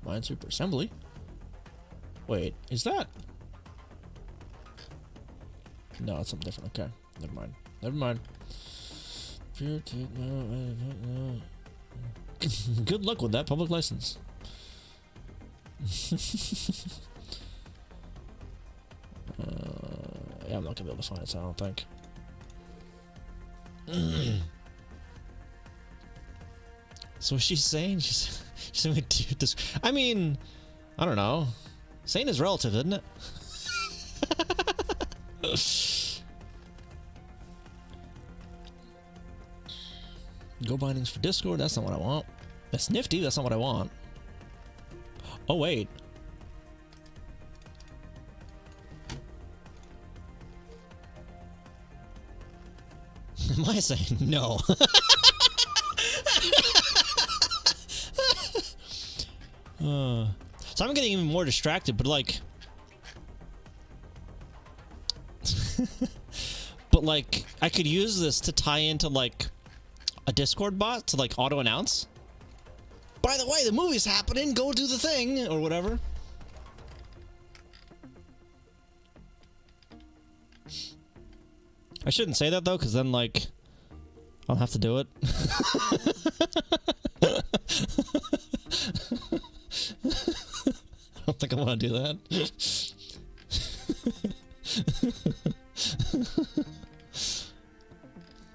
Minesweeper assembly. Wait, is that? No, it's something different. Okay, never mind. Good luck with that public license. Yeah, I'm not gonna be able to find it, so I don't think. So she's saying she's saying I mean, I don't know. Sane is relative, isn't it? Go bindings for Discord. That's not what I want. That's nifty. That's not what I want. Oh wait. Am I saying no? So I'm getting even more distracted, but like... but like, I could use this to tie into like a Discord bot to like auto-announce. By the way, the movie's happening, go do the thing, or whatever. I shouldn't say that though, because then like, I'll have to do it. I don't think I want to do that.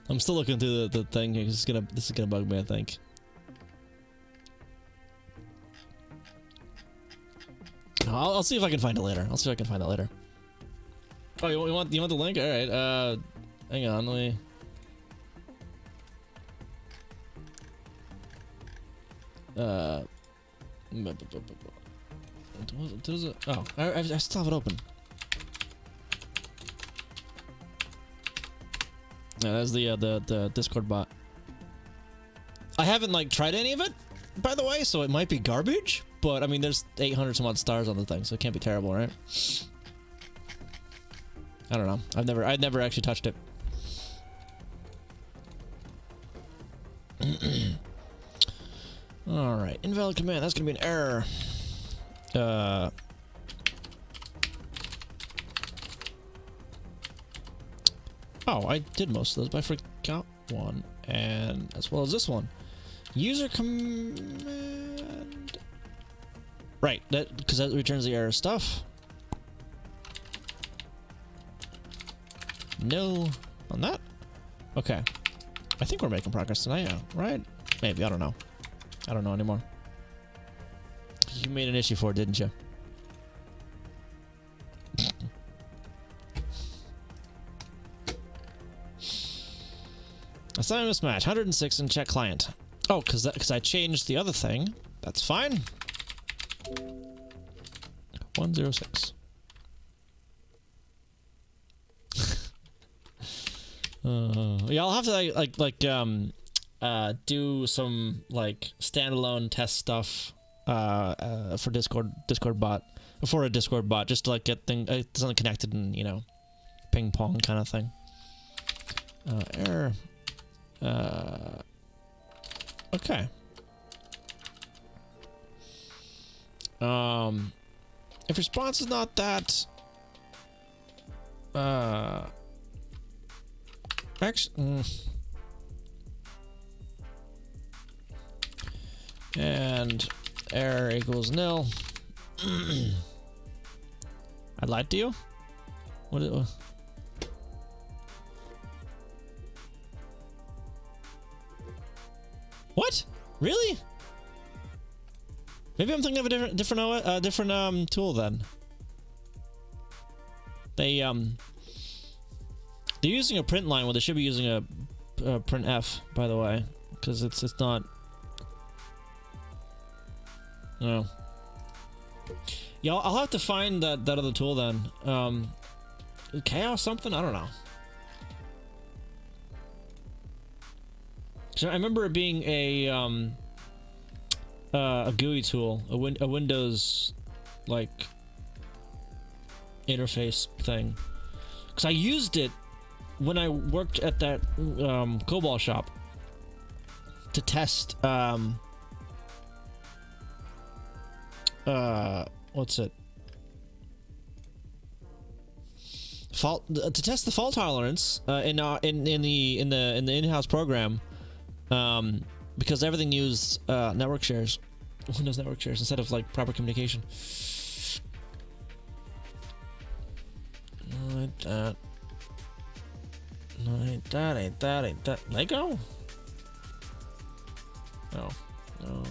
I'm still looking through the thing here. This is gonna bug me, I think. I'll see if I can find it later. I'll see if I can find it later. Oh, you want the link? All right. Hang on. Let me. Does it? Oh, I still have it open. Yeah, that's the Discord bot. I haven't like tried any of it, by the way, so it might be garbage. But I mean, there's 800 some odd stars on the thing, so it can't be terrible, right? I don't know. I've never actually touched it. All right, invalid command. That's gonna be an error. Oh, I did most of those, but I forgot one, and as well as this one. User command. Right, that because that returns the error stuff. No on that. Okay, I think we're making progress tonight, yeah, right? Maybe, I don't know. I don't know anymore. You made an issue for it, didn't you? Assign mismatch 106 and check client. Oh, because I changed the other thing. That's fine. 106. Yeah, I'll have to do some like standalone test stuff for Discord bot, for a Discord bot, just to like get something connected and, you know, ping pong kind of thing. Error. Okay. If response is not that, actually, and error equals nil. I lied to you? What it was? What? Really? Maybe I'm thinking of a different tool then. They're using a print line. Well, they should be using a print F, by the way, because it's not. No. Yeah, I'll have to find that other tool then. Chaos something? I don't know. So I remember it being a GUI tool, a Windows like interface thing, because I used it when I worked at that COBOL shop to test what's it? To test the fault tolerance in the in-house program. Because everything used network shares, Windows network shares, instead of like proper communication. Ain't that. Lego? No. No.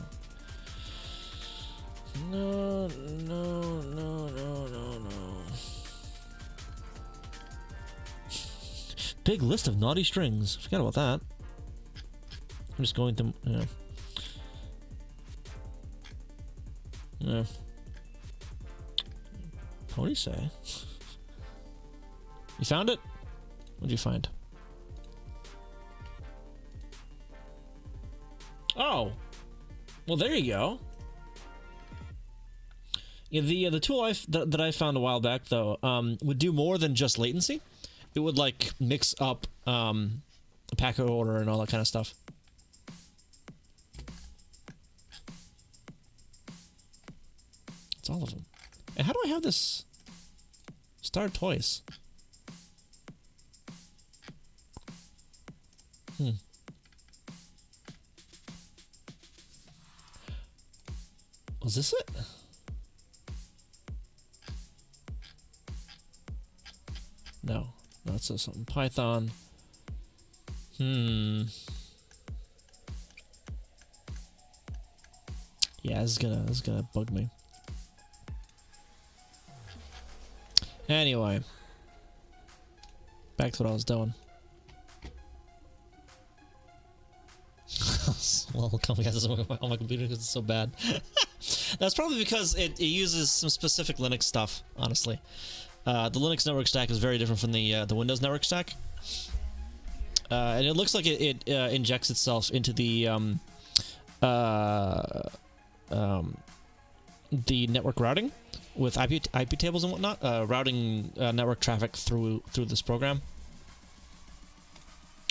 Big list of naughty strings. Forgot about that. I'm just going to, Pony say? You found it? What'd you find? Oh! Well, there you go. Yeah, the tool that I found a while back though would do more than just latency. It would like mix up packet order and all that kind of stuff. It's all of them. And how do I have this start twice? Was this it? No, it says something Python. Yeah, this is gonna bug me. Anyway, back to what I was doing. Well, company has this on my computer because it's so bad. That's probably because it uses some specific Linux stuff, honestly. The Linux network stack is very different from the Windows network stack. And it looks like it injects itself into the network routing with IP tables and whatnot, routing network traffic through this program.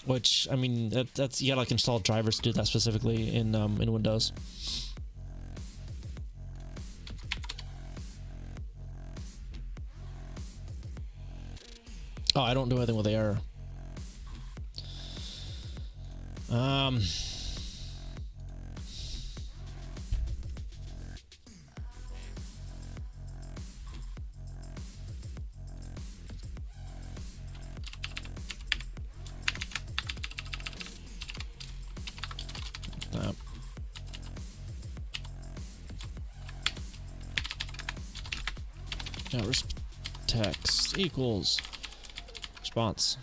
Which, I mean, that's you gotta like install drivers to do that specifically in Windows. Oh, I don't do anything with the error. Now, text equals response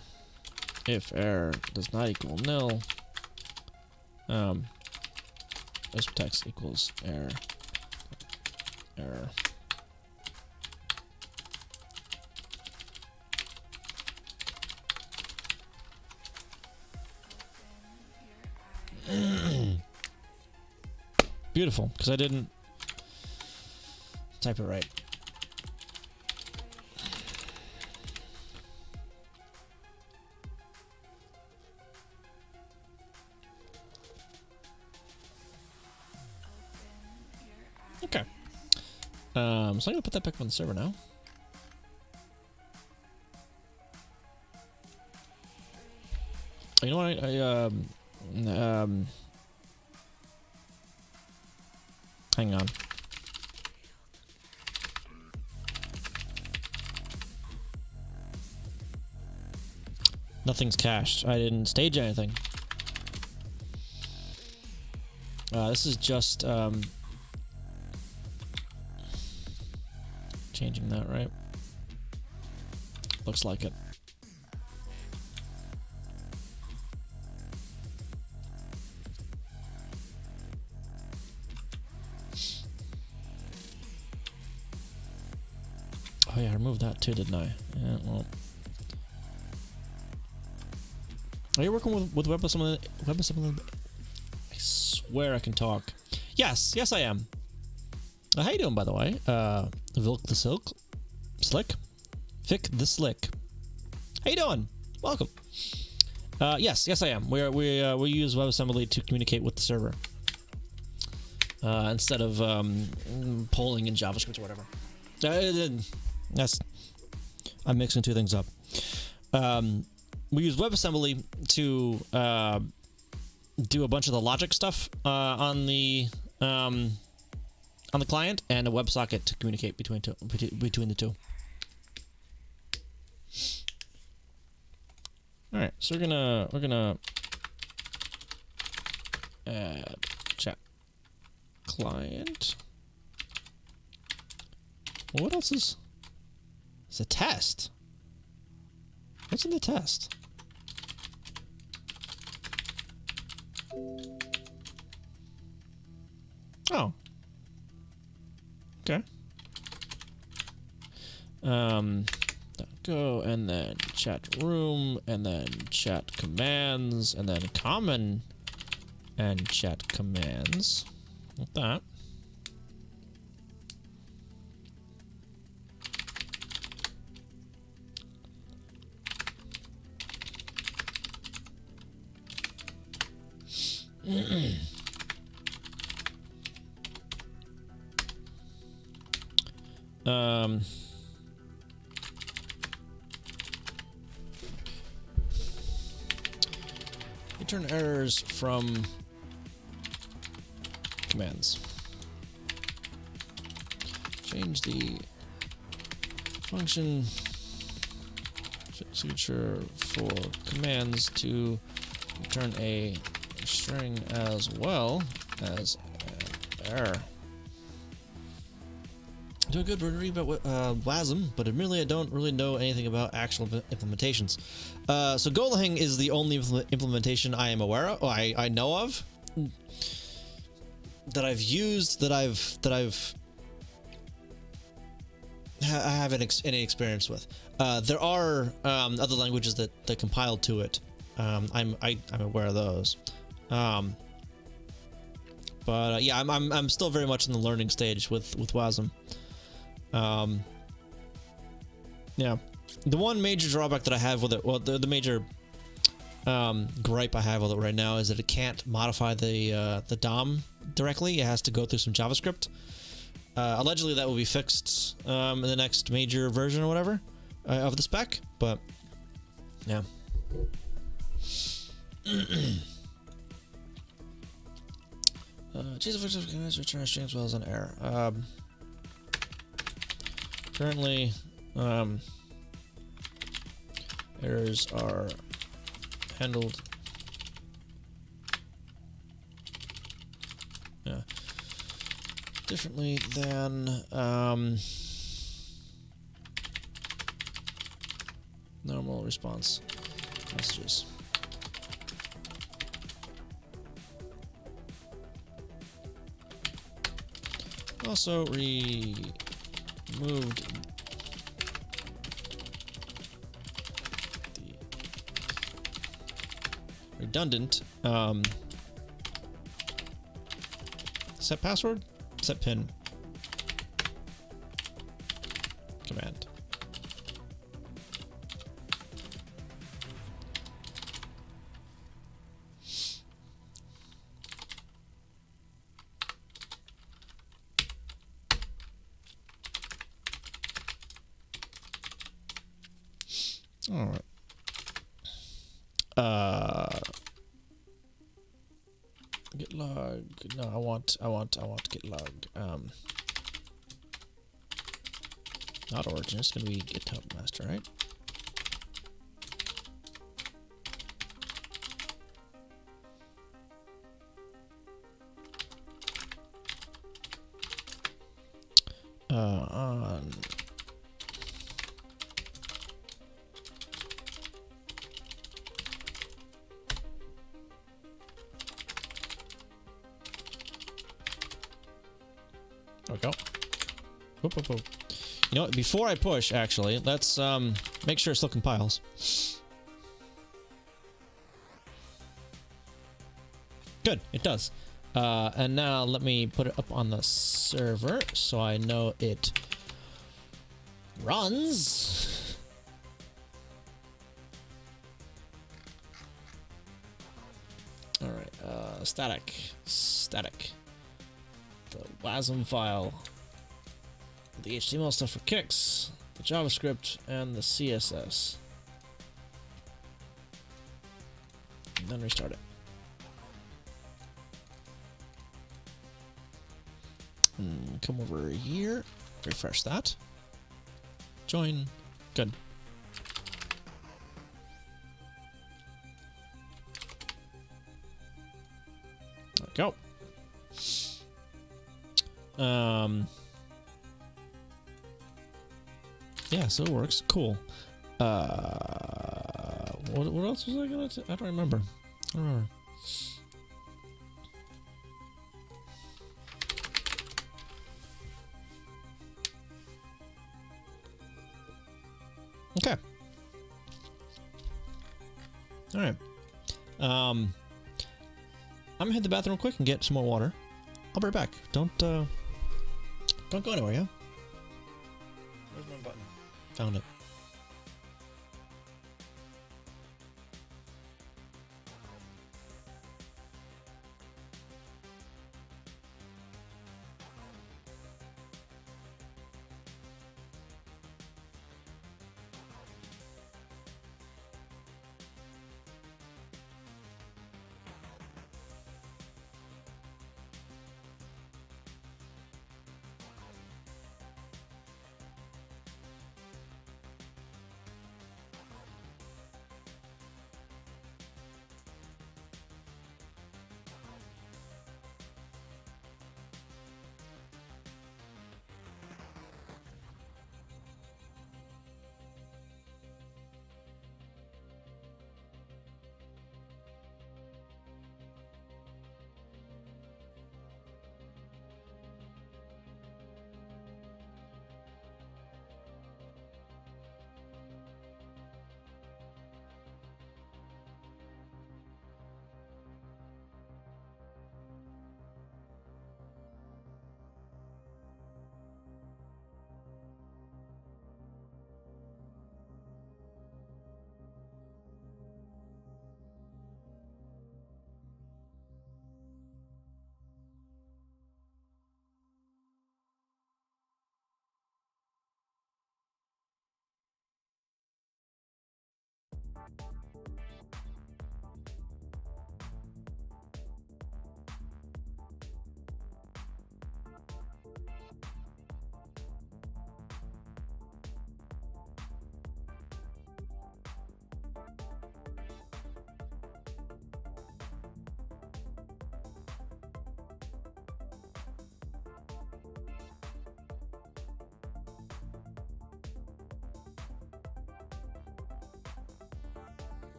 if error does not equal nil. Text equals error. Beautiful, because I didn't type it right. Okay. So I'm gonna put that back on the server now. You know what? Hang on. Nothing's cached. I didn't stage anything. This is just changing that, right? Looks like it. Oh yeah, I removed that too, didn't I? Yeah, well. Are you working with WebAssembly? I swear I can talk. Yes, I am. How you doing, by the way? Vilk the Silk, Slick, Fick the Slick. How you doing? Welcome. Yes, I am. We use WebAssembly to communicate with the server instead of polling in JavaScript or whatever. I'm mixing two things up. We use WebAssembly to do a bunch of the logic stuff on the client, and a WebSocket to communicate between the two. All right, so we're gonna add chat client. What else is? It's a test. What's in the test? Oh. Okay. Go and then chat room and then chat commands and then common and chat commands. Like that. Return errors from commands. Change the function signature for commands to return a string as well as an error. Doing good. We're reading about WASM, but admittedly I don't really know anything about actual implementations. So Golang is the only implementation I am aware of, or I know of, that I've used, that I haven't any experience with. There are other languages that compile to it. I'm aware of those. But yeah, I'm still very much in the learning stage with WASM. Yeah, the one major drawback that I have with it, well, the major gripe I have with it right now is that it can't modify the DOM directly. It has to go through some JavaScript. Allegedly, that will be fixed in the next major version or whatever of the spec. But yeah. Jesus, return a string as well as an error. Currently, errors are handled. Yeah. Differently than normal response messages. Also removed the redundant set password, set pin command. All right. Git log. No, I want git log. Not origin. It's gonna be GitHub master, right? On. There we go. Whoop, whoop, whoop. You know what? Before I push, actually, let's make sure it still compiles. Good, it does. And now let me put it up on the server so I know it runs. All right, static. The WASM file, the HTML stuff for kicks, the JavaScript, and the CSS. And then restart it. Come over here, refresh that. Join. Good. There we go. Yeah, so it works. Cool. What else was I gonna I don't remember. Okay. All right. I'm gonna hit the bathroom real quick and get some more water. I'll be right back. Don't go anywhere, yeah? Where's my button? Found it.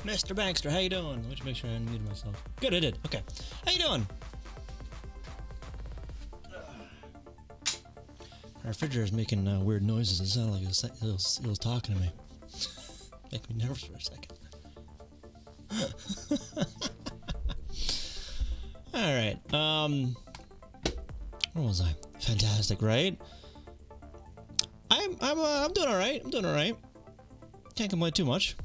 Mr. Bankster, how you doing? Let me make sure I unmuted myself. Good, I did. Okay. How you doing? Our refrigerator's making weird noises. It sounded like it was talking to me. Make me nervous for a second. All right. Where was I? Fantastic, right? I'm doing all right. I'm doing all right. Can't complain too much.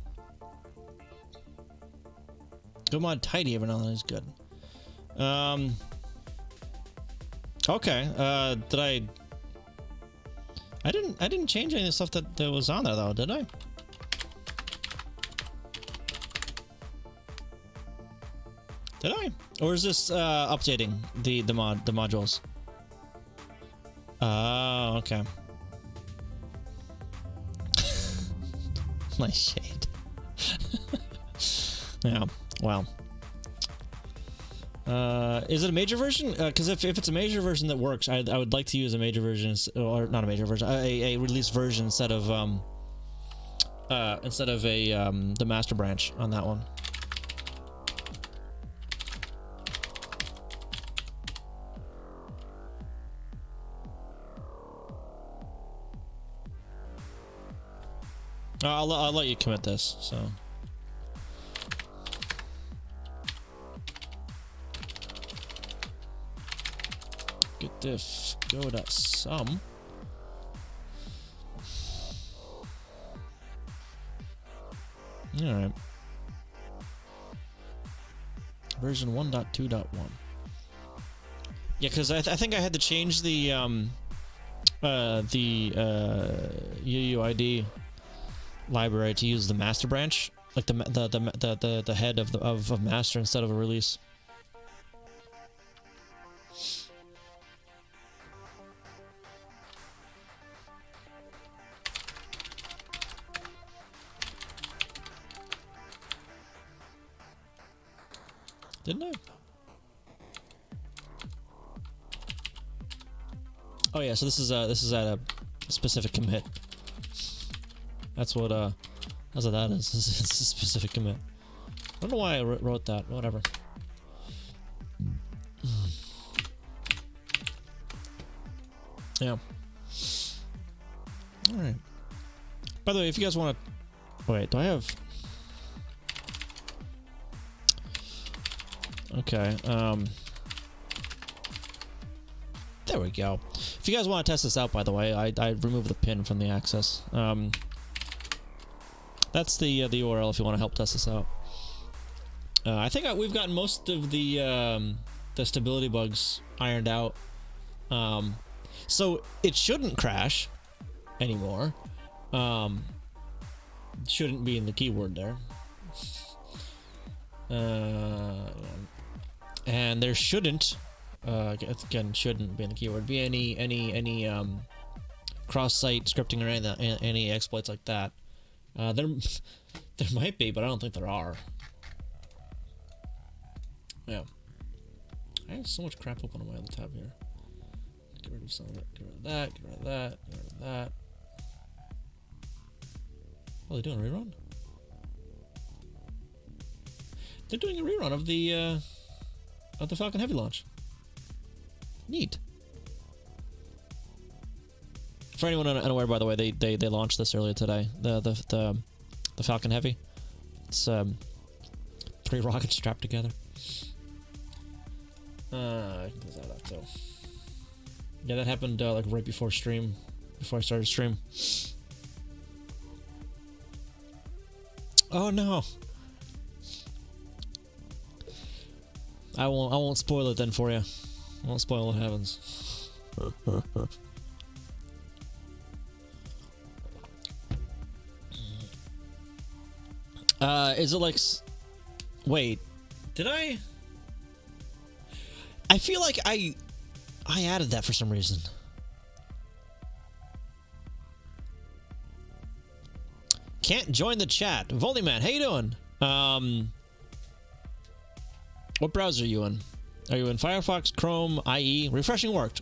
Good mod tidy every now and then is good. Okay. Did I didn't change any of the stuff that was on there though, did I? Did I? Or is this updating the modules? Oh, okay. Nice shade. Yeah. Wow. Is it a major version? Because if it's a major version that works, I would like to use a major version, or not a major version, a release version instead of the master branch on that one. I'll let you commit this. So. Get diff go to sum. All right. Version 1.2.1. Yeah, because I think I had to change the UUID library to use the master branch, like the head of master instead of a release. Didn't I? Oh yeah, so this is at a specific commit. That's what that is. It's a specific commit. I don't know why I wrote that. Whatever. Yeah. All right. By the way, if you guys want to, wait, do I have? Okay. There we go. If you guys want to test this out, by the way, I removed the pin from the access. That's the URL if you want to help test this out. I think we've gotten most of the stability bugs ironed out. So it shouldn't crash anymore. Shouldn't be in the keyword there. And there shouldn't, again, shouldn't be in the keyword, be any cross-site scripting or any exploits like that. There might be, but I don't think there are. Yeah. I have so much crap open on my other tab here. Get rid of some of it. Get rid of that. Get rid of that. Get rid of that. Oh, they're doing a rerun? They're doing a rerun of the Falcon Heavy launch. Neat. For anyone unaware, by the way, they launched this earlier today. The Falcon Heavy. It's 3 rockets strapped together. I can close that off too. Yeah, that happened like right before stream, before I started stream. Oh no. I won't spoil it then for you. I won't spoil what happens. Is it like... Wait. Did I... I feel like I added that for some reason. Can't join the chat. Voldyman, how you doing? What browser are you in? Are you in Firefox, Chrome, IE? Refreshing worked.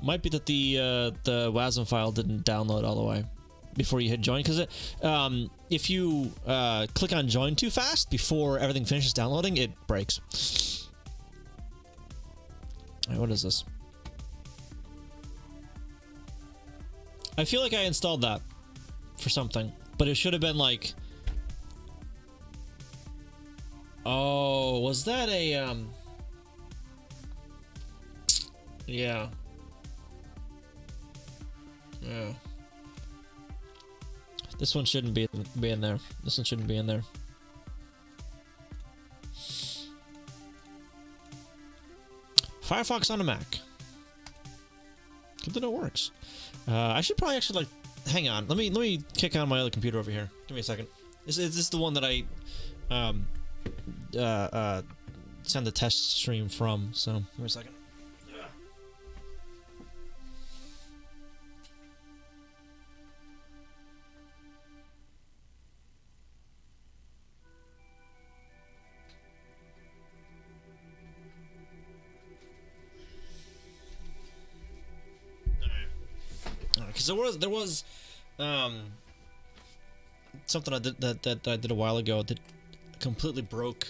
Might be that the WASM file didn't download all the way. before you hit join, because if you click on join too fast before everything finishes downloading, it breaks. All right, what is this? I feel like I installed that for something, but it should have been like, oh, was that a yeah. Yeah. This one shouldn't be in there. This one shouldn't be in there. Firefox on a Mac. Good that it works. I should probably actually, like, hang on. Let me kick on my other computer over here. Give me a second. Is this the one that I send the test stream from? So give me a second. Because there was something I did that I did a while ago that completely broke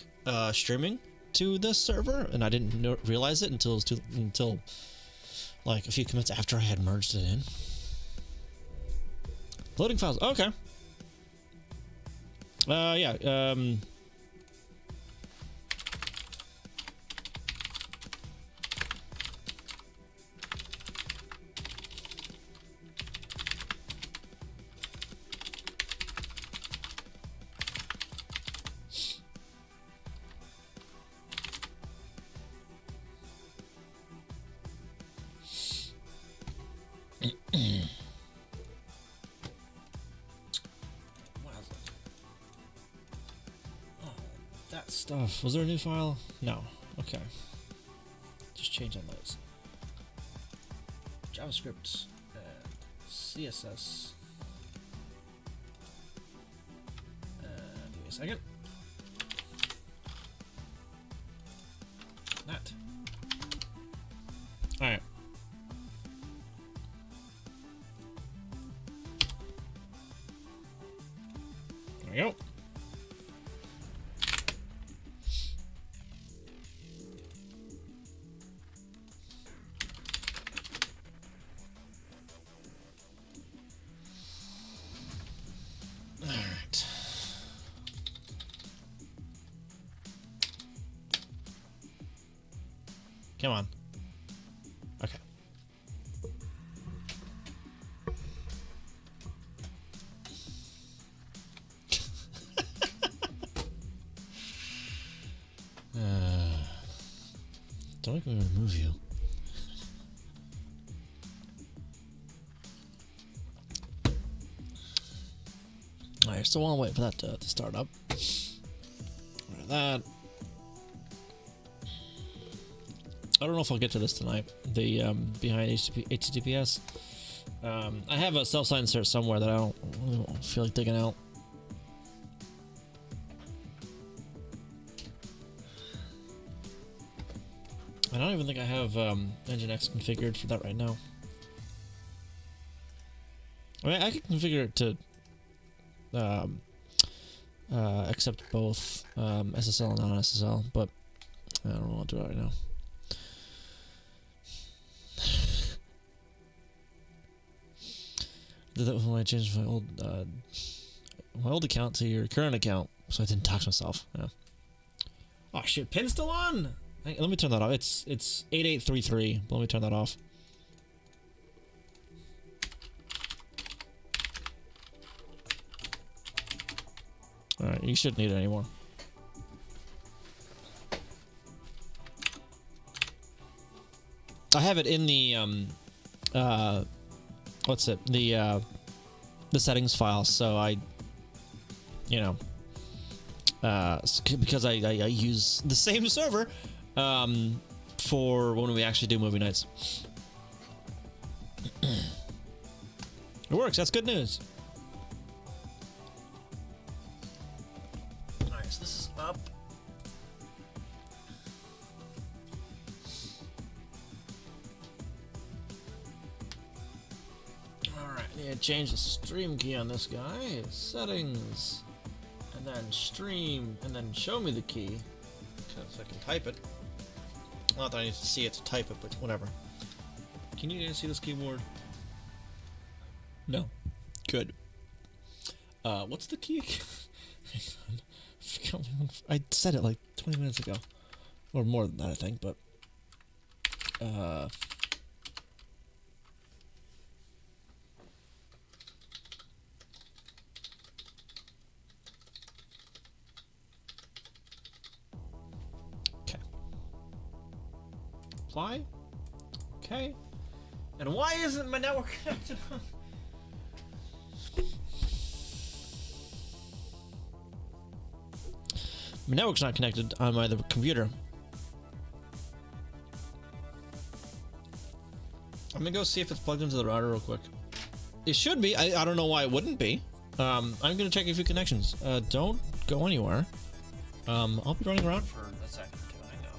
streaming to this server, and I didn't realize it until like a few commits after I had merged it in. Loading files. Okay. Yeah. Stuff. Was there a new file? No. Okay. Just change on those. JavaScript and CSS. Give me a second. That. All right. There we go. Come on. Okay. Don't make me remove you. Alright, still want to wait for that to start up. Right, that. I don't know if I'll get to this tonight. The behind HTTPS. I have a self-sign cert somewhere that I don't really feel like digging out. I don't even think I have Nginx configured for that right now. I mean, I could configure it to accept both SSL and non-SSL, but I don't want to do it right now. Did that when I changed my old account to your current account, so I didn't dox myself. Yeah. Oh shit, pin's still on. Let me turn that off. It's 8833. Let me turn that off. All right, you shouldn't need it anymore. I have it in the what's it? The settings file. So I, you know, because I use the same server for when we actually do movie nights. It works. That's good news. All right, so this is up. Yeah, change the stream key on this guy. Settings. And then stream. And then show me the key. So I can type it. Not that I need to see it to type it, but whatever. Can you guys see this keyboard? No. Good. What's the key again? I said it like 20 minutes ago. Or more than that, I think, but... Okay. Apply. Okay. And why isn't my network connected? My network's not connected on my other computer. I'm gonna go see if it's plugged into the router real quick. It should be. I don't know why it wouldn't be. I'm gonna check a few connections. Don't go anywhere. I'll be running around for a second. I know.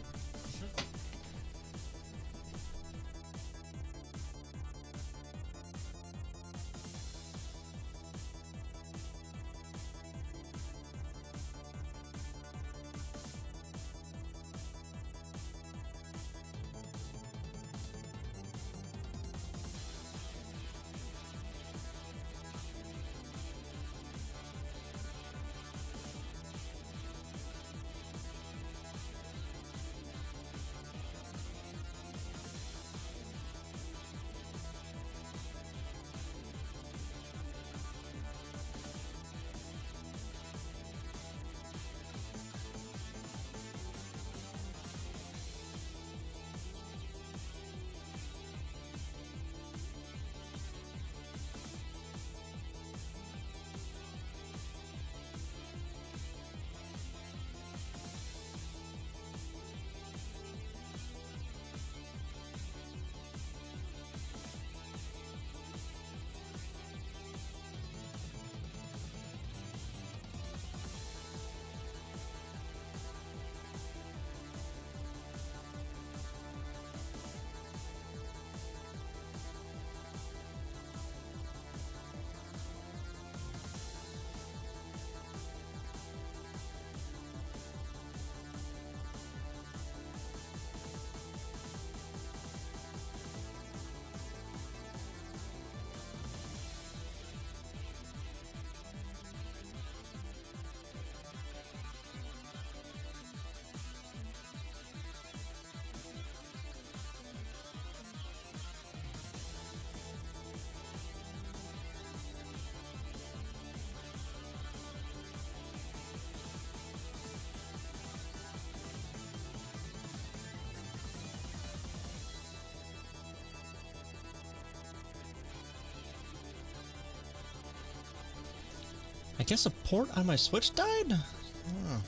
I guess a port on my Switch died? Oh.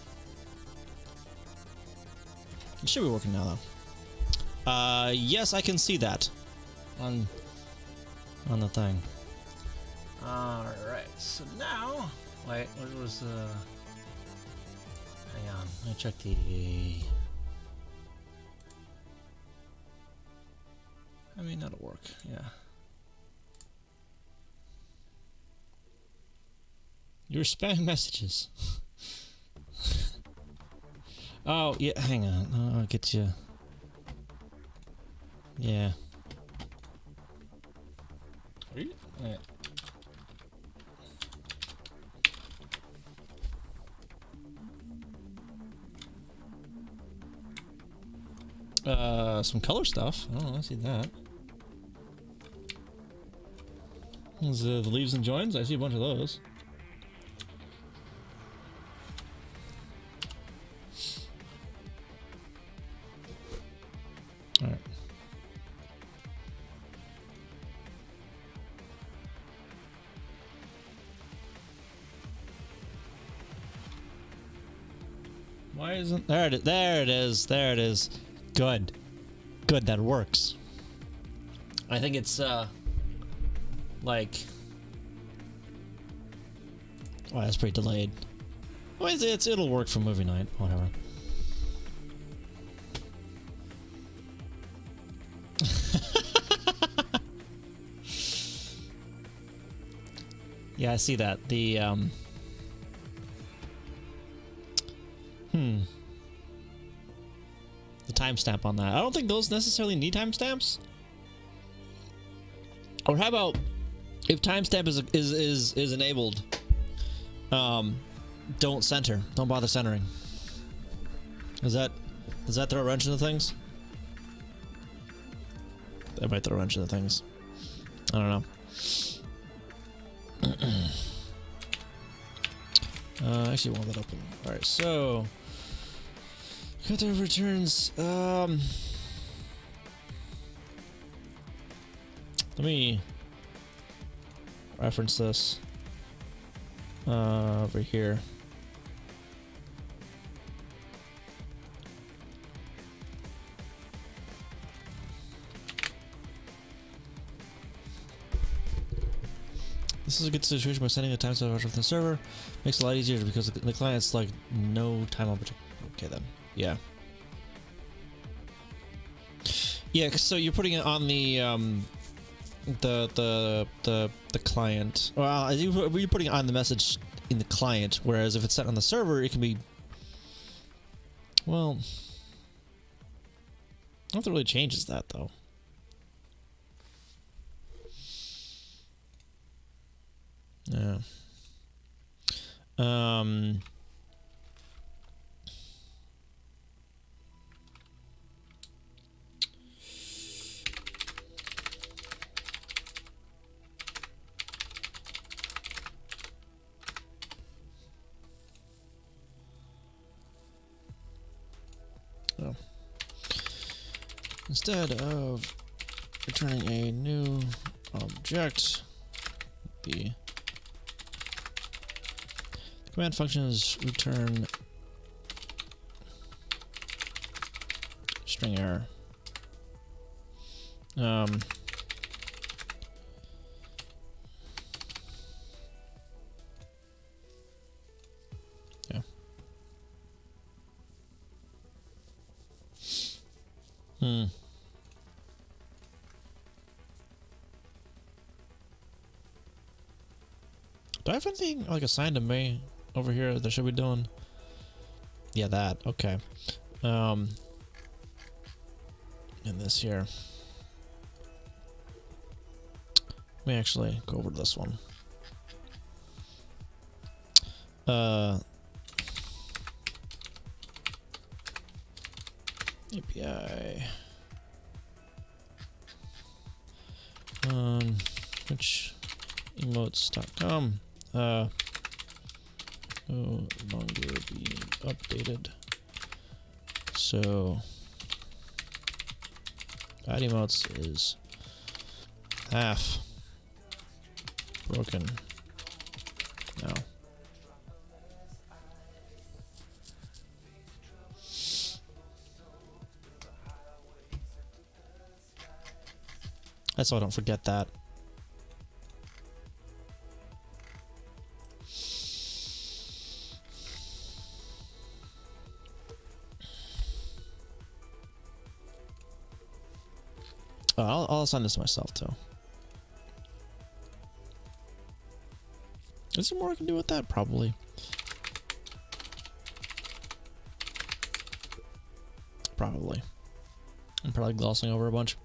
It should be working now, though. Yes, I can see that on the thing. Alright, so now... Wait, what was the... Hang on, let me check the... I mean, that'll work, yeah. Your spam messages. Oh, yeah, hang on. I'll get you. Yeah. Some color stuff. Oh, I see that. There's the leaves and joins. I see a bunch of those. Alright. Why isn't there it is, there it is, there it is. Good. Good, that works. I think it's like oh, that's pretty delayed. Well, it'll work for movie night, whatever. Yeah, I see that. The the timestamp on that. I don't think those necessarily need timestamps. Or how about if timestamp is enabled, don't center. Don't bother centering. Does that throw a wrench into things? That might throw a wrench into things. I don't know. Actually, won't let open. All right, so cut the returns. Let me reference this over here. This is a good situation by sending a timestamp from the server. Makes it a lot easier because the client's like no time on particular. Okay then, yeah. Yeah, so you're putting it on the client. Well, you're putting it on the message in the client, whereas if it's set on the server, it can be. Well, nothing really changes that though. Yeah. Oh. Instead of returning a new object, the command function is return string error. Yeah. Do I have anything like assigned to me over here that should be doing? Yeah, that. Okay. And this here. Let me actually go over to this one. API on which emotes.com no longer being updated. So add emotes is half broken now. That's so I don't forget that. Oh, I'll assign this to myself too. Is there more I can do with that? Probably. Probably. I'm probably glossing over a bunch.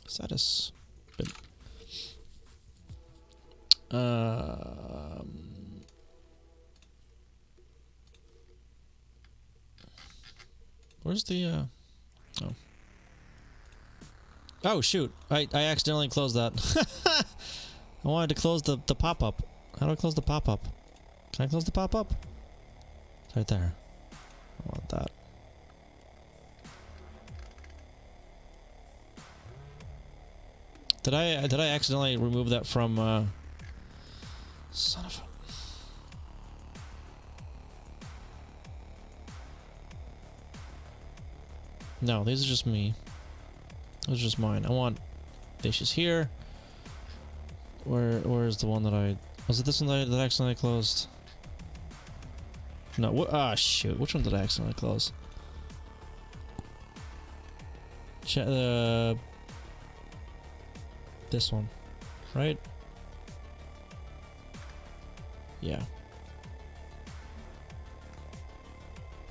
Status. Good. Where's the oh. Oh shoot. I accidentally closed that. I wanted to close the pop-up. How do I close the pop-up? Can I close the pop-up? It's right there. I want that. Did I accidentally remove that from son of a... No, these are just me. Those are just mine. I want dishes here. Where's the one that I... Was it this one that I accidentally closed? No, ah, shoot. Which one did I accidentally close? This one, right? Yeah.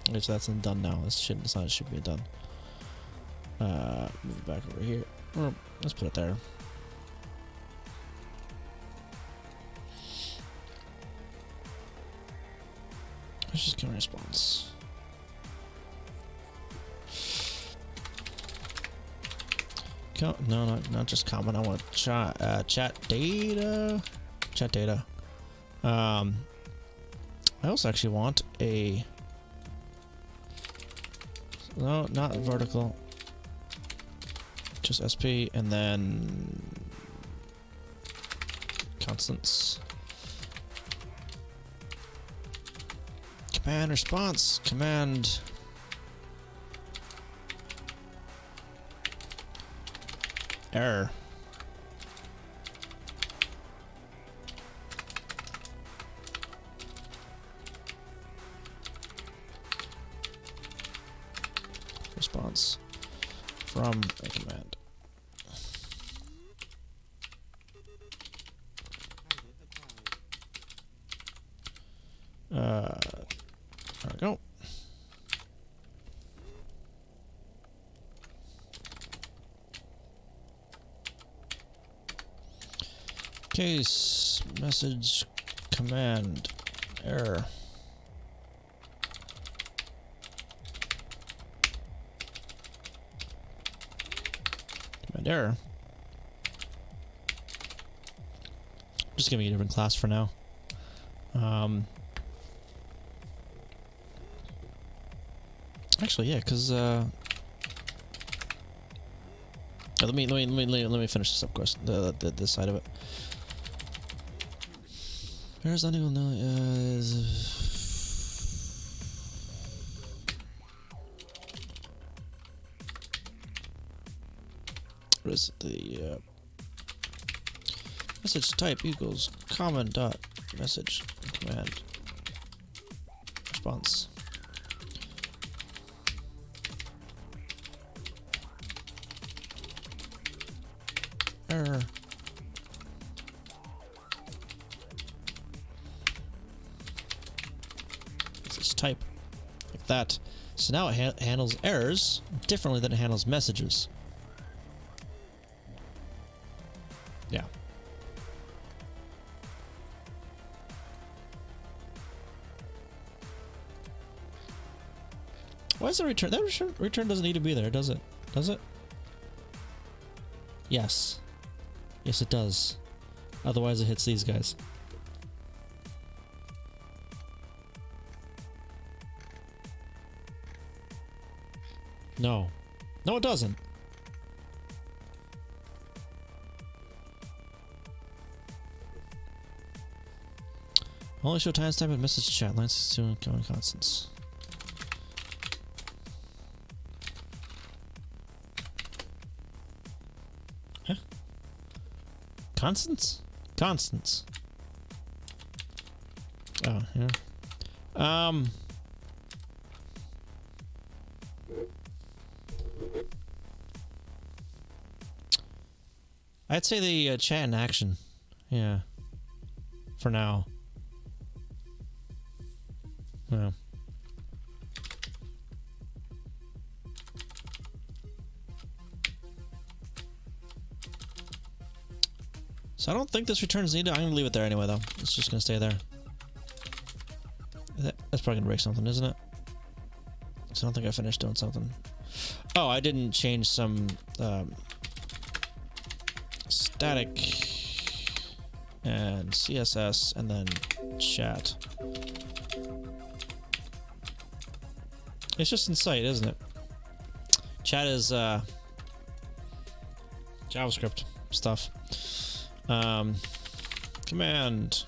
Okay, so that's done now. This shouldn't. It's not. It should be done. Move it back over here. Or let's put it there. Let's just give a response. No, not just comment. I want chat data. Chat data. I also actually want a. No, not vertical. Just SP and then constants. Command response. Command. Error. Response from a command. There we go. Case message command error. Command error. Just giving a different class for now. Actually, yeah, because let me finish this up, of course. This side of it. Where's anyone now? What is it? The message type equals common dot message command response. Error. Message type like that. So now it handles errors differently than it handles messages. Yeah. Why is the return? That return doesn't need to be there, does it? Does it? Yes. Yes, it does. Otherwise, it hits these guys. No. No, it doesn't. Only show timestamp and message chat lines to incoming constants. Huh? Constants? Constants. Oh, yeah. I'd say the chat in action. Yeah. For now. Yeah. So I don't think this returns needed. I'm gonna leave it there anyway, though. It's just gonna stay there. That's probably gonna break something, isn't it? So I don't think I finished doing something. Oh, I didn't change some static and CSS and then chat. It's just in sight, isn't it? Chat is JavaScript stuff. Command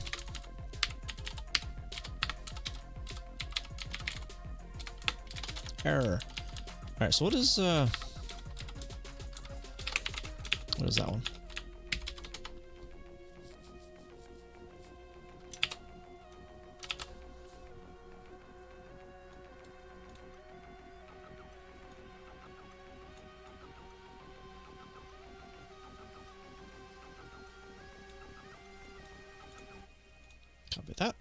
error. All right, so what is that one? Copy that.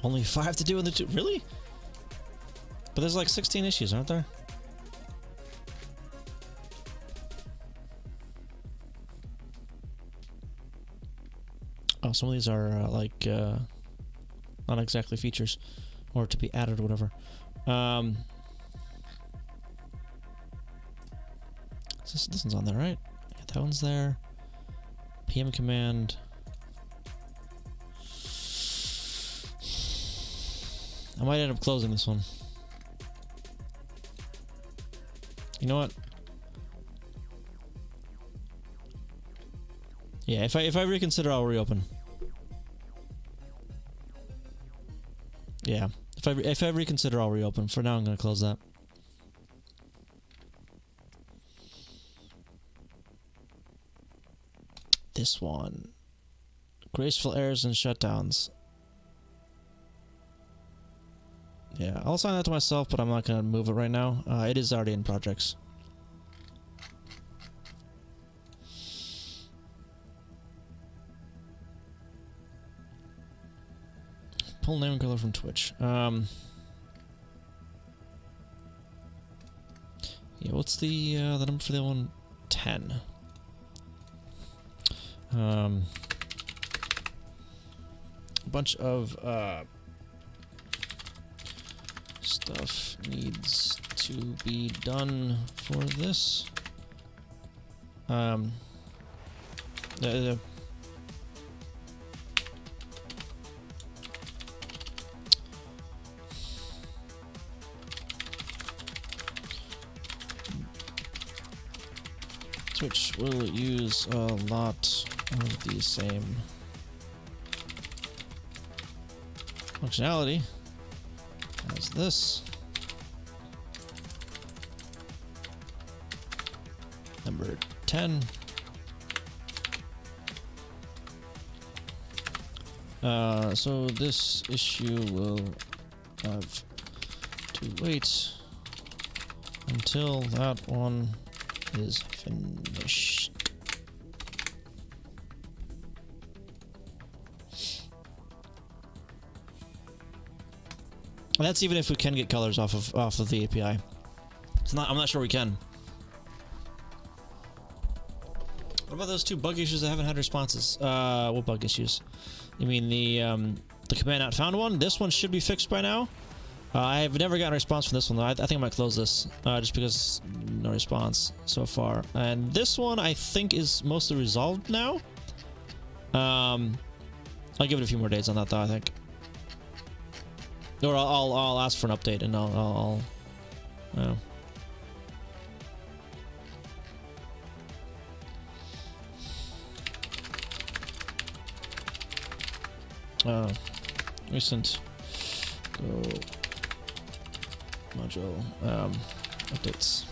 Only 5 to do in the 2. Really? But there's like 16 issues, aren't there? Oh, some of these are not exactly features, or to be added or whatever. This one's on there, right? Yeah, that one's there. PM command. I might end up closing this one. You know what? Yeah, if I reconsider, I'll reopen. Yeah, if I reconsider, I'll reopen. For now, I'm gonna close that. This one, graceful errors and shutdowns. Yeah, I'll assign that to myself, but I'm not gonna move it right now. It is already in projects. Pull name and color from Twitch. Yeah, what's the number for the one? 10. A bunch of stuff needs to be done for this. Twitch will use a lot of the same functionality as this. Number 10. So this issue will have to wait until that one is finished. And that's even if we can get colors off of the API. I'm not sure we can. What about those 2 bug issues that haven't had responses? What bug issues? You mean the command not found one? This one should be fixed by now. I've never gotten a response from this one though. I think I might close this just because no response so far. And this one I think is mostly resolved now. I'll give it a few more days on that though, I think. Or I'll ask for an update and I'll recent Go module updates.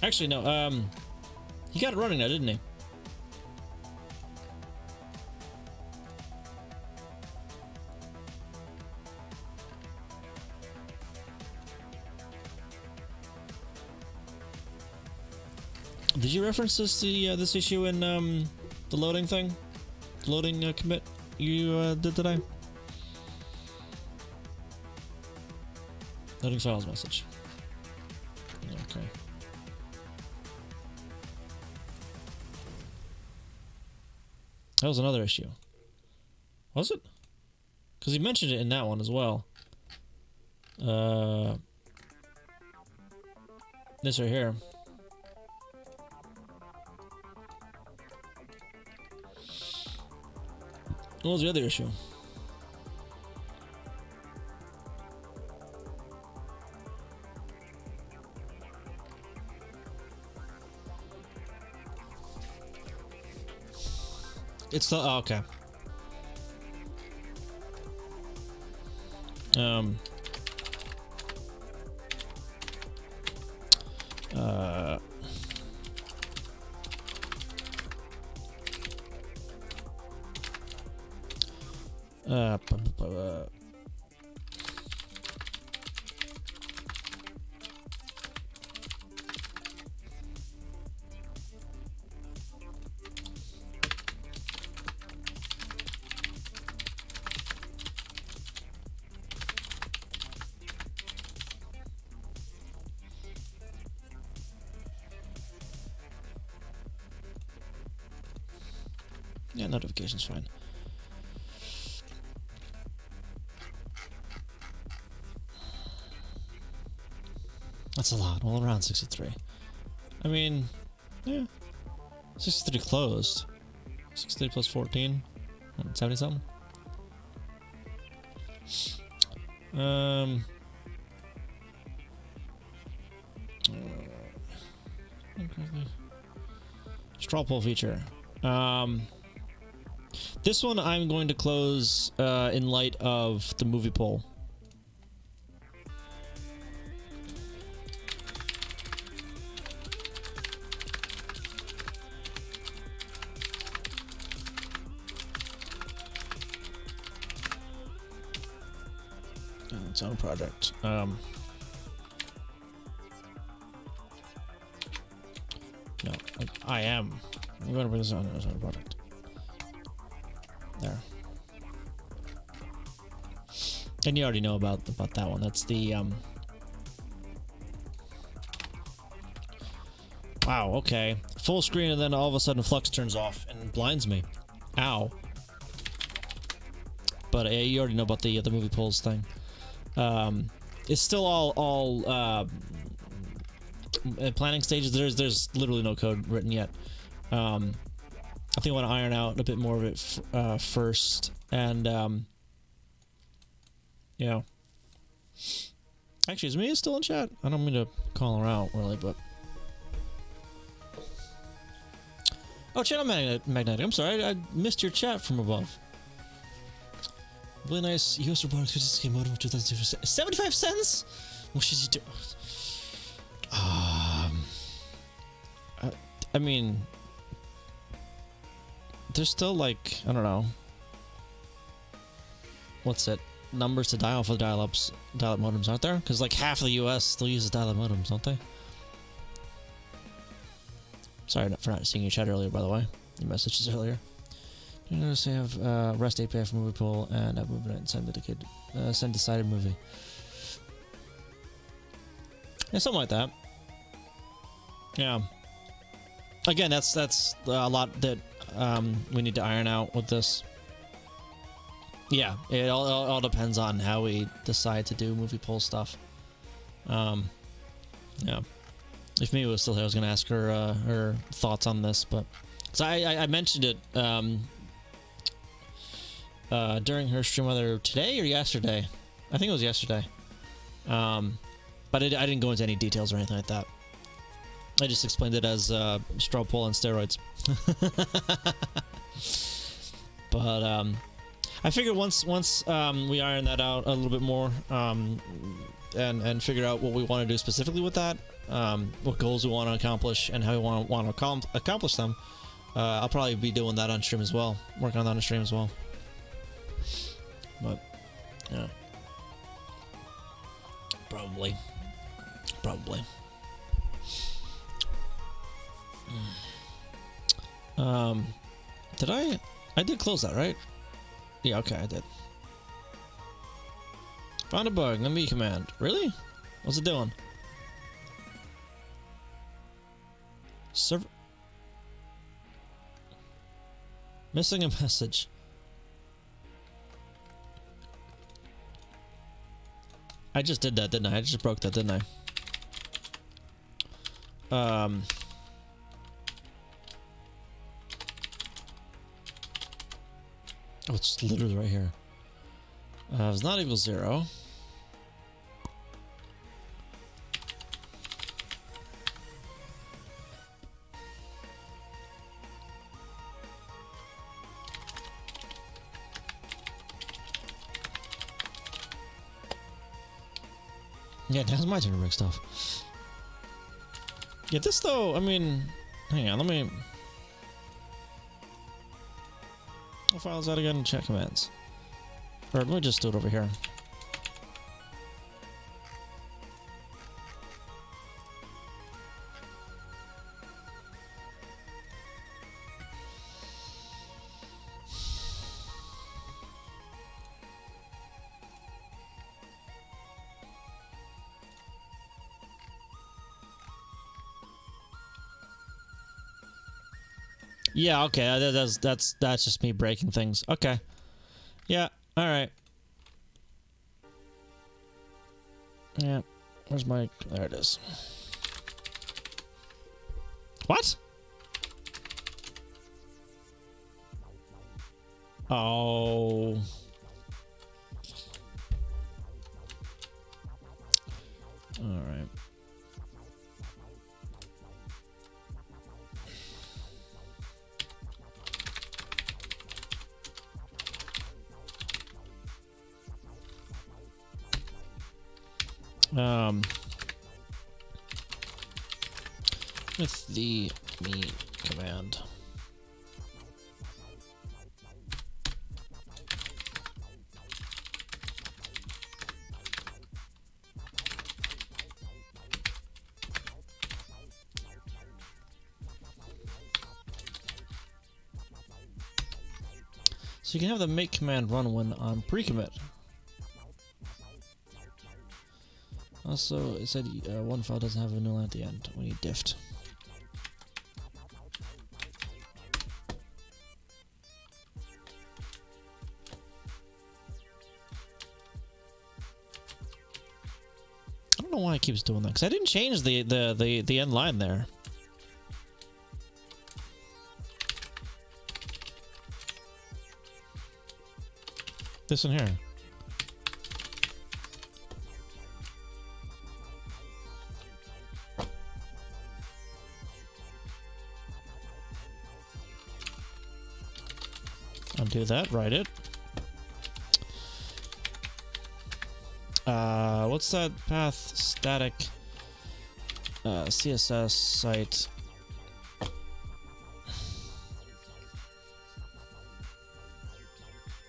Actually, no. He got it running now, didn't he? Did you reference this this issue in the loading thing, the loading commit you did today? Loading files message. Okay. That was another issue. Was it? Because he mentioned it in that one as well. This right here. What was the other issue? It's the okay. Um. Uh, yeah, notifications fine. That's a lot. Well, around 63. I mean, yeah. 63 closed. 63 plus 14. 70 something. Straw poll feature. This one I'm going to close in light of the movie poll. Its own project. No, I am. I'm going to bring this on as own project. There. And you already know about that one. That's the Wow. Okay. Full screen, and then all of a sudden Flux turns off and blinds me. Ow. But you already know about the movie polls thing. It's still all planning stages. There's literally no code written yet. I think I want to iron out a bit more of it first, and yeah. Actually, is Mia still in chat? I don't mean to call her out really, but oh, channel magnetic. I'm sorry, I missed your chat from above. Really nice US robotics 56K modem for 2002. 75 cents? What should you do? I mean, there's still like, I don't know. What's it? Numbers to dial for dial-up modems, aren't there? Because like half of the US still uses dial-up modems, don't they? Sorry for not seeing your chat earlier, by the way. Your messages earlier. You notice I have REST API for movie poll and MovieNight and send decided movie. Yeah, something like that. Yeah. Again, that's a lot that we need to iron out with this. Yeah, it all depends on how we decide to do movie poll stuff. Yeah. If Mia was still here, I was going to ask her her thoughts on this, but because I mentioned it during her stream, whether today or yesterday. I think it was yesterday. But I didn't go into any details or anything like that. I just explained it as straw poll and steroids. But I figured once we iron that out a little bit more and figure out what we want to do specifically with that, what goals we want to accomplish and how we want to accomplish them, I'll probably be doing that on stream as well, working on that on stream as well. But yeah, probably. Did I did close that, right? Yeah, okay, I did. Found a bug, let me command. Really? What's it doing? Server missing a message. I just did that, didn't I? I just broke that, didn't I? Oh, it's literally right here. It's not equal 0. Yeah, now's my turn to break stuff. Yeah, this though, I mean, hang on, let me... What file is that again? Check commands. Or let me just do it over here. Yeah, okay, that's just me breaking things. Okay. Yeah, alright. Yeah, where's my... There it is. What? Oh... Alright. With the me command. So you can have the make command run when on pre-commit. Also, it said one file doesn't have a new line at the end when you diffed. I don't know why it keeps doing that, because I didn't change the end line there. This one here. Undo that, write it. What's that path static CSS site?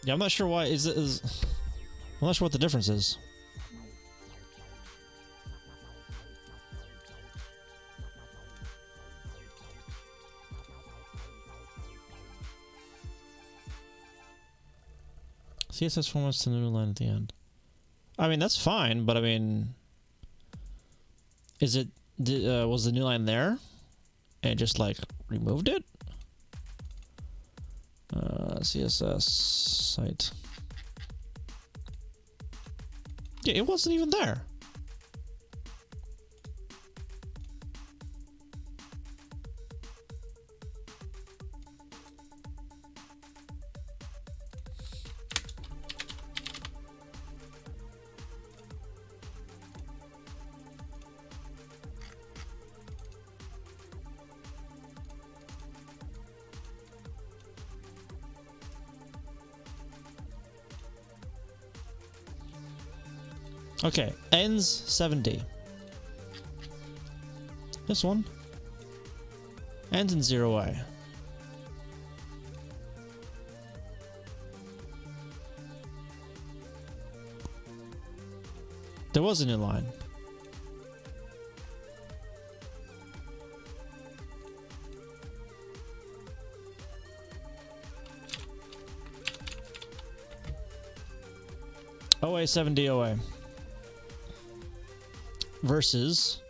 Yeah, I'm not sure why. I'm not sure what the difference is. CSS formats to the new line at the end. I mean, that's fine, but I mean, is it was the new line there and it just like removed it? CSS site. Yeah, it wasn't even there. Okay, ends 7D. This one ends in 0A. There was a new line. OA 7D OA. Versus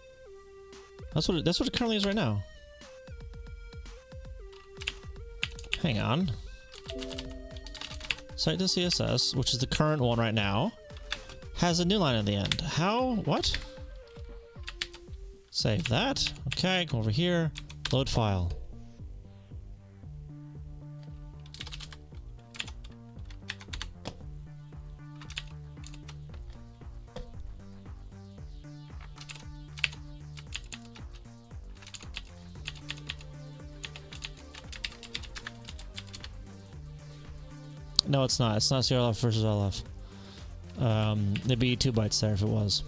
that's what it currently is right now. Hang on. Site to CSS, which is the current one right now, has a new line at the end. How? What? Save that. Okay, go over here. Load file. No, it's not. It's not CRLF versus LF. There'd be 2 bytes there if it was.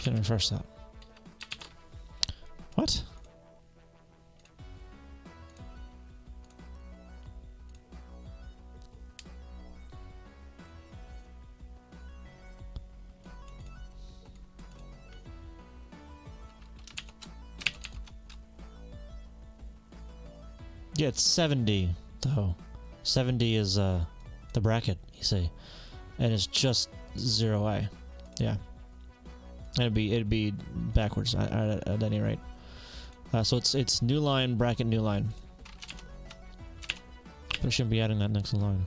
Can refresh that. What? Yeah, it's 70 though. 70 is the bracket, you see, and it's just 0A. Yeah, it'd be backwards at any rate. So it's new line, bracket, new line. But I shouldn't be adding that next line.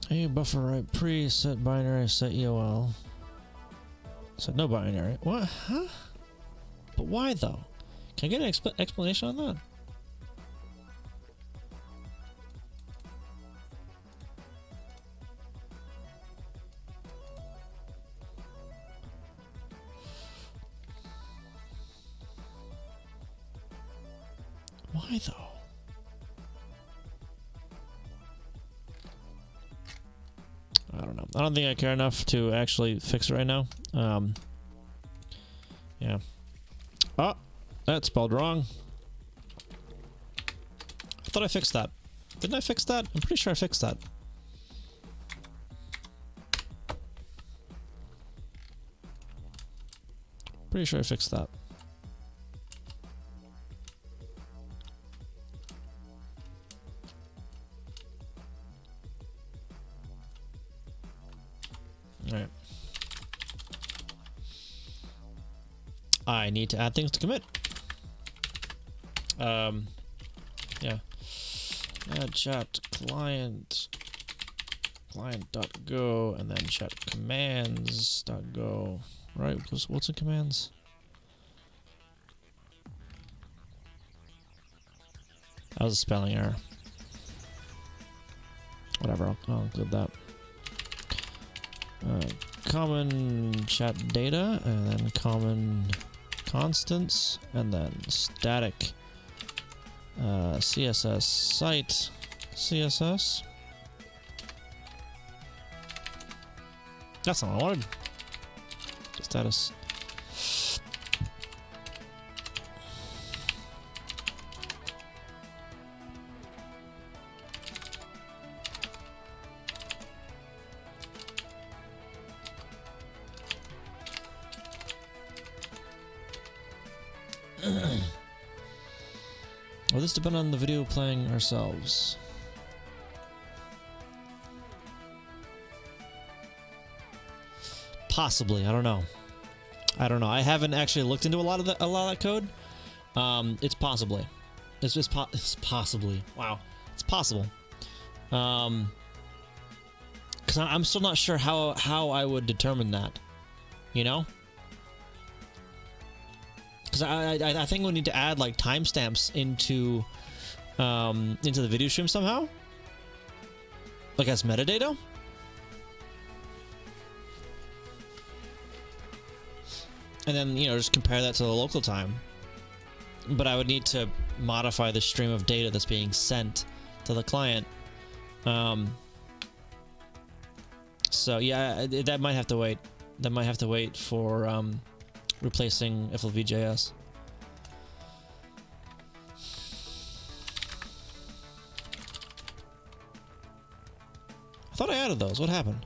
Hey, buffer right pre, set binary, set EOL. Set no binary. What? Huh? But why though? Can I get an explanation on that? Why though? I don't know. I don't think I care enough to actually fix it right now. Yeah. Oh, that's spelled wrong. I thought I fixed that. Didn't I fix that? I'm pretty sure I fixed that. Pretty sure I fixed that. Alright. I need to add things to commit. Yeah. Add chat client.go and then chat commands.go. Right, what's in commands? That was a spelling error. Whatever, I'll include that. Common chat data, and then common constants, and then static CSS site CSS. That's not what I wanted. Status. Will this depend on the video playing ourselves? Possibly. I don't know. I haven't actually looked into a lot of that code. It's possibly. It's possibly. Wow. It's possible. Because I'm still not sure how I would determine that. You know? Because I think we need to add like timestamps into the video stream somehow, like as metadata. And then, you know, just compare that to the local time. But I would need to modify the stream of data that's being sent to the client. So yeah, that might have to wait. That might have to wait for replacing FLV.js. I thought I added those. What happened?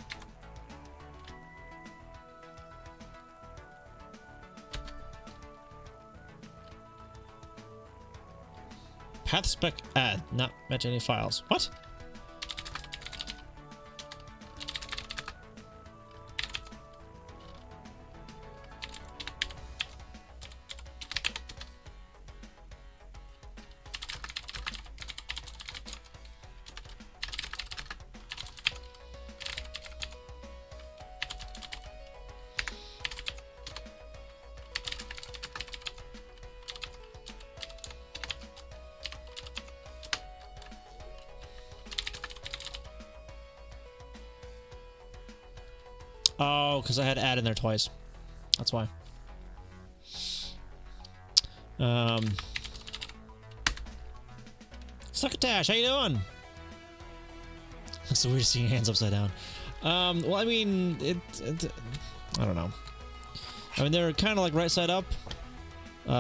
Path spec add, not match any files. What? Oh, because I had add in there twice. That's why. Succotash, how you doing? It's the weirdest seeing hands upside down. Well, I mean, I don't know. I mean, they're kind of like right side up.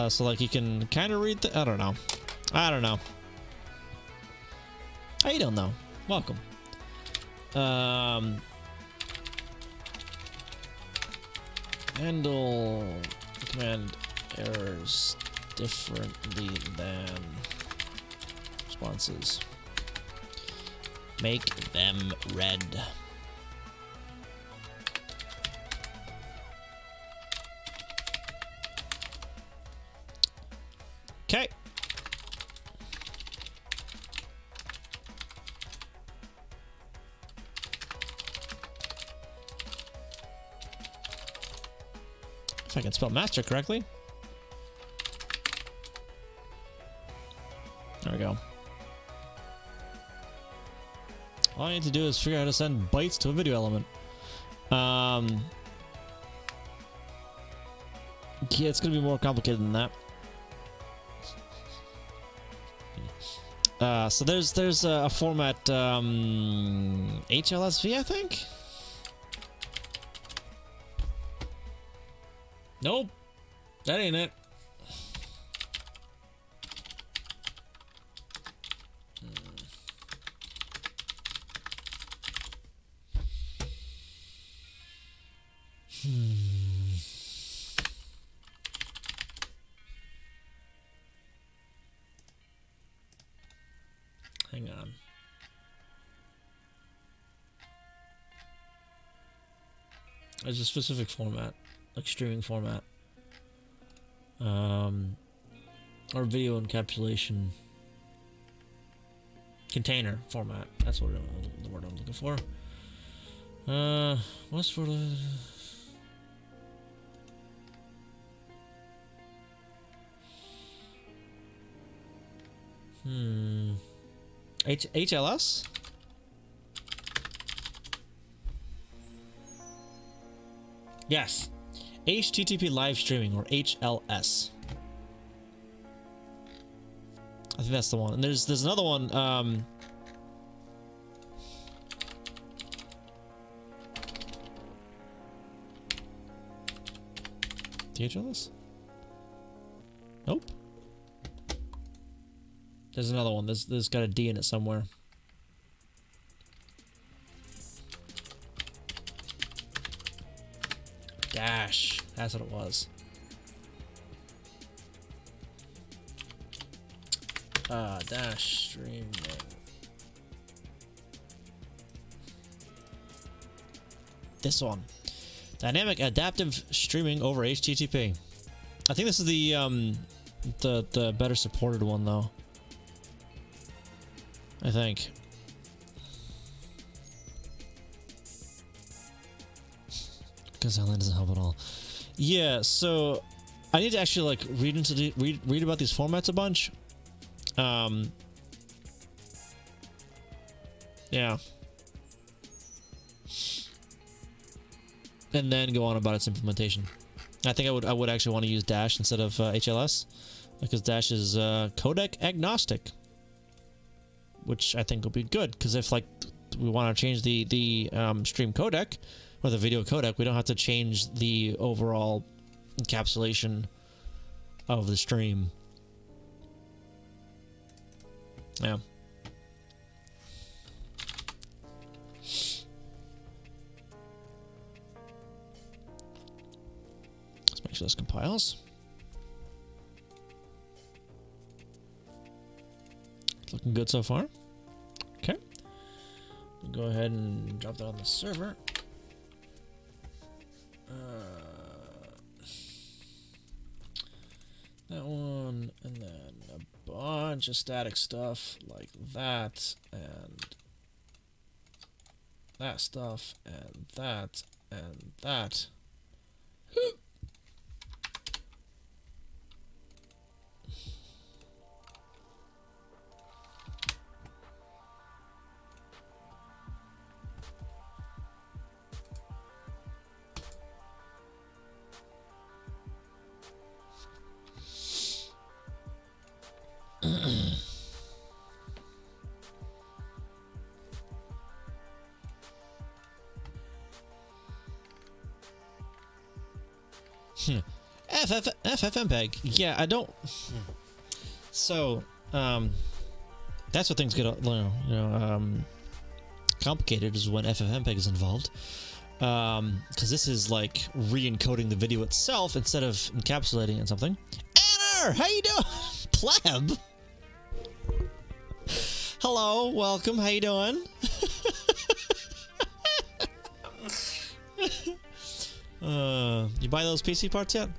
So like you can kind of read I don't know. I don't know. How you doing though? Welcome. Handle command errors differently than responses. Make them red. Okay. If I can spell master correctly. There we go. All I need to do is figure out how to send bytes to a video element. Yeah, it's gonna be more complicated than that. So there's a format, HLSV, I think? Nope. That ain't it. Hang on. There's a specific format, like streaming format, or video encapsulation container format. That's what the word I'm looking for. What's for the HLS? Yes. HTTP live streaming, or HLS. I think that's the one. And there's another one, DHLS? Nope. There's another one. There's got a D in it somewhere. Dash. That's what it was. Dash streaming. This one. Dynamic adaptive streaming over HTTP. I think this is the better supported one though. I think. Because Helen doesn't help at all. Yeah, so I need to actually like read about these formats a bunch. Yeah. And then go on about its implementation. I think I would actually want to use Dash instead of HLS, because Dash is codec agnostic, which I think will be good. Because if like we want to change the stream codec or the video codec, we don't have to change the overall encapsulation of the stream. Yeah. Let's make sure this compiles. It's looking good so far. Okay. We'll go ahead and drop that on the server. That one, and then a bunch of static stuff like that, and that stuff, and that, and that. FFmpeg. Yeah, I don't. So, that's what things get, complicated is when FFmpeg is involved. Because this is like re-encoding the video itself instead of encapsulating it in something. Anna, how you doing? Pleb. Hello, welcome. How you doing? You buy those PC parts yet?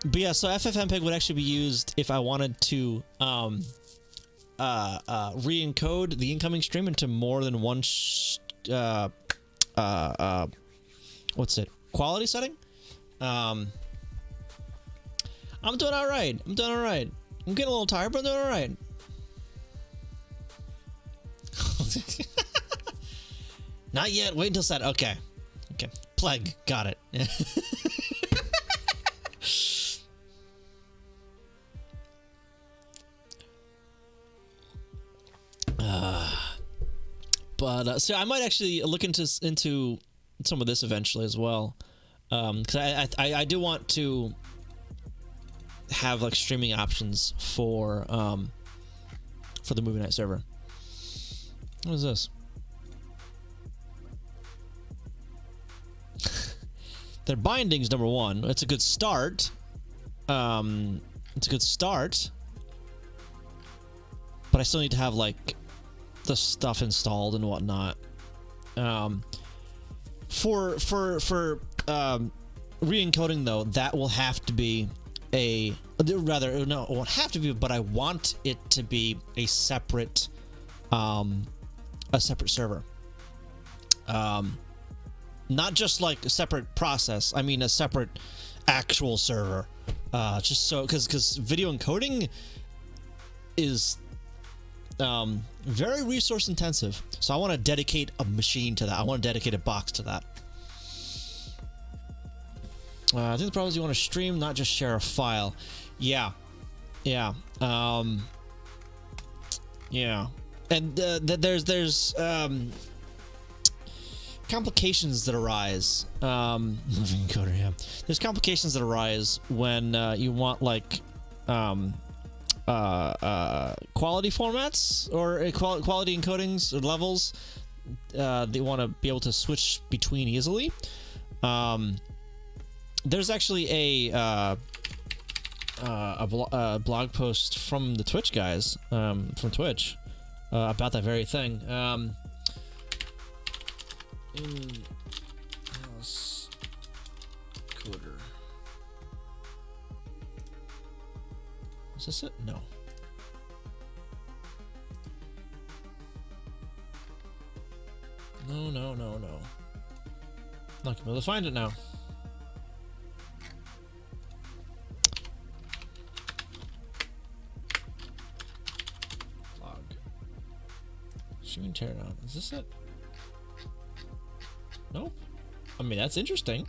But yeah, so FFmpeg would actually be used if I wanted to re-encode the incoming stream into more than one what's it, quality setting. I'm doing all right. I'm getting a little tired, but I'm doing all right. Not yet. Wait until set. Okay. Plague. Got it. So I might actually look into some of this eventually as well, because I do want to have like streaming options for the MovieNight server. What is this? Their bindings, number one. It's a good start. It's a good start. But I still need to have like the stuff installed and whatnot. For re-encoding though, that will have to be it won't have to be, but I want it to be a separate server. Not just like a separate process. I mean a separate actual server. Just so, because video encoding is very resource intensive. So I want to dedicate a machine to that. I want to dedicate a box to that. I think the problem is you want to stream, not just share a file. Yeah. And there's complications that arise. Encoder, yeah. There's complications that arise when you want like quality formats or quality encodings or levels. They want to be able to switch between easily. There's actually a blog post from the Twitch guys, from Twitch, about that very thing. In-house coder. Is this it? No. No. Not gonna be able to find it now. Streaming teardown. Is this it? Nope. I mean, that's interesting.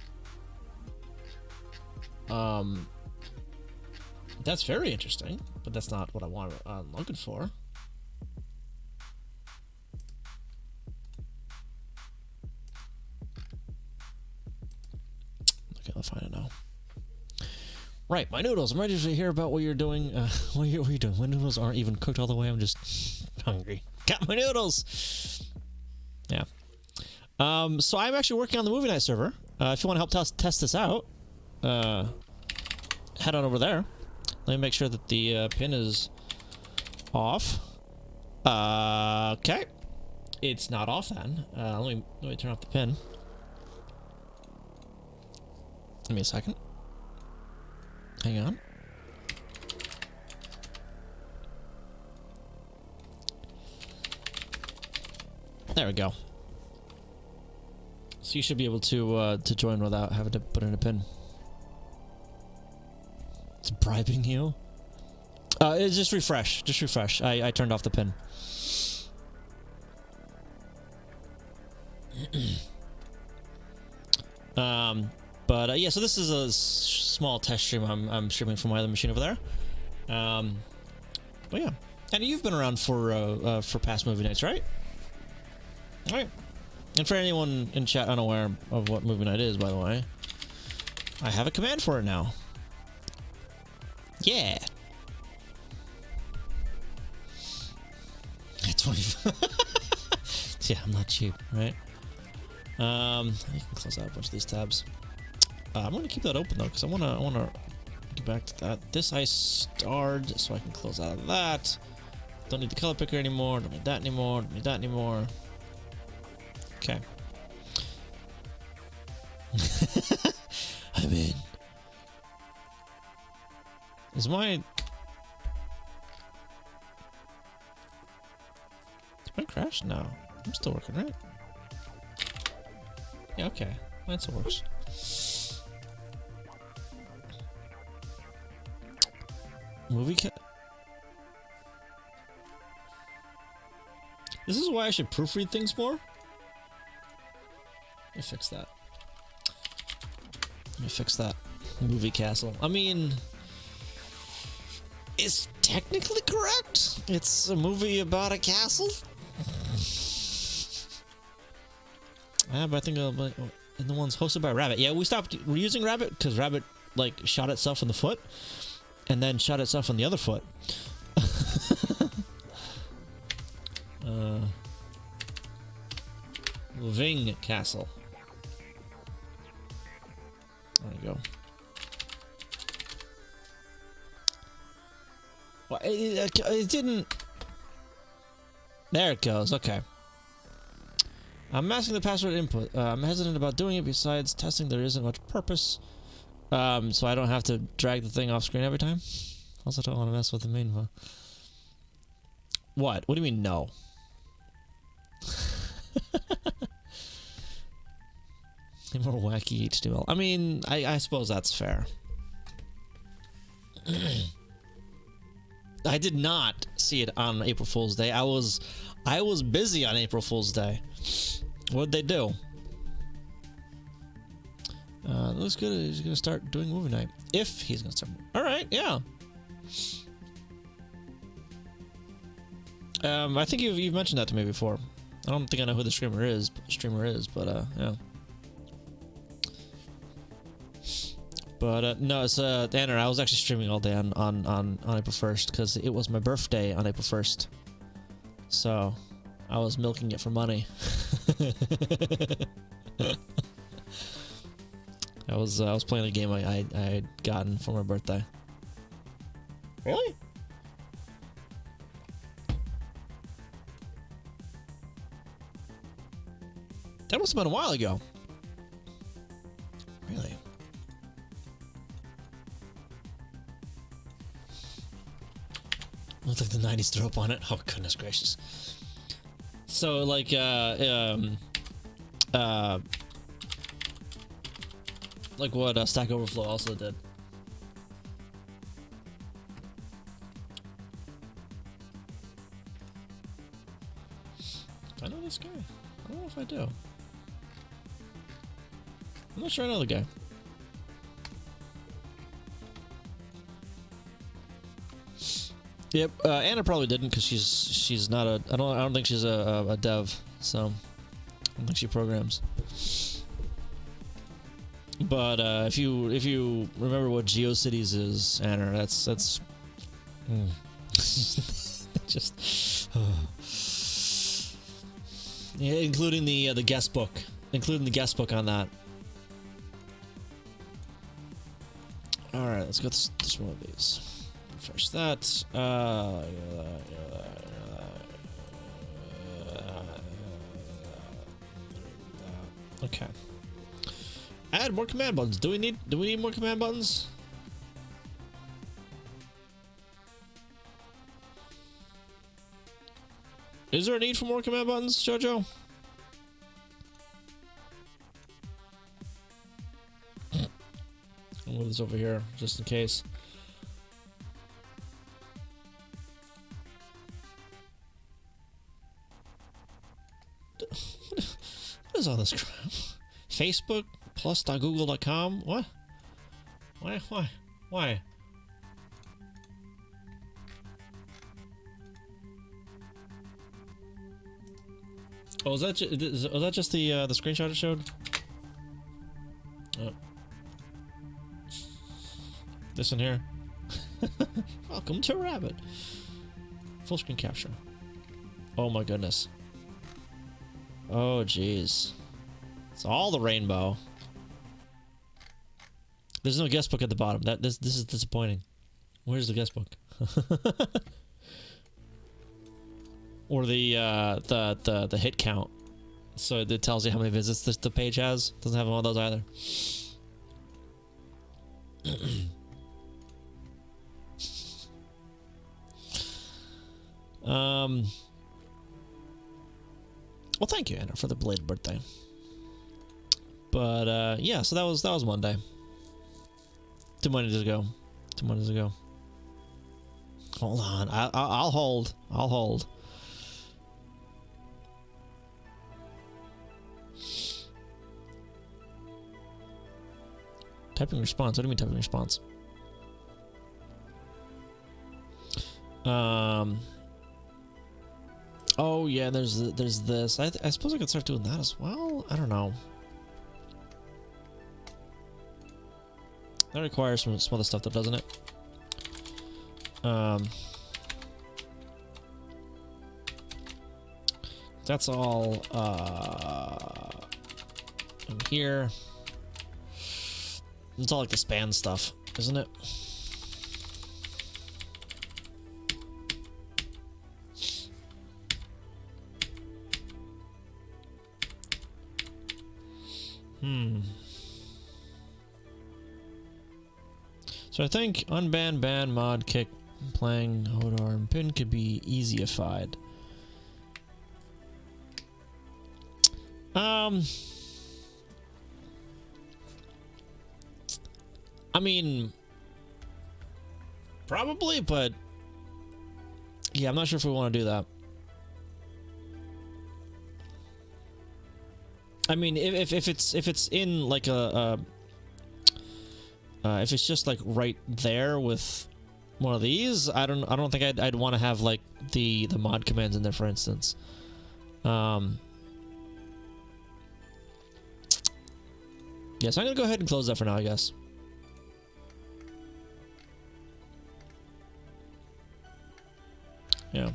That's very interesting, but that's not what I'm looking for. Okay, I'll find it now. Right, my noodles. I'm ready to hear about what you're doing. What are you doing? My noodles aren't even cooked all the way. I'm just hungry. Got my noodles. Yeah. So I'm actually working on the MovieNight server. If you want to help test this out, head on over there. Let me make sure that the pin is off. Okay. It's not off then. Let me turn off the pin. Give me a second. Hang on. There we go. So you should be able to join without having to put in a pin. It's bribing you? It's just refresh. Just refresh. I turned off the pin. But yeah, so this is a small test stream I'm streaming from my other machine over there. But yeah, And you've been around for past movie nights, right? All right. And for anyone in chat unaware of what movie night is, by the way, I have a command for it now. Yeah. 25. Yeah, I'm not cheap, right? I can close out a bunch of these tabs. I'm gonna keep that open though, because I wanna get back to that. This I starred, so I can close out of that. Don't need the color picker anymore. Don't need that anymore. Don't need that anymore. Okay. I'm in. Is mine crash? No. I'm still working, right? Yeah, okay. Mine still works. Movie cat. This is why I should proofread things more. Let me fix that. Let me fix that. Movie castle. I mean, it's technically correct. It's a movie about a castle. Yeah, but I think and the one's hosted by Rabbit. Yeah, we stopped reusing Rabbit because Rabbit like shot itself in the foot, and then shot itself in the other foot. Ving Castle. There we go. Well, it didn't. There it goes. Okay. I'm masking the password input. I'm hesitant about doing it. Besides testing, there isn't much purpose. So I don't have to drag the thing off screen every time. Also, don't want to mess with the main one. What? What do you mean, no? More wacky HTML. I mean, I suppose that's fair. I did not see it on April Fool's Day. I was busy on April Fool's Day. What'd they do? Looks good. He's gonna start doing movie night. If he's gonna start. All right, yeah. I think you've mentioned that to me before. I don't think I know who the streamer is, but yeah. But no, it's Anna. I was actually streaming all day on April 1st because it was my birthday on April 1st. So I was milking it for money. I was playing a game I had gotten for my birthday. Really? That must have been a while ago. Really? Looks like the 90s threw up on it. Oh, goodness gracious. So, like, like what Stack Overflow also did. Do I know this guy? I don't know if I do. I'm not sure I know the guy. Yep, Anna probably didn't because she's not a. I don't think she's a dev, so I don't think she programs. But if you remember what GeoCities is, Anna, that's just yeah, including the guest book, on that. All right, let's go this one of these. First that. Okay. Add more command buttons. Do we need more command buttons? Is there a need for more command buttons, Jojo? I'll move this over here just in case. What is all this crap? Facebook plus.google.com? What? Why? Oh, was that just the screenshot it showed? Oh. This in here. Welcome to Rabbit. Full screen capture. Oh my goodness. Oh jeez. It's all the rainbow. There's no guest book at the bottom. This is disappointing. Where's the guest book? Or the hit count. So it tells you how many visits the page has. Doesn't have one of those either. Well, thank you, Anna, for the belated birthday. But yeah, so that was Monday. 2 Mondays ago. 2 Mondays ago. Hold on, I'll hold. I'll hold. Typing response. What do you mean typing response? Oh yeah, there's this. I suppose I could start doing that as well. I don't know. That requires some other stuff, though, doesn't it? That's all in here. It's all like the span stuff, isn't it? So I think unban, ban, mod, kick, playing, Hodor, and pin could be easyified. I mean, probably, but yeah, I'm not sure if we want to do that. I mean, if it's in like if it's just like right there with one of these, I don't think I'd want to have like the mod commands in there, for instance. Yeah, so I'm gonna go ahead and close that for now, I guess. Yeah.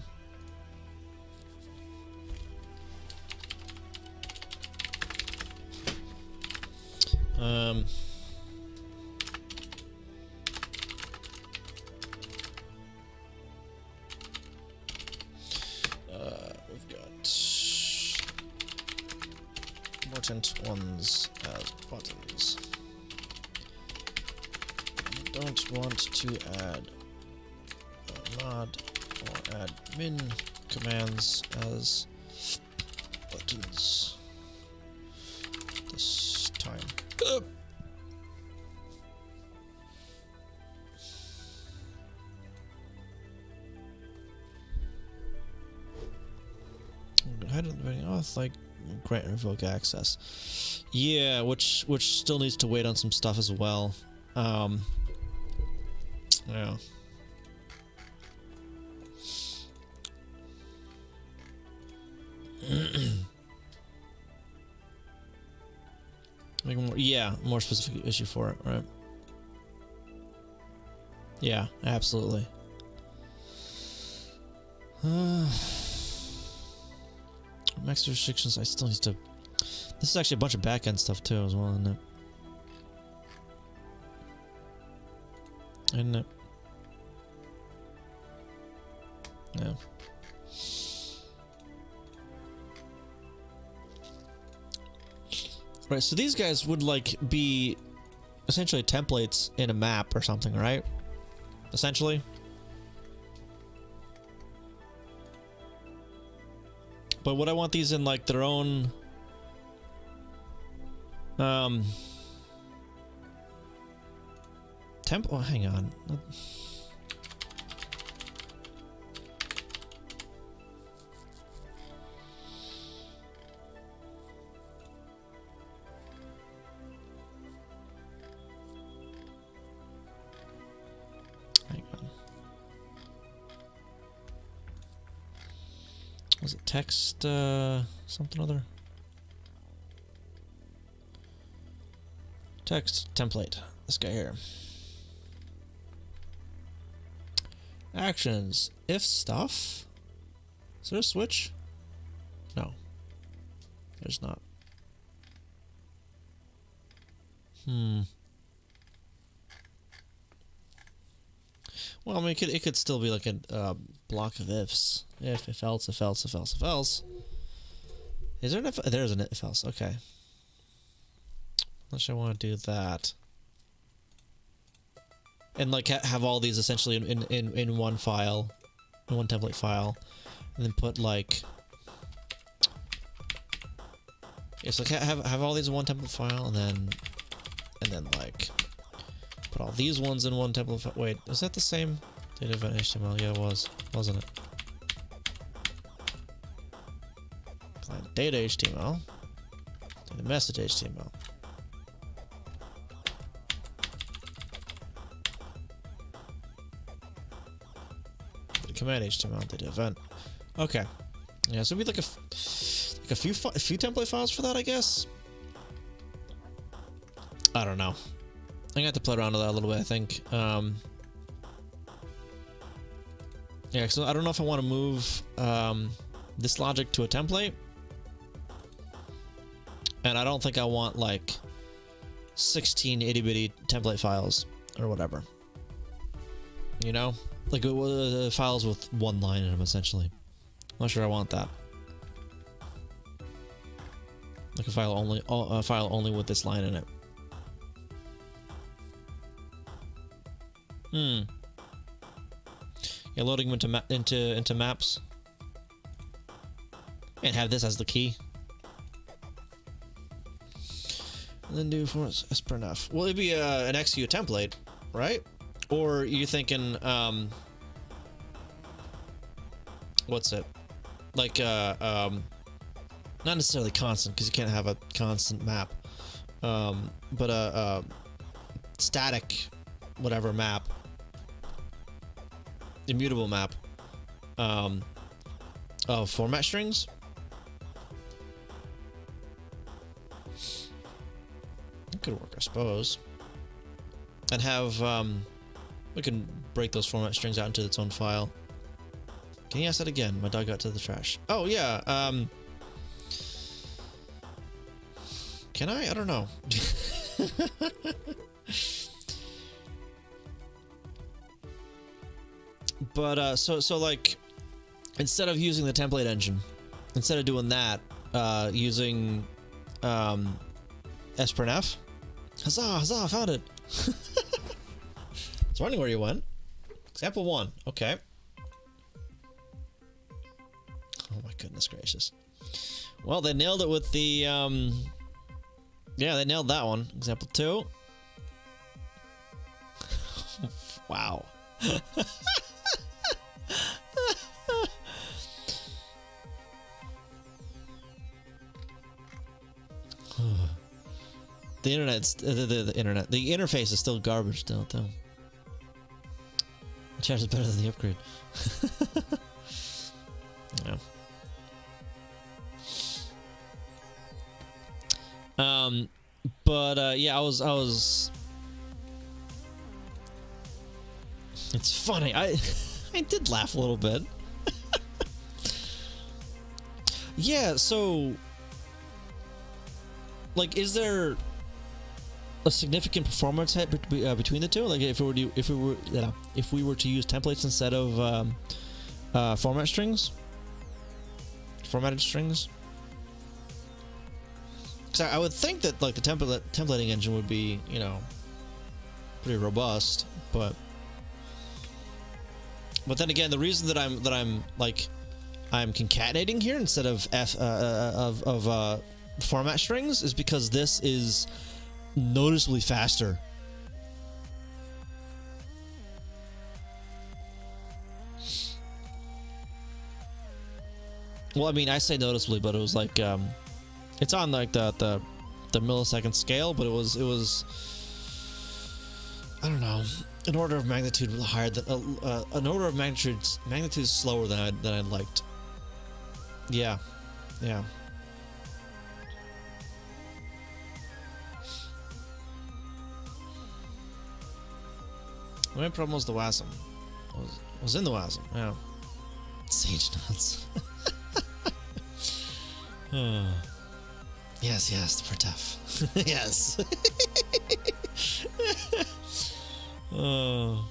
We've got important ones as buttons. I don't want to add a mod or admin commands as buttons this time. Head of the beginning. Oh, it's like grant and revoke access. Yeah, which still needs to wait on some stuff as well. Yeah. Make a more specific issue for it, right? Yeah, absolutely. Max restrictions. I still need to. This is actually a bunch of back-end stuff too, as well, isn't it? Isn't it? Yeah. Right, so these guys would like be essentially templates in a map or something, right? Essentially. But would I want these in like their own temp? Oh, hang on. Was it text something other? Text template. This guy here. Actions. If stuff. Is there a switch? No. There's not. Well, I mean, it could still be like a block of ifs. If else, if else, if else, if else. Is there an if? There's an if else. Okay. Unless I want to do that. And like have all these essentially in one file, in one template file, and then put like. It's like have all these in one template file, and then like put all these ones in one template file. Wait, is that the same? Data event HTML? Yeah, it was, wasn't it? Client data HTML. Data message HTML. Data command HTML. Data event. Okay. Yeah, so it'd be like a few template files for that, I guess. I don't know. I'm gonna have to play around with that a little bit, I think. Yeah, so I don't know if I want to move this logic to a template. And I don't think I want like 16 itty-bitty template files or whatever. You know? Like files with one line in them, essentially. I'm not sure I want that. Like a file only with this line in it. Yeah, loading them into maps, and have this as the key, and then do format as per enough. Well, it'd be an XU template, right? Or you thinking what's it? Like not necessarily constant, because you can't have a constant map, but a static whatever map. Immutable map of format strings. It could work, I suppose. And have we can break those format strings out into its own file. Can you ask that again? My dog got to the trash. Oh yeah. Can I don't know. But so like, instead of using the template engine, instead of doing that, using sprnf. Huzzah, huzzah, found it. It's wondering where you went. Example 1. Okay. Oh my goodness gracious. Well, they nailed it with the yeah, they nailed that one. Example 2. Wow. The internet's the internet. The interface is still garbage still, though. The chat is better than the upgrade. Yeah. But yeah, I was. It's funny. I did laugh a little bit. Yeah. So, like, is there a significant performance hit between the two? Like, if we were to use templates instead of formatted strings. Because I would think that like the templating engine would be, you know, pretty robust, but then again, the reason that I'm concatenating here instead of format strings is because this is noticeably faster. Well, I mean, I say noticeably, but it was like it's on like the millisecond scale, but it was I don't know, an order of magnitude higher than an order of magnitude slower than I'd liked. Yeah. Yeah. The main problem was the WASM. Was in the WASM, yeah. Sage nuts. Yes, yes, for tough. Yes. Look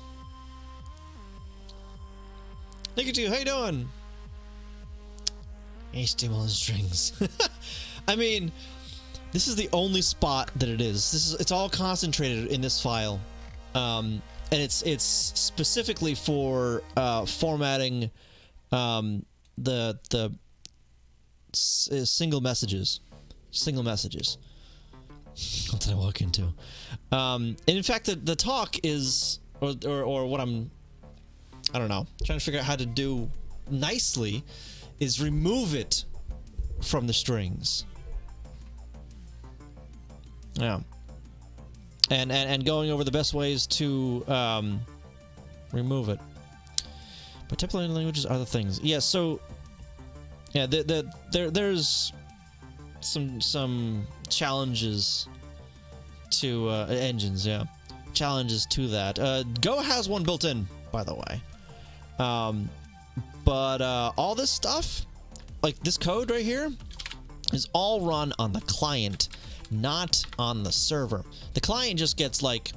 at you, how you doing? HTML and strings. I mean, this is the only spot that it is. It's all concentrated in this file. And it's specifically for formatting the single messages. What did I walk into? And in fact, the talk is, or what I don't know, trying to figure out how to do nicely, is remove it from the strings. Yeah. And going over the best ways to remove it. But templating languages are the things. Yeah, so yeah, there's some challenges to engines, yeah. Challenges to that. Go has one built in, by the way. But all this stuff, like this code right here, is all run on the client, not on the server. The client just gets like,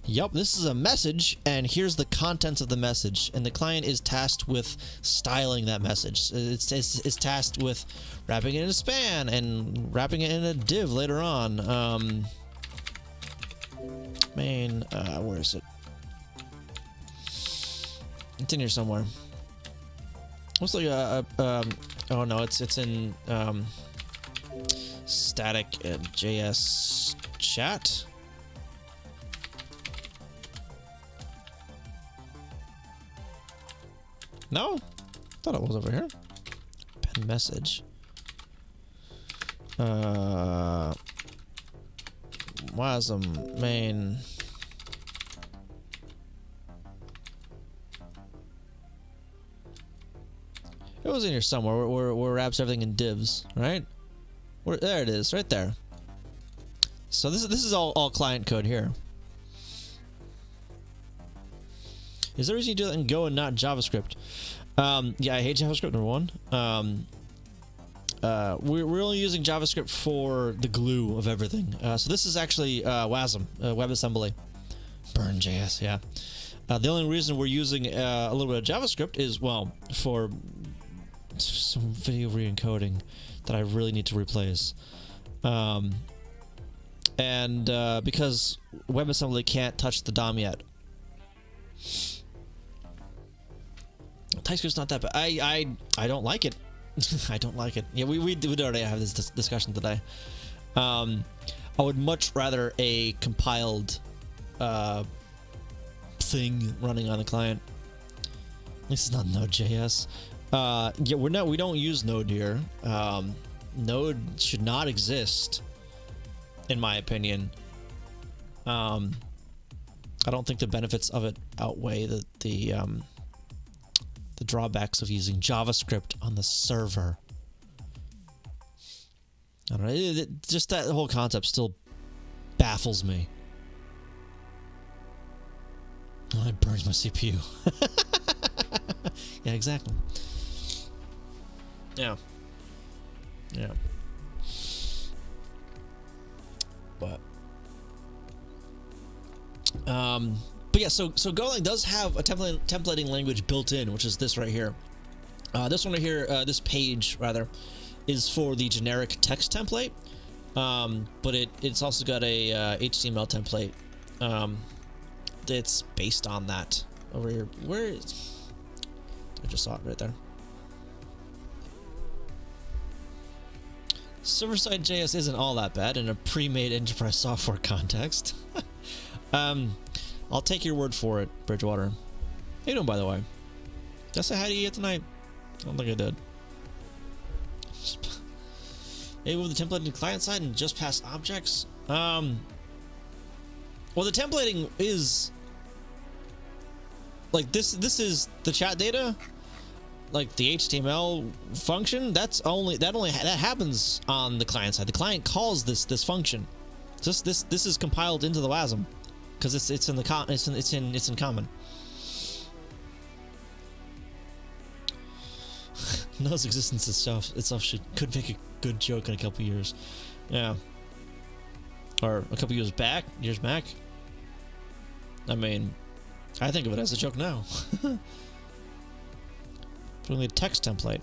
yup, this is a message, and here's the contents of the message. And the client is tasked with styling that message. It's tasked with wrapping it in a span and wrapping it in a div later on. Where is it? It's in here somewhere. Looks like oh no, it's in static JS chat. No, thought it was over here. Pen message. WASM main. It was in here somewhere where it wraps everything in divs, right? There it is, right there. So this is all client code here. Is there a reason you do that in Go and not JavaScript? Yeah, I hate JavaScript, number one. We're only using JavaScript for the glue of everything. So this is actually WASM, WebAssembly. Burn JS, yeah. The only reason we're using a little bit of JavaScript is, well, for some video re-encoding that I really need to replace. And because WebAssembly can't touch the DOM yet. TypeScript's not that bad. I don't like it. I don't like it. Yeah, we already have this discussion today. I would much rather a compiled thing running on the client. At least it's not Node.js. Yeah, we don't use Node here. Node should not exist, in my opinion. I don't think the benefits of it outweigh the drawbacks of using JavaScript on the server. I don't know. Just that whole concept still baffles me. Oh, it burns my CPU. Yeah, exactly. Yeah. Yeah. But yeah, so Golang does have a templating language built in, which is this right here. This one right here, this page rather, is for the generic text template, but it's also got a HTML template that's based on that over here. Where is? I just saw it right there. Server-side JS isn't all that bad in a pre-made enterprise software context. I'll take your word for it, Bridgewater. How you doing, by the way? Did I say hi to you yet tonight? I don't think I did. Maybe with the templating client side and just pass objects? Well, the templating is like this is the chat data, like the HTML function, that happens on the client side. The client calls this function. Just this is compiled into the WASM because it's in common. Null's existence itself could make a good joke in a couple years. Yeah. Or a couple years back. I mean, I think of it as a joke now. Putting a text template.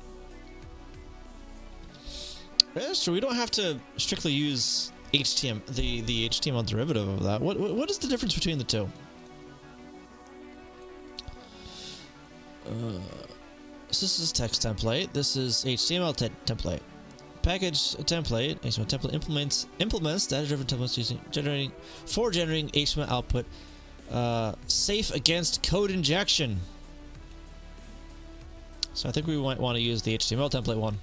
That's true. We don't have to strictly use HTML, the HTML derivative of that. What is the difference between the two? So this is text template. This is HTML template. Package template. HTML template implements data-driven templates generating HTML output. Safe against code injection. So I think we might want to use the HTML template one.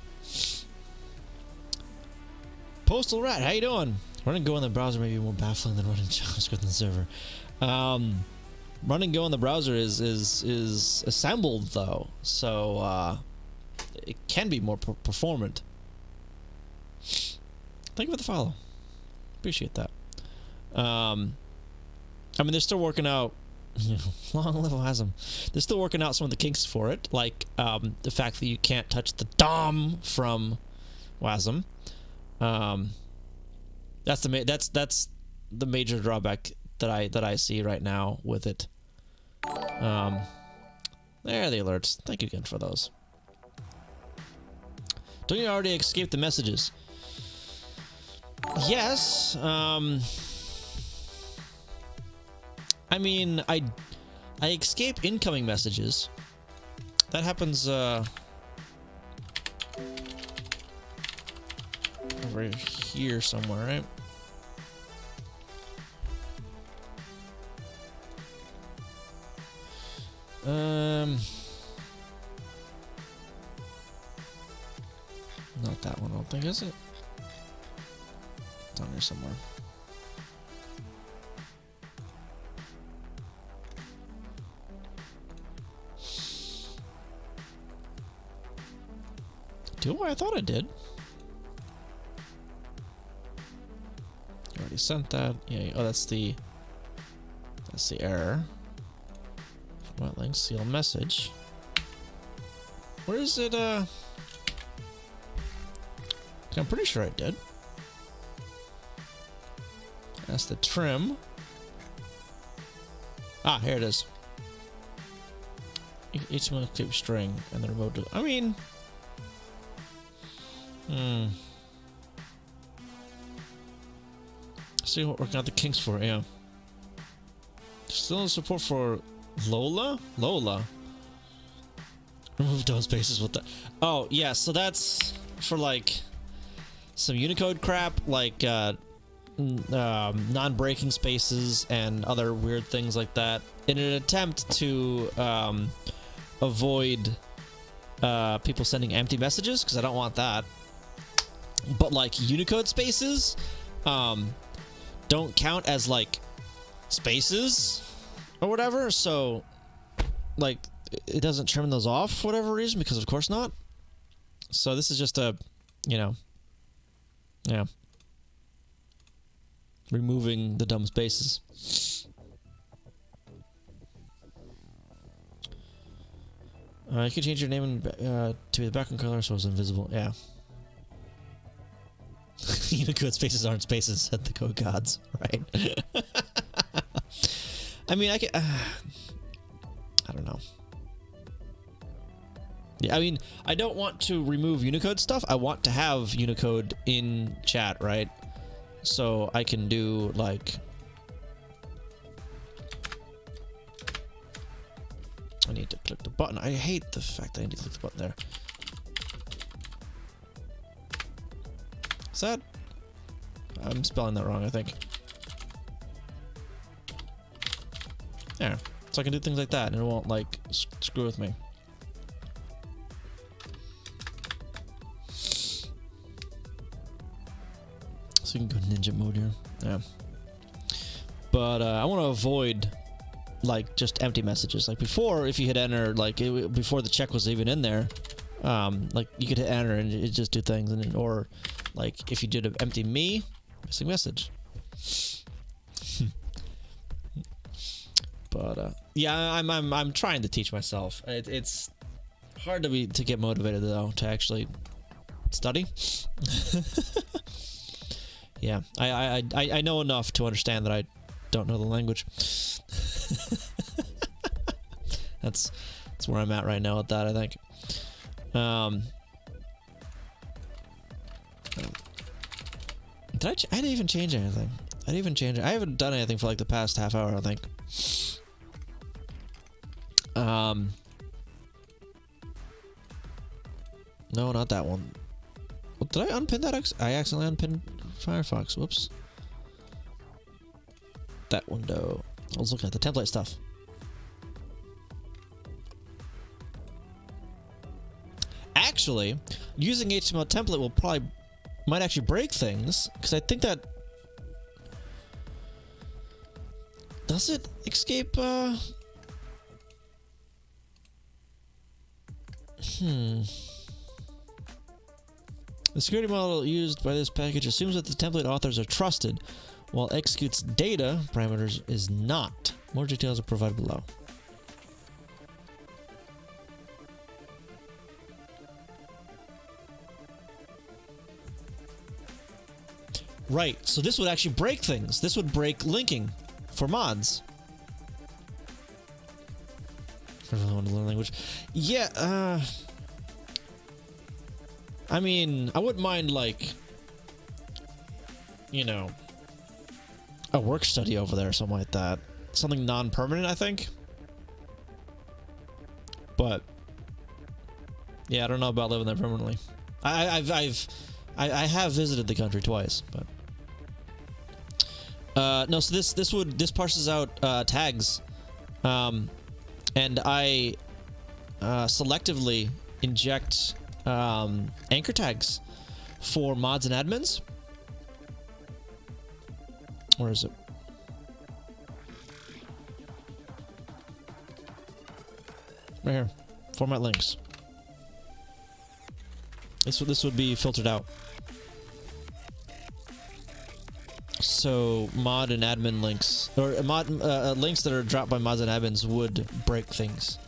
Postal Rat, how you doing? Running Go in the browser may be more baffling than running JavaScript in the server. Running Go in the browser is assembled though, so it can be more performant. Thank you for the follow. Appreciate that. I mean, they're still working out. Long live WASM. They're still working out some of the kinks for it, like the fact that you can't touch the DOM from WASM. That's the major drawback that I see right now with it. There are the alerts. Thank you again for those. Don't you already escape the messages? Yes. I mean, I escape incoming messages. That happens over here somewhere, right? Not that one, I don't think, is it? It's on here somewhere. Do I thought I did. Already sent that. Yeah. Oh, that's the error. What link? Seal message. Where is it? I'm pretty sure I did. That's the trim. Ah, here it is. HTML clip string and the remote. I mean. See what working out the kinks for, yeah. Still no support for Lola? Remove those spaces with that. Oh, yeah, so that's for like some Unicode crap, like non-breaking spaces and other weird things like that, in an attempt to avoid people sending empty messages, because I don't want that. But like Unicode spaces don't count as like spaces or whatever, so like it doesn't trim those off for whatever reason, because of course not. So this is just a, yeah, removing the dumb spaces. You can change your name to the background color so it's invisible. Yeah. Unicode spaces aren't spaces, said the code gods, right? I mean, I don't know. Yeah, I mean, I don't want to remove Unicode stuff. I want to have Unicode in chat, right? So I can do like, I need to click the button. I hate the fact that I need to click the button there. Is that? I'm spelling that wrong, I think. There. So I can do things like that and it won't like screw with me. So you can go ninja mode here. Yeah. But I want to avoid like just empty messages. Like before, if you hit enter, like before the check was even in there, like you could hit enter and it just do things, and or like if you did an empty me, missing message. But yeah, I'm trying to teach myself. It's hard to get motivated though to actually study. Yeah, I know enough to understand that I don't know the language. That's where I'm at right now with that, I think. I didn't even change anything. I haven't done anything for like the past half hour, I think. No, not that one. Well, did I unpin that? I accidentally unpinned Firefox. Whoops. That window. I was looking at the template stuff. Actually, using HTML template might actually break things, because I think that does it escape The security model used by this package assumes that the template authors are trusted, while executes data parameters is not. More details are provided below. Right, so this would actually break things. This would break linking for mods. For anyone to learn language. Yeah, I mean, I wouldn't mind, like, you know, a work study over there or something like that. Something non-permanent, I think. But yeah, I don't know about living there permanently. I have visited the country twice, but no. So this parses out tags, and I selectively inject anchor tags for mods and admins. Where is it? Right here. Format links. This would be filtered out. So mod and admin links, or links that are dropped by mods and admins would break things.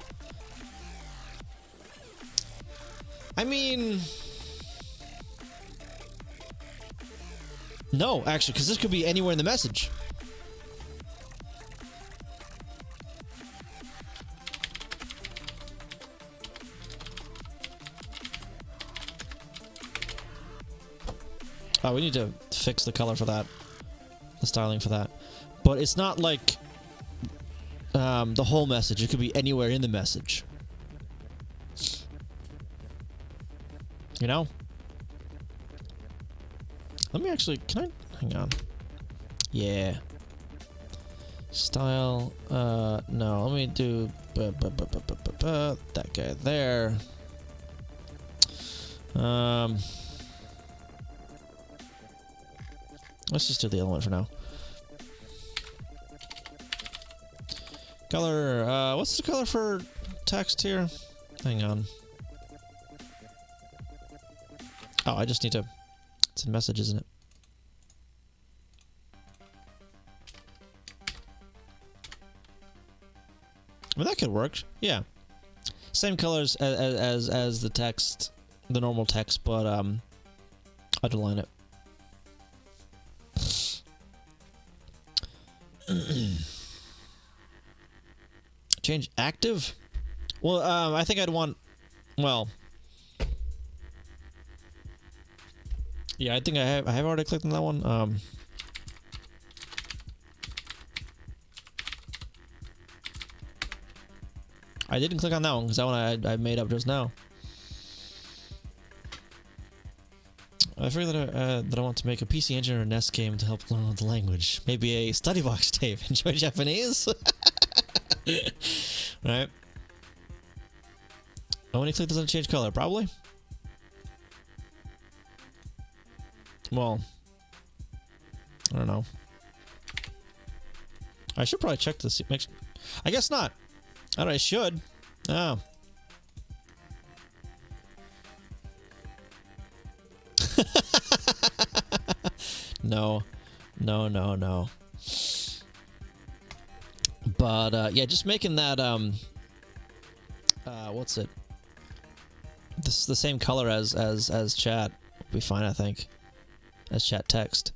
I mean, no, actually, because this could be anywhere in the message. Oh, we need to fix the color for that, the styling for that. But it's not like the whole message. It could be anywhere in the message. You know? Let me actually, can I, hang on. Yeah. Style, no, let me do that guy there. Let's just do the element for now. Color, what's the color for text here? Hang on. Oh, I just need to, it's in message, isn't it? Well, that could work. Yeah. Same colors as the text, the normal text, but I'd align it. Change active? Well, I think I'd want, well, yeah, I think I have already clicked on that one. I didn't click on that one because that one I made up just now. I figured that I want to make a PC Engine or a NES game to help learn the language. Maybe a study box tape. Enjoy Japanese? Right. Oh, when you click, doesn't change color? Probably. Well, I don't know. I should probably check to see. I guess not. I don't know, I should. Oh. No. No. But, yeah, just making that, what's it? This the same color as chat will be fine, I think. As chat text.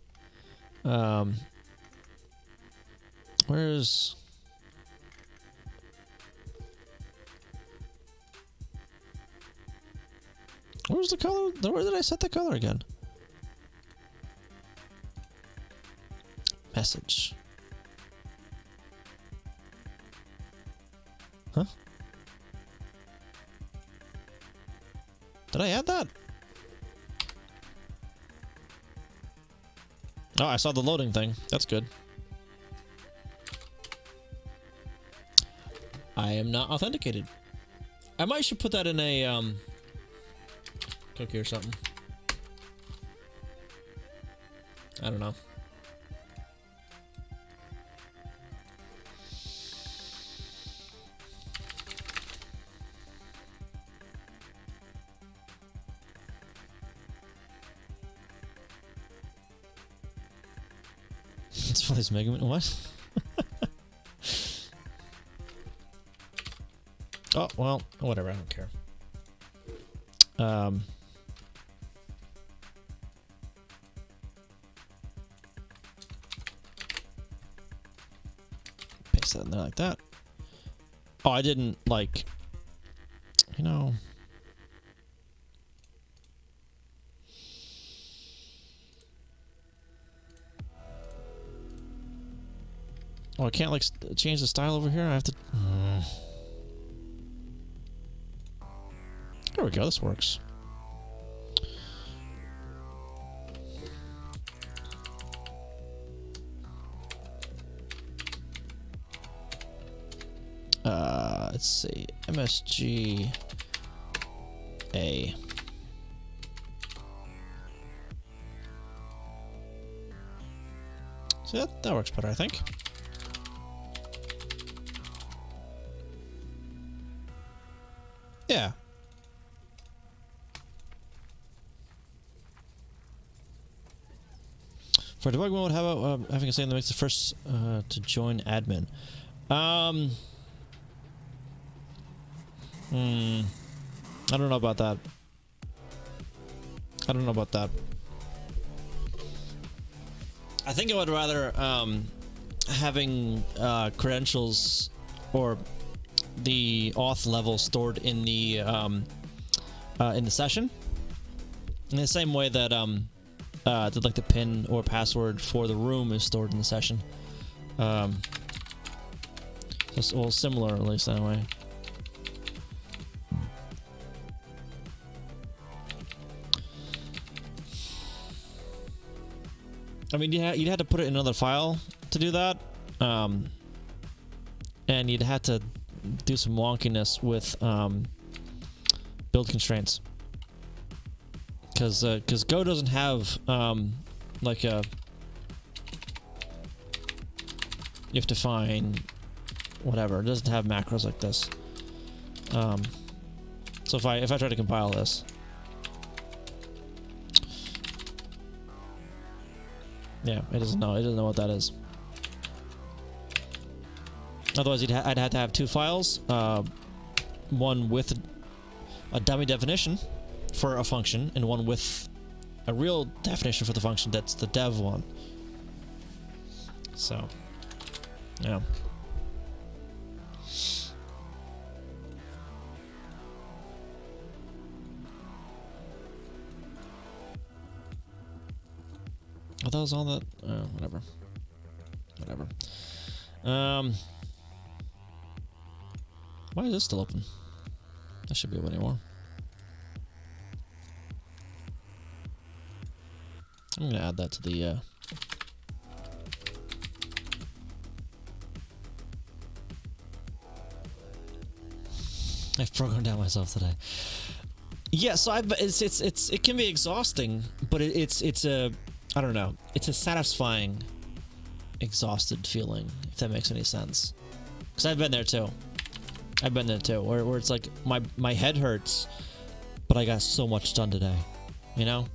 Where's the color? Where did I set the color again? Message. Huh? Did I add that? Oh, I saw the loading thing. That's good. I am not authenticated. I might should put that in a cookie or something. I don't know. It's funny, this Mega Man. What? Oh, well, whatever. I don't care. Paste that in there like that. Oh, I didn't, like, you know. Oh, I can't, like, change the style over here? I have to... There we go, this works. Let's see, MSG A. So that works better, I think. Yeah. For debug mode, how about having a saying that makes the first to join admin? I don't know about that. I don't know about that. I think I would rather having credentials or the auth level stored in the session, in the same way that like the pin or password for the room is stored in the session. It's all similar, at least that way. I mean, you'd have to put it in another file to do that, and you'd have to do some wonkiness with build constraints, because Go doesn't have like a, you have to find whatever. It doesn't have macros like this. So if I try to compile this. Yeah, it doesn't know. It doesn't know what that is. Otherwise, I'd have to have two files. One with a dummy definition for a function, and one with a real definition for the function that's the dev one. So, yeah. Oh, that was all that. Whatever. Why is this still open? That should be open anymore. I'm gonna add that to the. I've programmed out myself today. Yeah, so it can be exhausting, but it's a, I don't know. It's a satisfying, exhausted feeling, if that makes any sense. Because I've been there too. I've been there too, where it's like my head hurts, but I got so much done today. You know?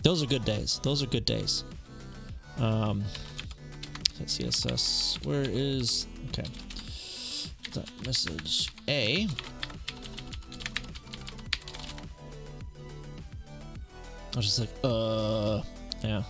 Those are good days. Those are good days. CSS. Where is... Okay. That message A. I was just like, yeah.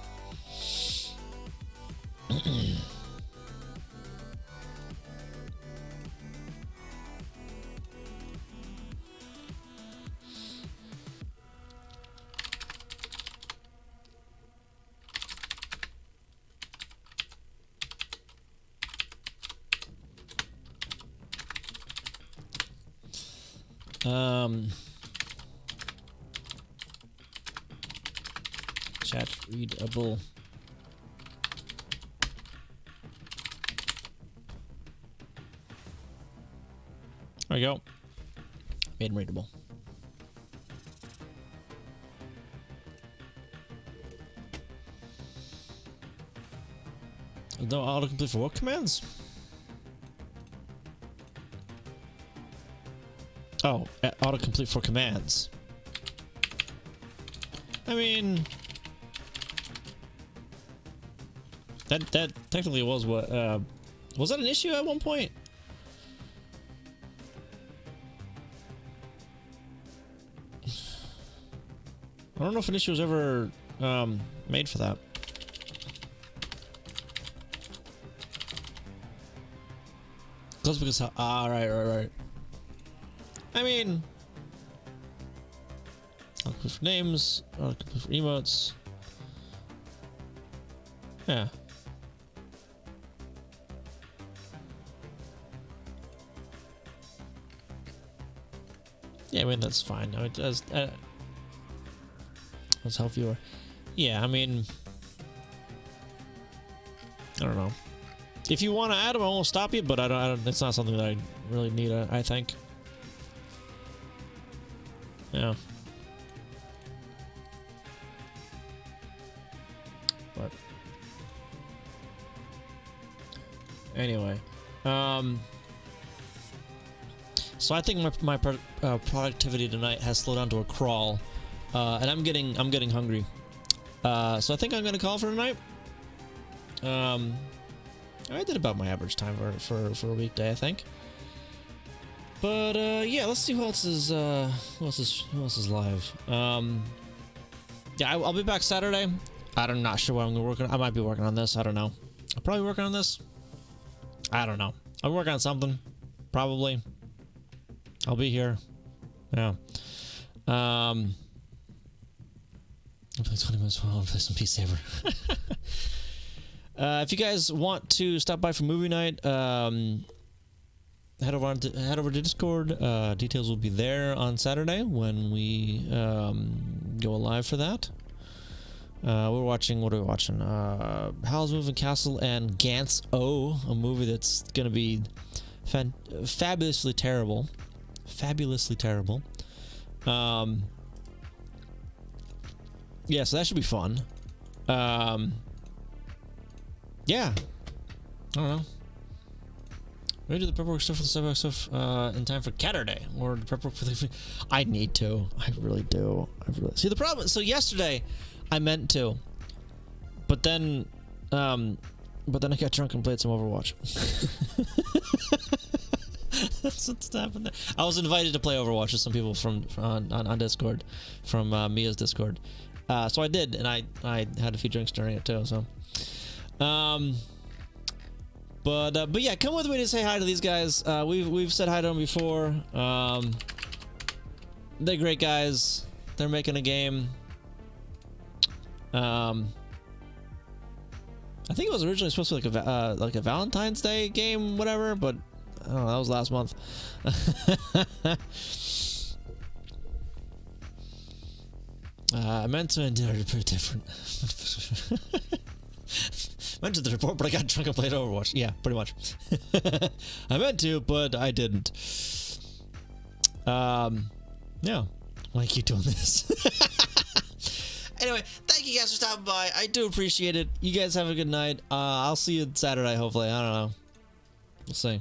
Chat readable. There we go. Made him readable. No autocomplete for what commands? Oh, autocomplete for commands. I mean, that technically was what was that an issue at one point? I don't know if an issue was ever made for that. Close because right. I mean, autocomplete for names, autocomplete for emotes. Yeah. Yeah, I mean that's fine. I mean, as help viewer. Yeah, I mean, I don't know. If you want to add them, I won't stop you, but I don't. It's not something that I really need. I think. Yeah. But anyway, so I think my productivity tonight has slowed down to a crawl, and I'm getting hungry. So I think I'm gonna call for tonight. I did about my average time for a weekday, I think. But yeah, let's see who else is live. Yeah, I'll be back Saturday. I'm not sure what I'm gonna work on. I might be working on this. I don't know. I'll probably work on this. I don't know. I'm working on something. Probably. I'll be here. Yeah. I'll play 20 minutes while I'll play some Peace Saber. If you guys want to stop by for movie night, head over to Discord. Details will be there on Saturday when we go live for that. We're watching. What are we watching? Howl's Moving Castle and Gantz O, a movie that's gonna be fabulously terrible. Fabulously terrible. Yeah, so that should be fun. Yeah. I don't know. Maybe do the prep work stuff for the sidewalk stuff in time for Catterday, or the prep work for the... I need to. I really do. See, the problem... So yesterday, I meant to. But then I got drunk and played some Overwatch. That's what's happened there. I was invited to play Overwatch with some people on Discord, from Mia's Discord. So I did, and I had a few drinks during it too, so... But yeah, come with me to say hi to these guys. We've said hi to them before. They're great guys. They're making a game. I think it was originally supposed to be like a Valentine's Day game, whatever. But I don't know. That was last month. I meant to and did it pretty different. Meant to the report, but I got drunk and played Overwatch. Yeah, pretty much. I meant to, but I didn't. Yeah. Why keep doing this? Anyway, thank you guys for stopping by. I do appreciate it. You guys have a good night. I'll see you Saturday, hopefully. I don't know. We'll see.